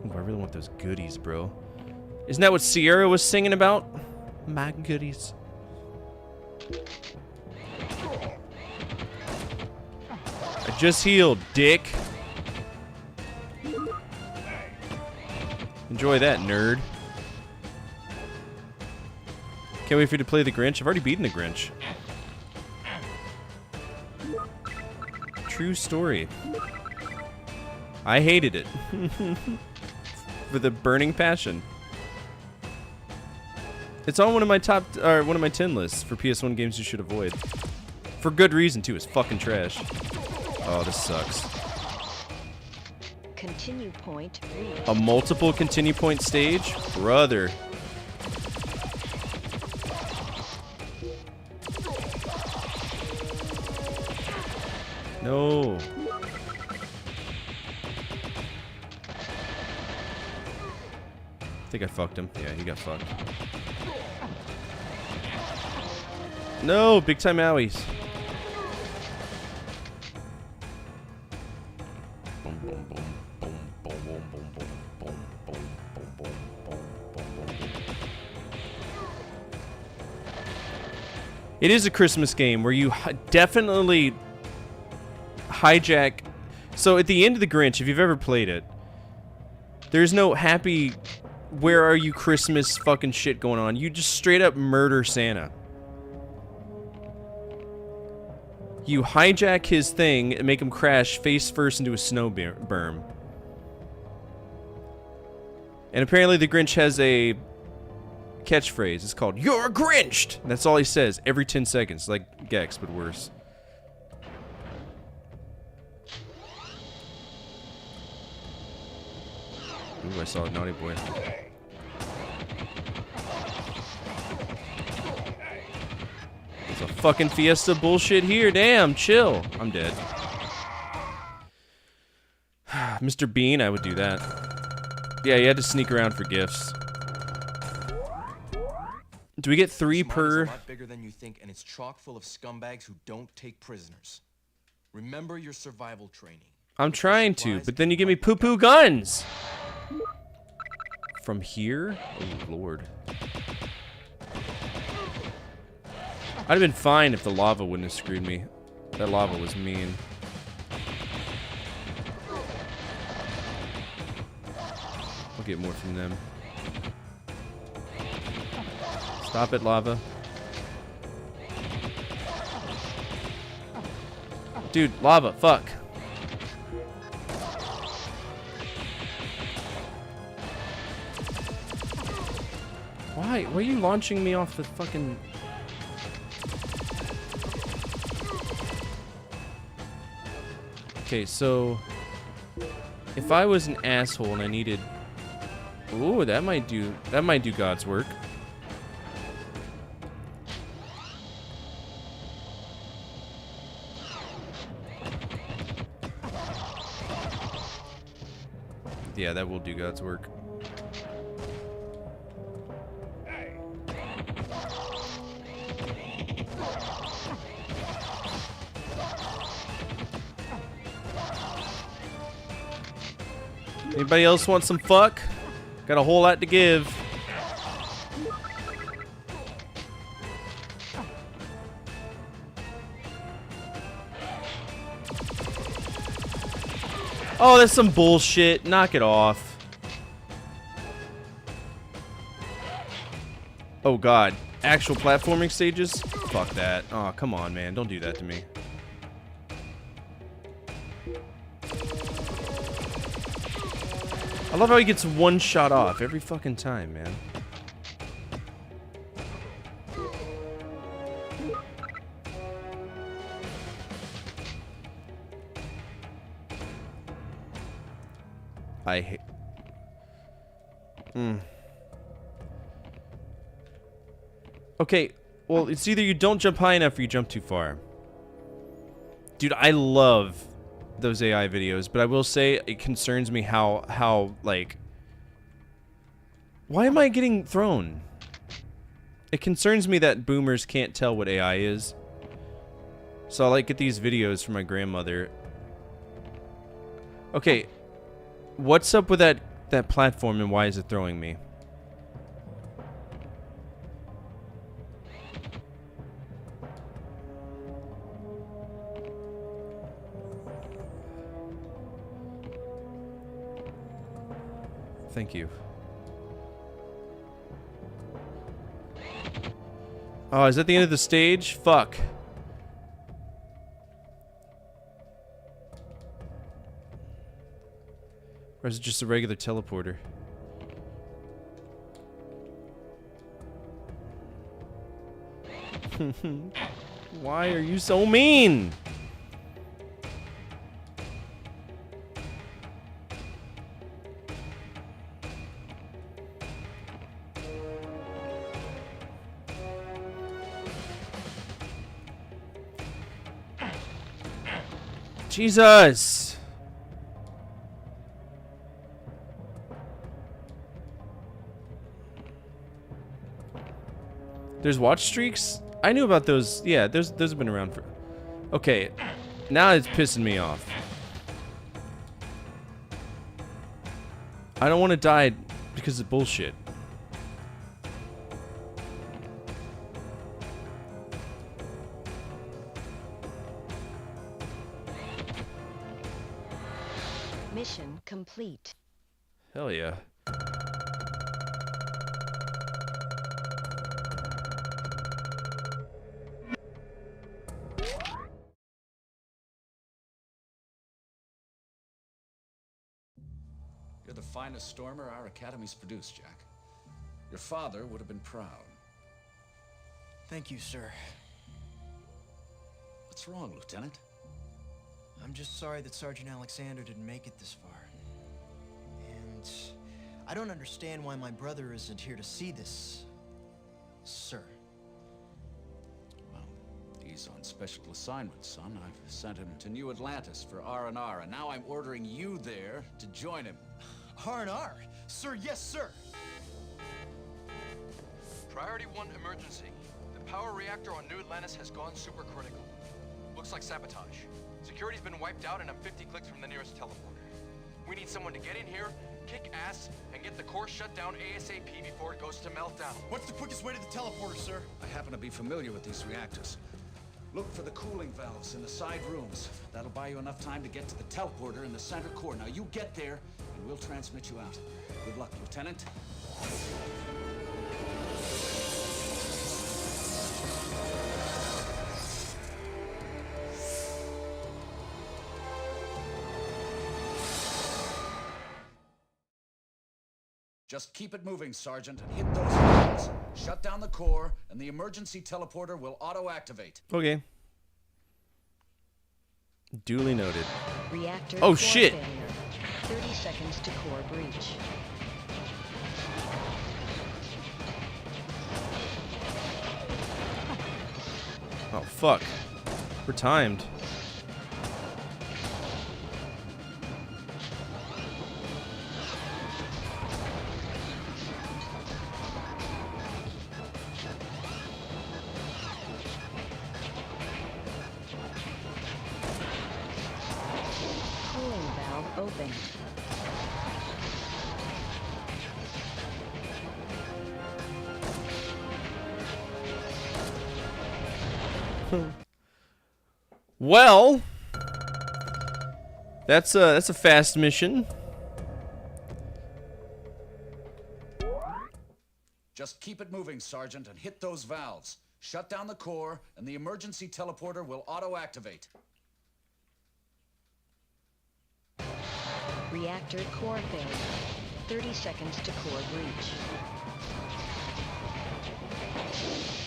Speaker 2: Ooh, I really want those goodies, bro. Isn't that what Sierra was singing about? My goodies. I just healed, dick. Enjoy that, nerd. Can't wait for you to play the Grinch. I've already beaten the Grinch. True story. I hated it. With a burning passion. It's on one of my one of my 10 lists for PS1 games you should avoid. For good reason too. It's fucking trash. Oh, this sucks.
Speaker 3: Continue point reached.
Speaker 2: A multiple continue point stage? Brother. No. I think I fucked him. Yeah, he got fucked. No, big time owies. It is a Christmas game where you definitely hijack. So at the end of the Grinch, if you've ever played it, there's no happy, where are you Christmas fucking shit going on. You just straight up murder Santa. You hijack his thing and make him crash face first into a snow berm. And apparently the Grinch has a catchphrase. It's called, "You're Grinched!" That's all he says every 10 seconds. Like Gex, but worse. Ooh, I saw a naughty boy. It's a fucking Fiesta bullshit here. Damn, chill. I'm dead. Mr. Bean, I would do that. Yeah, you had to sneak around for gifts. Do we get 3 per?
Speaker 1: It's a lot bigger than you think, and it's chock full of scumbags who don't take prisoners. Remember your survival training.
Speaker 2: I'm trying to, but then you give me poo-poo guns. From here? Oh, Lord. I'd have been fine if the lava wouldn't have screwed me. That lava was mean. I'll get more from them. Stop it, lava. Dude, lava, fuck. Why? Why are you launching me off the fucking... Okay, so if I was an asshole and I needed, ooh, that might do God's work. Yeah, that will do God's work. Anybody else want some fuck? Got a whole lot to give. Oh, that's some bullshit. Knock it off. Oh god. Actual platforming stages? Fuck that. Oh, come on, man. Don't do that to me. I love how he gets one shot off every fucking time, man. I hate... Okay, well, it's either you don't jump high enough or you jump too far. Dude, I love those AI videos, but I will say it concerns me how like, why am I getting thrown? It concerns me that boomers can't tell what AI is. So I like get these videos from my grandmother. Okay, what's up with that platform and why is it throwing me? Thank you. Oh, is that the end of the stage? Fuck. Or is it just a regular teleporter? Why are you so mean? Jesus! There's watch streaks? I knew about those. Yeah, those have been around for... Okay, now it's pissing me off. I don't want to die because of bullshit.
Speaker 3: Mission complete.
Speaker 2: Hell yeah.
Speaker 11: You're the finest stormer our academy's produced, Jack. Your father would have been proud.
Speaker 6: Thank you, sir.
Speaker 11: What's wrong, Lieutenant?
Speaker 6: I'm just sorry that Sergeant Alexander didn't make it this far. And I don't understand why my brother isn't here to see this, sir.
Speaker 11: Well, he's on special assignment, son. I've sent him to New Atlantis for R&R, and now I'm ordering you there to join him.
Speaker 6: R&R? Sir, yes, sir.
Speaker 1: Priority 1 emergency. The power reactor on New Atlantis has gone supercritical. Looks like sabotage. Security's been wiped out and I'm 50 clicks from the nearest teleporter. We need someone to get in here, kick ass, and get the core shut down ASAP before it goes to meltdown.
Speaker 6: What's the quickest way to the teleporter, sir?
Speaker 11: I happen to be familiar with these reactors. Look for the cooling valves in the side rooms. That'll buy you enough time to get to the teleporter in the center core. Now you get there, and we'll transmit you out. Good luck, Lieutenant. Just keep it moving, Sergeant, and hit those buttons. Shut down the core, and the emergency teleporter will auto-activate.
Speaker 2: Okay. Duly noted.
Speaker 3: Reactor
Speaker 2: Oh,
Speaker 3: core
Speaker 2: shit.
Speaker 3: failure. 30 seconds to core breach.
Speaker 2: Oh, fuck. We're timed.
Speaker 3: Cooling valve open.
Speaker 2: Well, that's a fast mission.
Speaker 11: Just keep it moving, Sergeant, and hit those valves. Shut down the core, and the emergency teleporter will auto-activate.
Speaker 3: Reactor core failure. 30 seconds to core breach.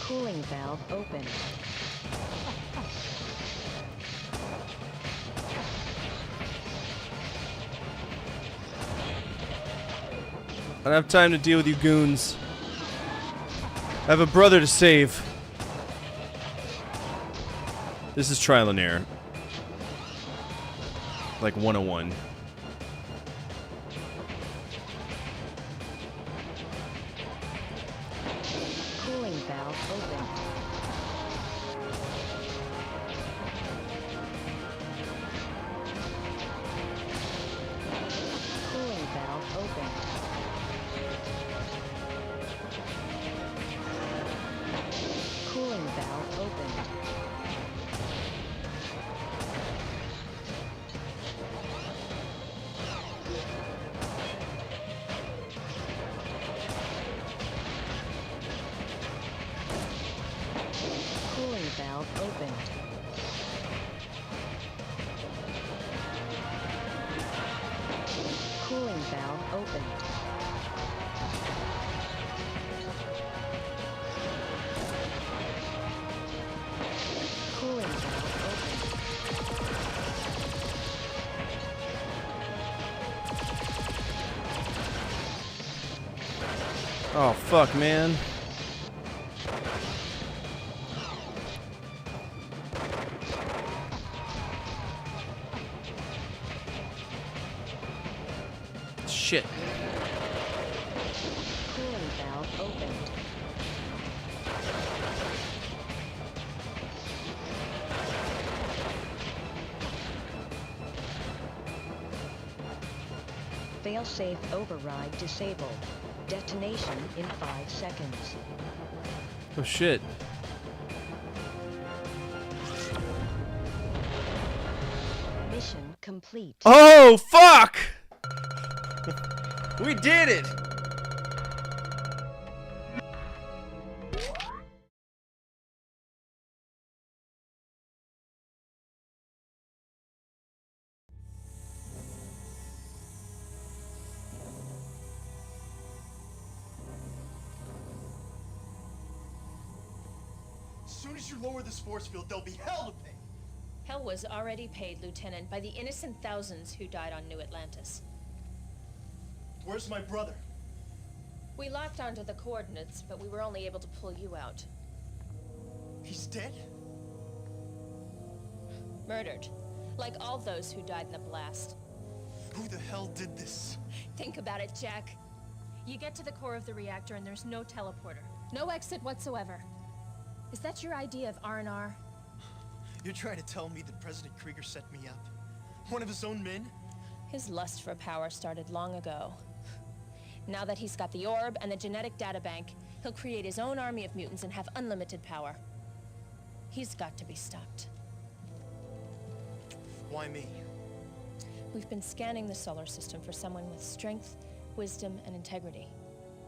Speaker 3: Cooling valve open.
Speaker 2: I don't have time to deal with you goons. I have a brother to save. This is trial and error. Like 101.
Speaker 3: Cooling valve open. Cooling valve open. Cooling valve open. Cooling valve opened. Cooling valve opened. Cooling valve opened.
Speaker 2: Oh, fuck, man. Shit.
Speaker 3: Cooling valve opened. Failsafe override disabled. Detonation in 5 seconds.
Speaker 2: Oh, shit.
Speaker 3: Mission complete.
Speaker 2: Oh, fuck! We did it!
Speaker 6: As soon as you lower this force field, there'll be hell to pay.
Speaker 5: Hell was already paid, Lieutenant, by the innocent thousands who died on New Atlantis.
Speaker 6: Where's my brother?
Speaker 5: We locked onto the coordinates, but we were only able to pull you out.
Speaker 6: He's dead?
Speaker 5: Murdered. Like all those who died in the blast.
Speaker 6: Who the hell did this?
Speaker 5: Think about it, Jack. You get to the core of the reactor and there's no teleporter. No exit whatsoever. Is that your idea of R&R?
Speaker 6: You're trying to tell me that President Krieger set me up? One of his own men?
Speaker 5: His lust for power started long ago. Now that he's got the orb and the genetic databank, he'll create his own army of mutants and have unlimited power. He's got to be stopped.
Speaker 6: Why me?
Speaker 5: We've been scanning the solar system for someone with strength, wisdom, and integrity.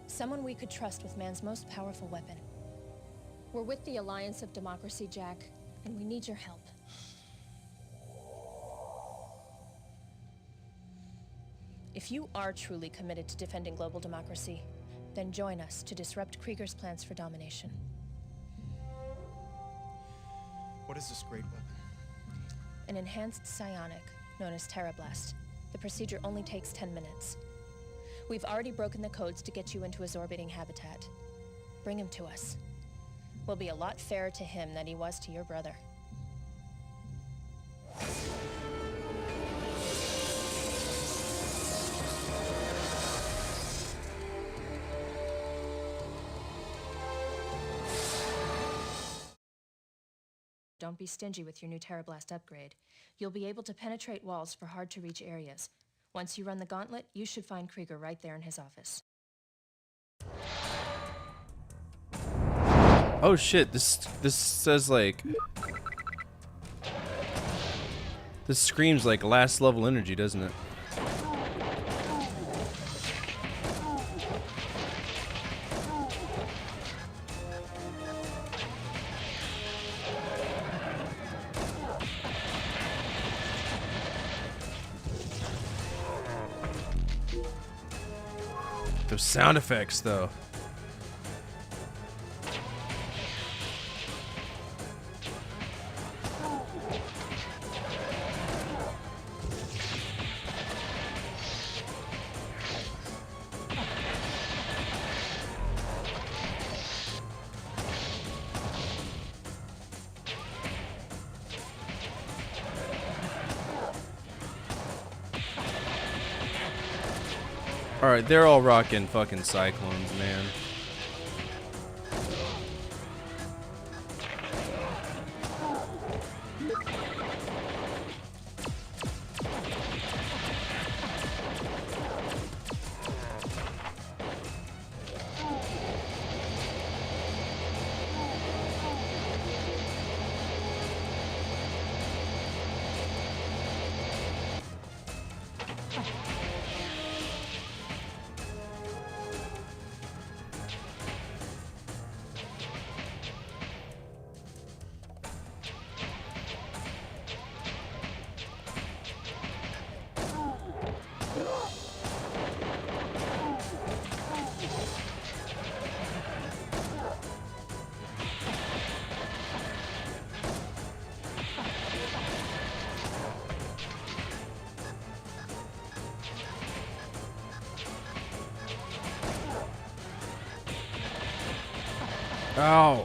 Speaker 5: Someone we could trust with man's most powerful weapon. We're with the Alliance of Democracy, Jack, and we need your help. If you are truly committed to defending global democracy, then join us to disrupt Krieger's plans for domination.
Speaker 6: What is this great weapon?
Speaker 5: An enhanced psionic, known as TerraBlast. The procedure only takes 10 minutes. We've already broken the codes to get you into his orbiting habitat. Bring him to us. We'll be a lot fairer to him than he was to your brother. Don't be stingy with your new TerraBlast upgrade. You'll be able to penetrate walls for hard-to-reach areas. Once you run the gauntlet, you should find Krieger right there in his office.
Speaker 2: Oh shit, this says like... This screams like last level energy, doesn't it? Those sound effects, though. Alright, they're all rocking fucking cyclones, man. Ow.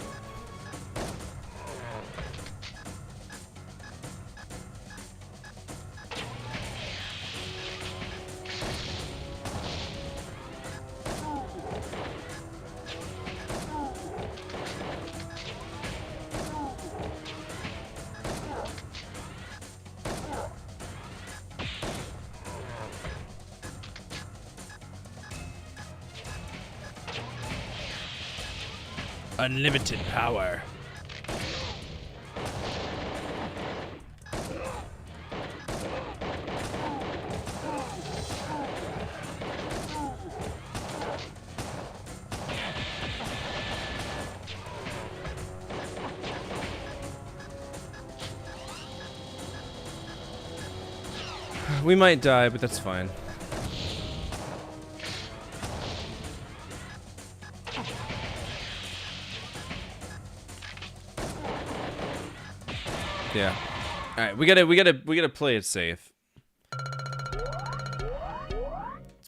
Speaker 2: Unlimited power. We might die, but that's fine. Yeah. All right, we gotta play it safe. Let's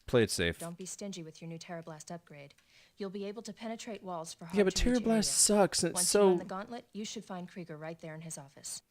Speaker 2: play it safe.
Speaker 5: Don't be stingy with your new TerraBlast upgrade. You'll be able to penetrate walls for hard
Speaker 2: Yeah, but
Speaker 5: to reach
Speaker 2: TerraBlast
Speaker 5: areas.
Speaker 2: sucks. It's
Speaker 5: Once
Speaker 2: so.
Speaker 5: you run the gauntlet, you should find Krieger right there in his office.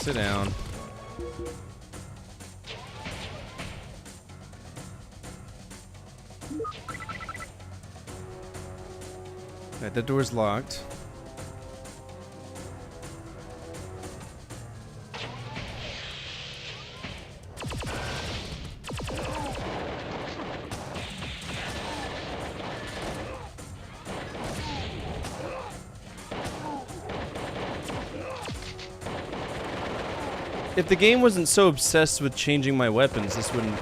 Speaker 2: Sit down. Alright, the door's locked. If the game wasn't so obsessed with changing my weapons, this wouldn't...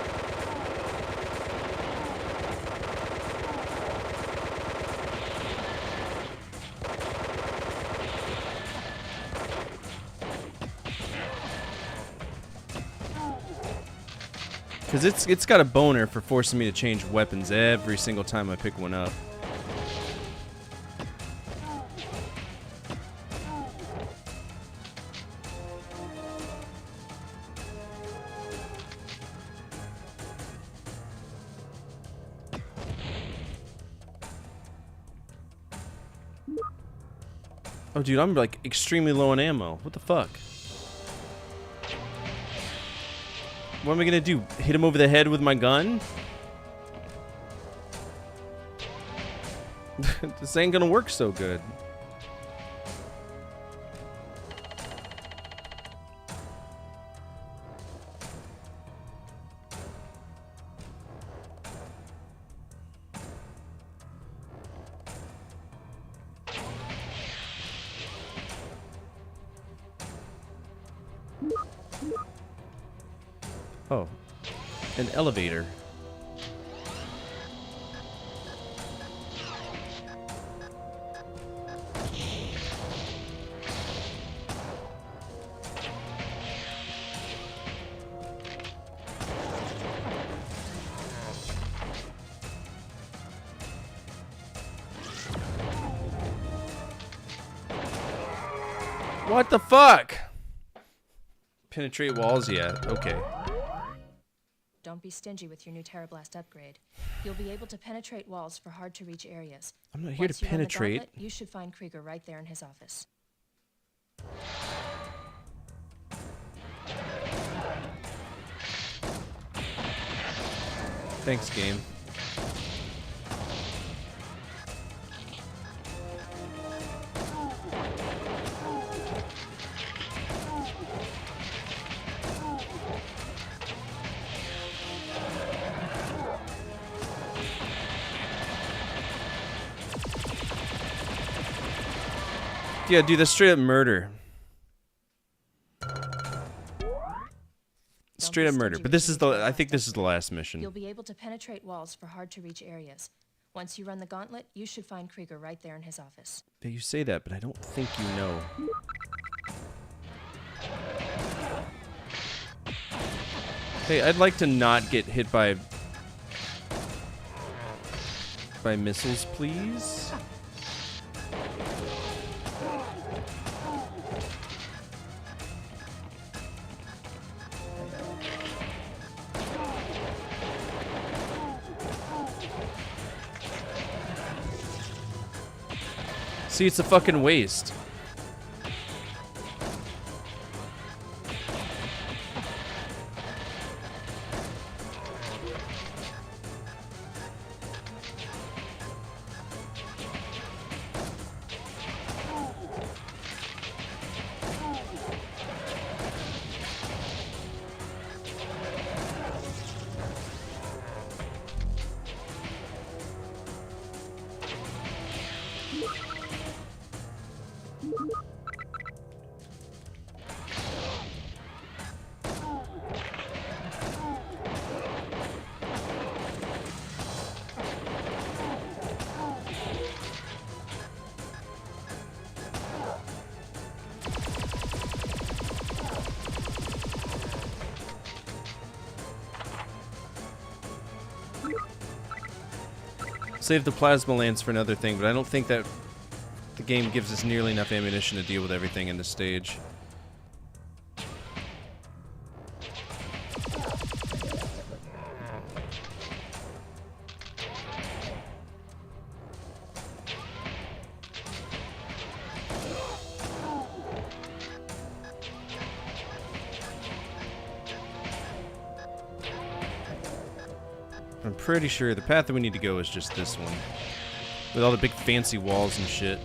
Speaker 2: Because it's got a boner for forcing me to change weapons every single time I pick one up. Oh, dude, I'm like extremely low on ammo. What the fuck? What am I gonna do? Hit him over the head with my gun? This ain't gonna work so good. Oh, an elevator. What the fuck? Penetrate walls, yeah, okay.
Speaker 5: Don't be stingy with your new Terrablast upgrade. You'll be able to penetrate walls for hard-to-reach areas.
Speaker 2: I'm not here to penetrate.
Speaker 5: Gauntlet, you should find Krieger right there in his office.
Speaker 2: Thanks, game. Yeah, dude, that's straight up murder. Straight up murder. But this is the, I think this is the last mission.
Speaker 5: You'll be able to penetrate walls for hard-to-reach areas. Once you run the gauntlet, you should find Krieger right there in his office.
Speaker 2: Yeah, you say that, but I don't think you know. Hey, I'd like to not get hit by missiles, please. See, it's a fucking waste. Save the plasma lance for another thing, but I don't think that the game gives us nearly enough ammunition to deal with everything in this stage. I'm pretty sure the path that we need to go is just this one. With all the big fancy walls and shit.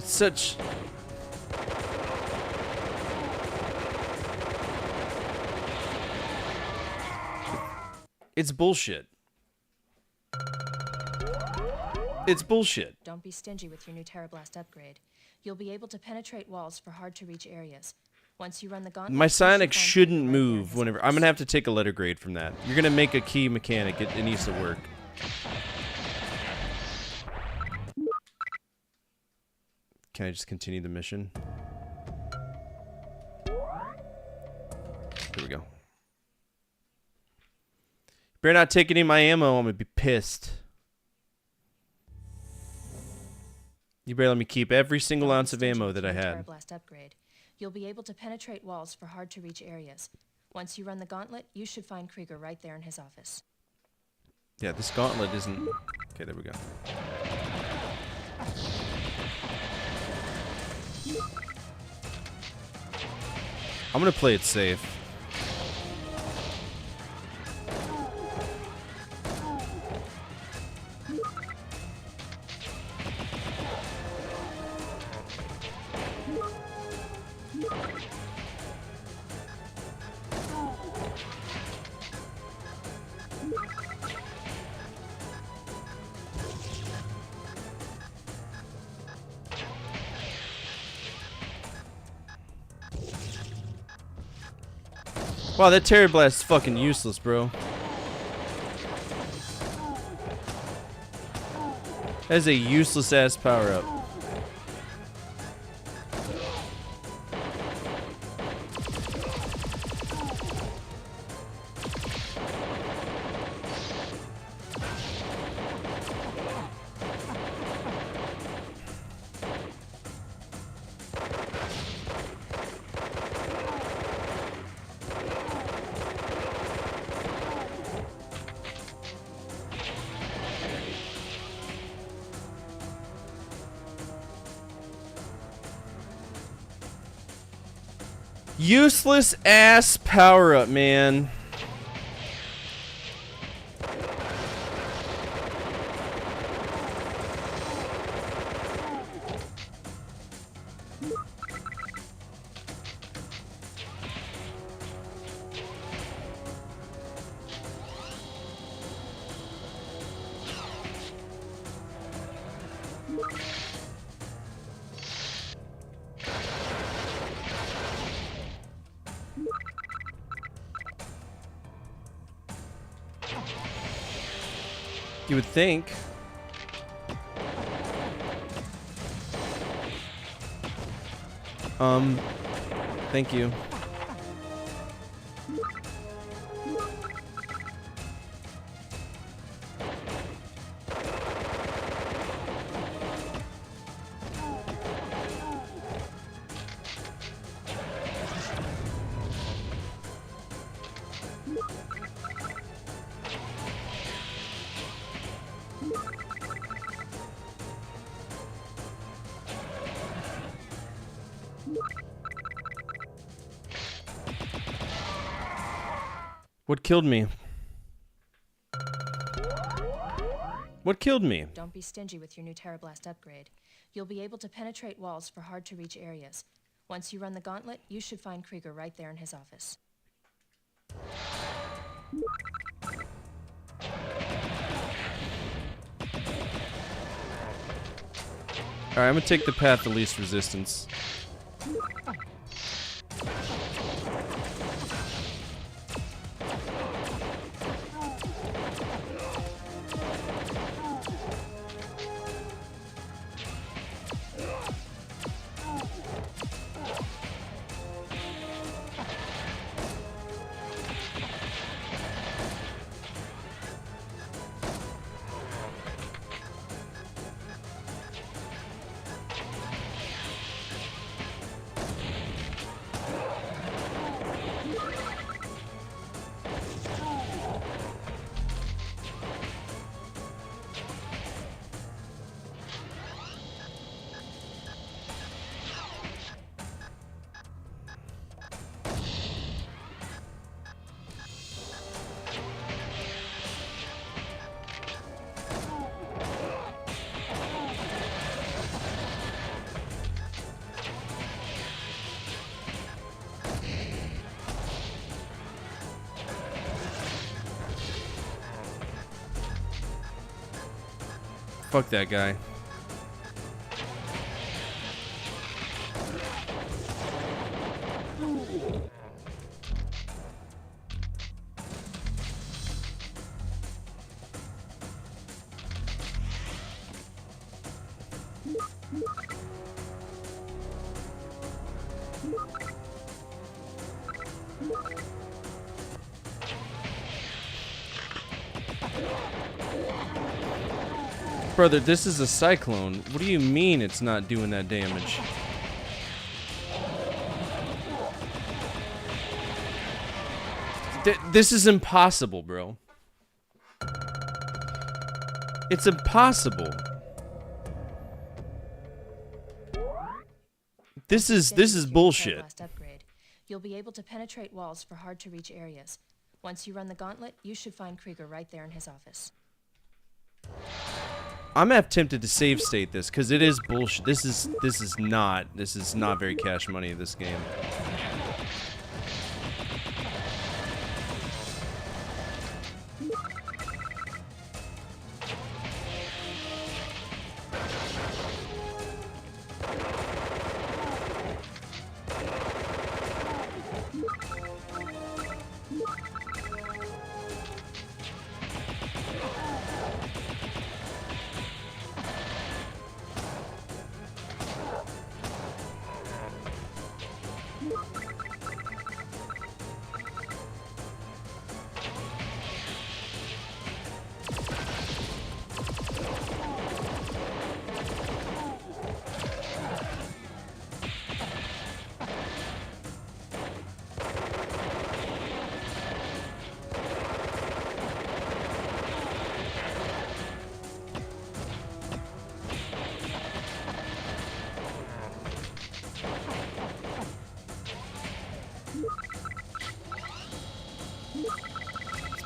Speaker 2: Such it's bullshit. It's bullshit.
Speaker 5: Don't be stingy with your new TerraBlast upgrade. You'll be able to penetrate walls for hard-to-reach areas. Once you run the gauntlet,
Speaker 2: My Psionic shouldn't move whenever. I'm gonna have to take a letter grade from that. You're gonna make a key mechanic. It needs to work. Can I just continue the mission? Here we go. Better not take any of my ammo. I'm gonna be pissed. You better let me keep every single ounce of ammo that I had.
Speaker 5: TerraBlast upgrade. You'll be able to penetrate walls for hard-to-reach areas. Once you run the gauntlet, you should find Krieger right there in his office.
Speaker 2: Yeah, this gauntlet isn't... Okay, there we go. I'm gonna play it safe. Wow, that TerraBlast is fucking useless, bro. That is a useless ass power up. Useless ass power up, man. You would think. Thank you. What killed me? What killed me?
Speaker 5: Don't be stingy with your new TerraBlast upgrade. You'll be able to penetrate walls for hard-to-reach areas. Once you run the gauntlet, you should find Krieger right there in his office.
Speaker 2: Alright, I'm gonna take the path of least resistance. Fuck that guy. Brother, this is a cyclone. What do you mean it's not doing that damage? This is impossible, bro. It's impossible. This is bullshit.
Speaker 5: Last upgrade. You'll be able to penetrate walls for hard to reach areas. Once you run the gauntlet, you should find Krieger right there in his office.
Speaker 2: I'm half tempted to save state this because it is bullshit. This is not very cash money, this game.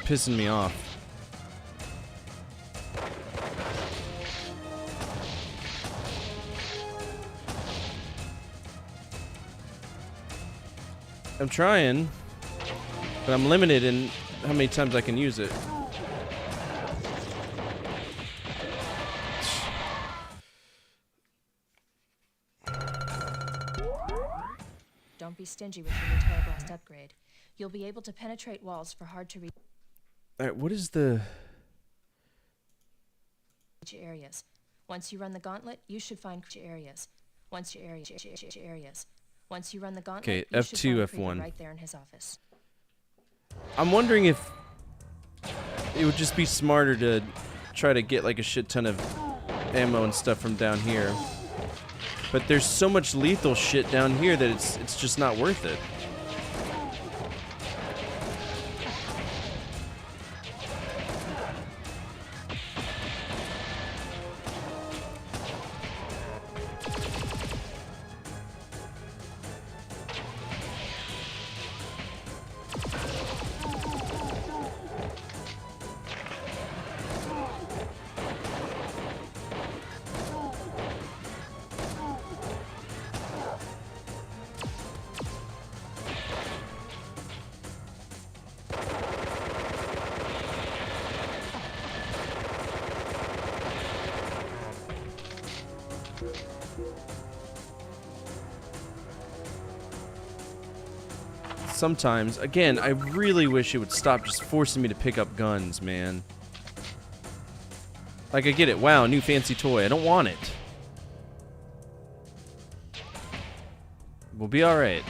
Speaker 2: Pissing me off. I'm trying, but I'm limited in how many times I can use it.
Speaker 5: Don't be stingy with your new Terrablast upgrade. You'll be able to penetrate walls for hard to reach.
Speaker 2: All right, what is the
Speaker 5: areas? Once you run the gauntlet, you should find areas. Once you run the gauntlet,
Speaker 2: okay,
Speaker 5: you should
Speaker 2: F2,
Speaker 5: find Krieger
Speaker 2: F1.
Speaker 5: right there in his office.
Speaker 2: I'm wondering if it would just be smarter to try to get like a shit ton of ammo and stuff from down here. But there's so much lethal shit down here that it's just not worth it. Sometimes, again, I really wish it would stop just forcing me to pick up guns, man. Like, I get it. Wow, new fancy toy. I don't want it. We'll be alright.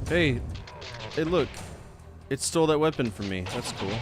Speaker 2: Hey, look. It stole that weapon from me. That's cool.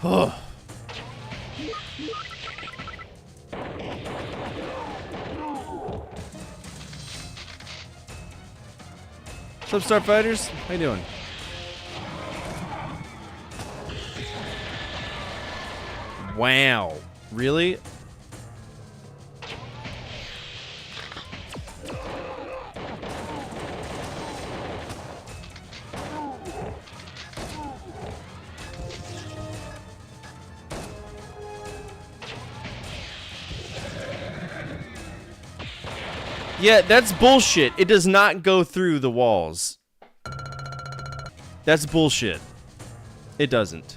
Speaker 2: Oh. What's up, Starfighters? How you doing? Wow. Really? Yeah, that's bullshit. It does not go through the walls. That's bullshit. It doesn't.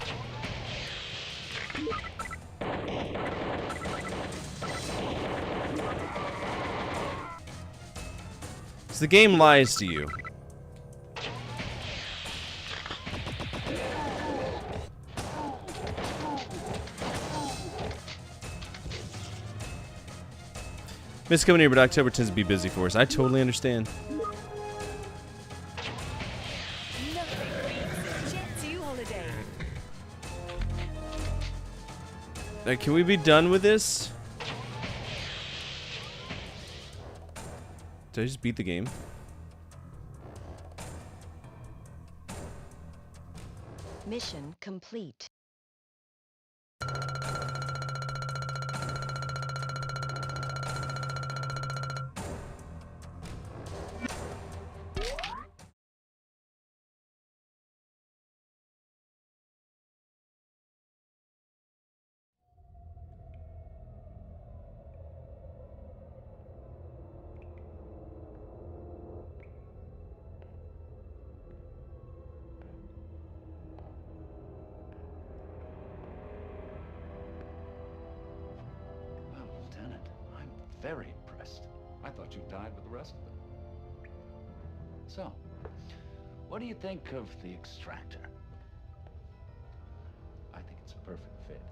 Speaker 2: So the game lies to you. Miss coming here, but October tends to be busy for us. I totally understand. Can we be done with this? Did I just beat the game?
Speaker 3: Mission complete.
Speaker 11: Very impressed. I thought you died with the rest of them. So, what do you think of the extractor? I think it's a perfect fit.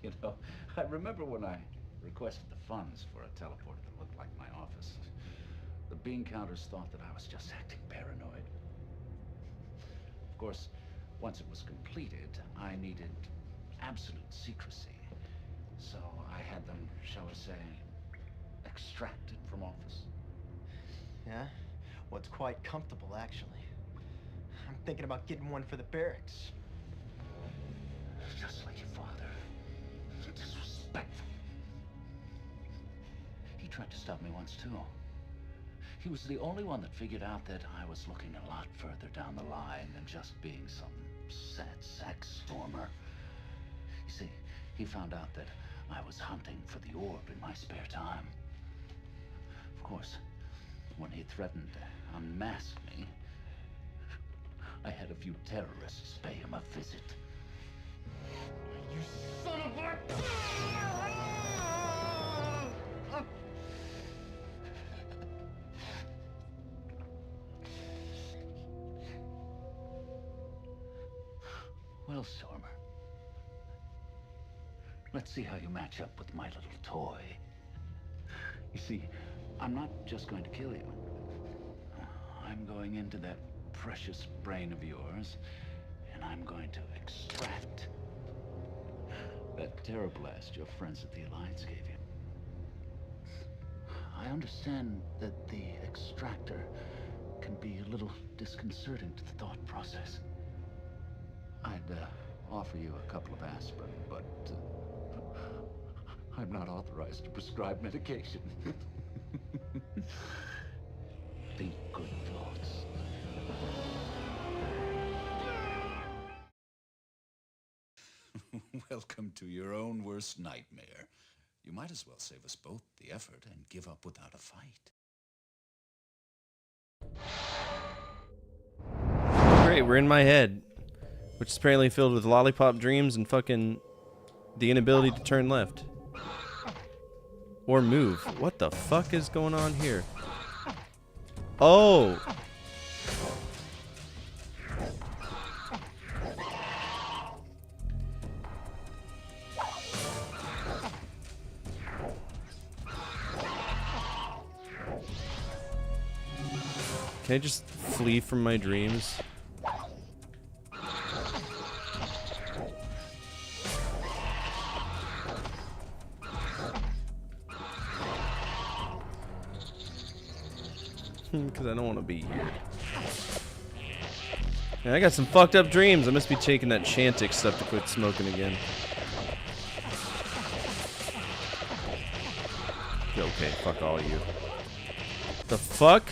Speaker 11: You know, I remember when I requested the funds for a teleporter that looked like my office. The bean counters thought that I was just acting paranoid. Of course, once it was completed, I needed absolute secrecy. So I had them, shall we say, extracted from office.
Speaker 6: Yeah? Well, it's quite comfortable, actually. I'm thinking about getting one for the barracks.
Speaker 11: Just like your father. Disrespectful. He tried to stop me once, too. He was the only one that figured out that I was looking a lot further down the line than just being some sad sack stormer. You see, he found out that I was hunting for the orb in my spare time. Of course, when he threatened to unmask me, I had a few terrorists pay him a visit. You son of a... Well, Stormer, let's see how you match up with my little toy. You see, I'm not just going to kill you. I'm going into that precious brain of yours, and I'm going to extract that terror blast your friends at the Alliance gave you. I understand that the extractor can be a little disconcerting to the thought process. I'd offer you a couple of aspirin, but I'm not authorized to prescribe medication. Think good thoughts. Welcome to your own worst nightmare. You might as well save us both the effort and give up without a fight.
Speaker 2: Great, we're in my head, which is apparently filled with lollipop dreams and fucking the inability to turn left. Or move. What the fuck is going on here? Oh! Can I just flee from my dreams? Because I don't want to be here. Man, I got some fucked up dreams. I must be taking that Chantix stuff to quit smoking again. Okay, fuck all of you. The fuck?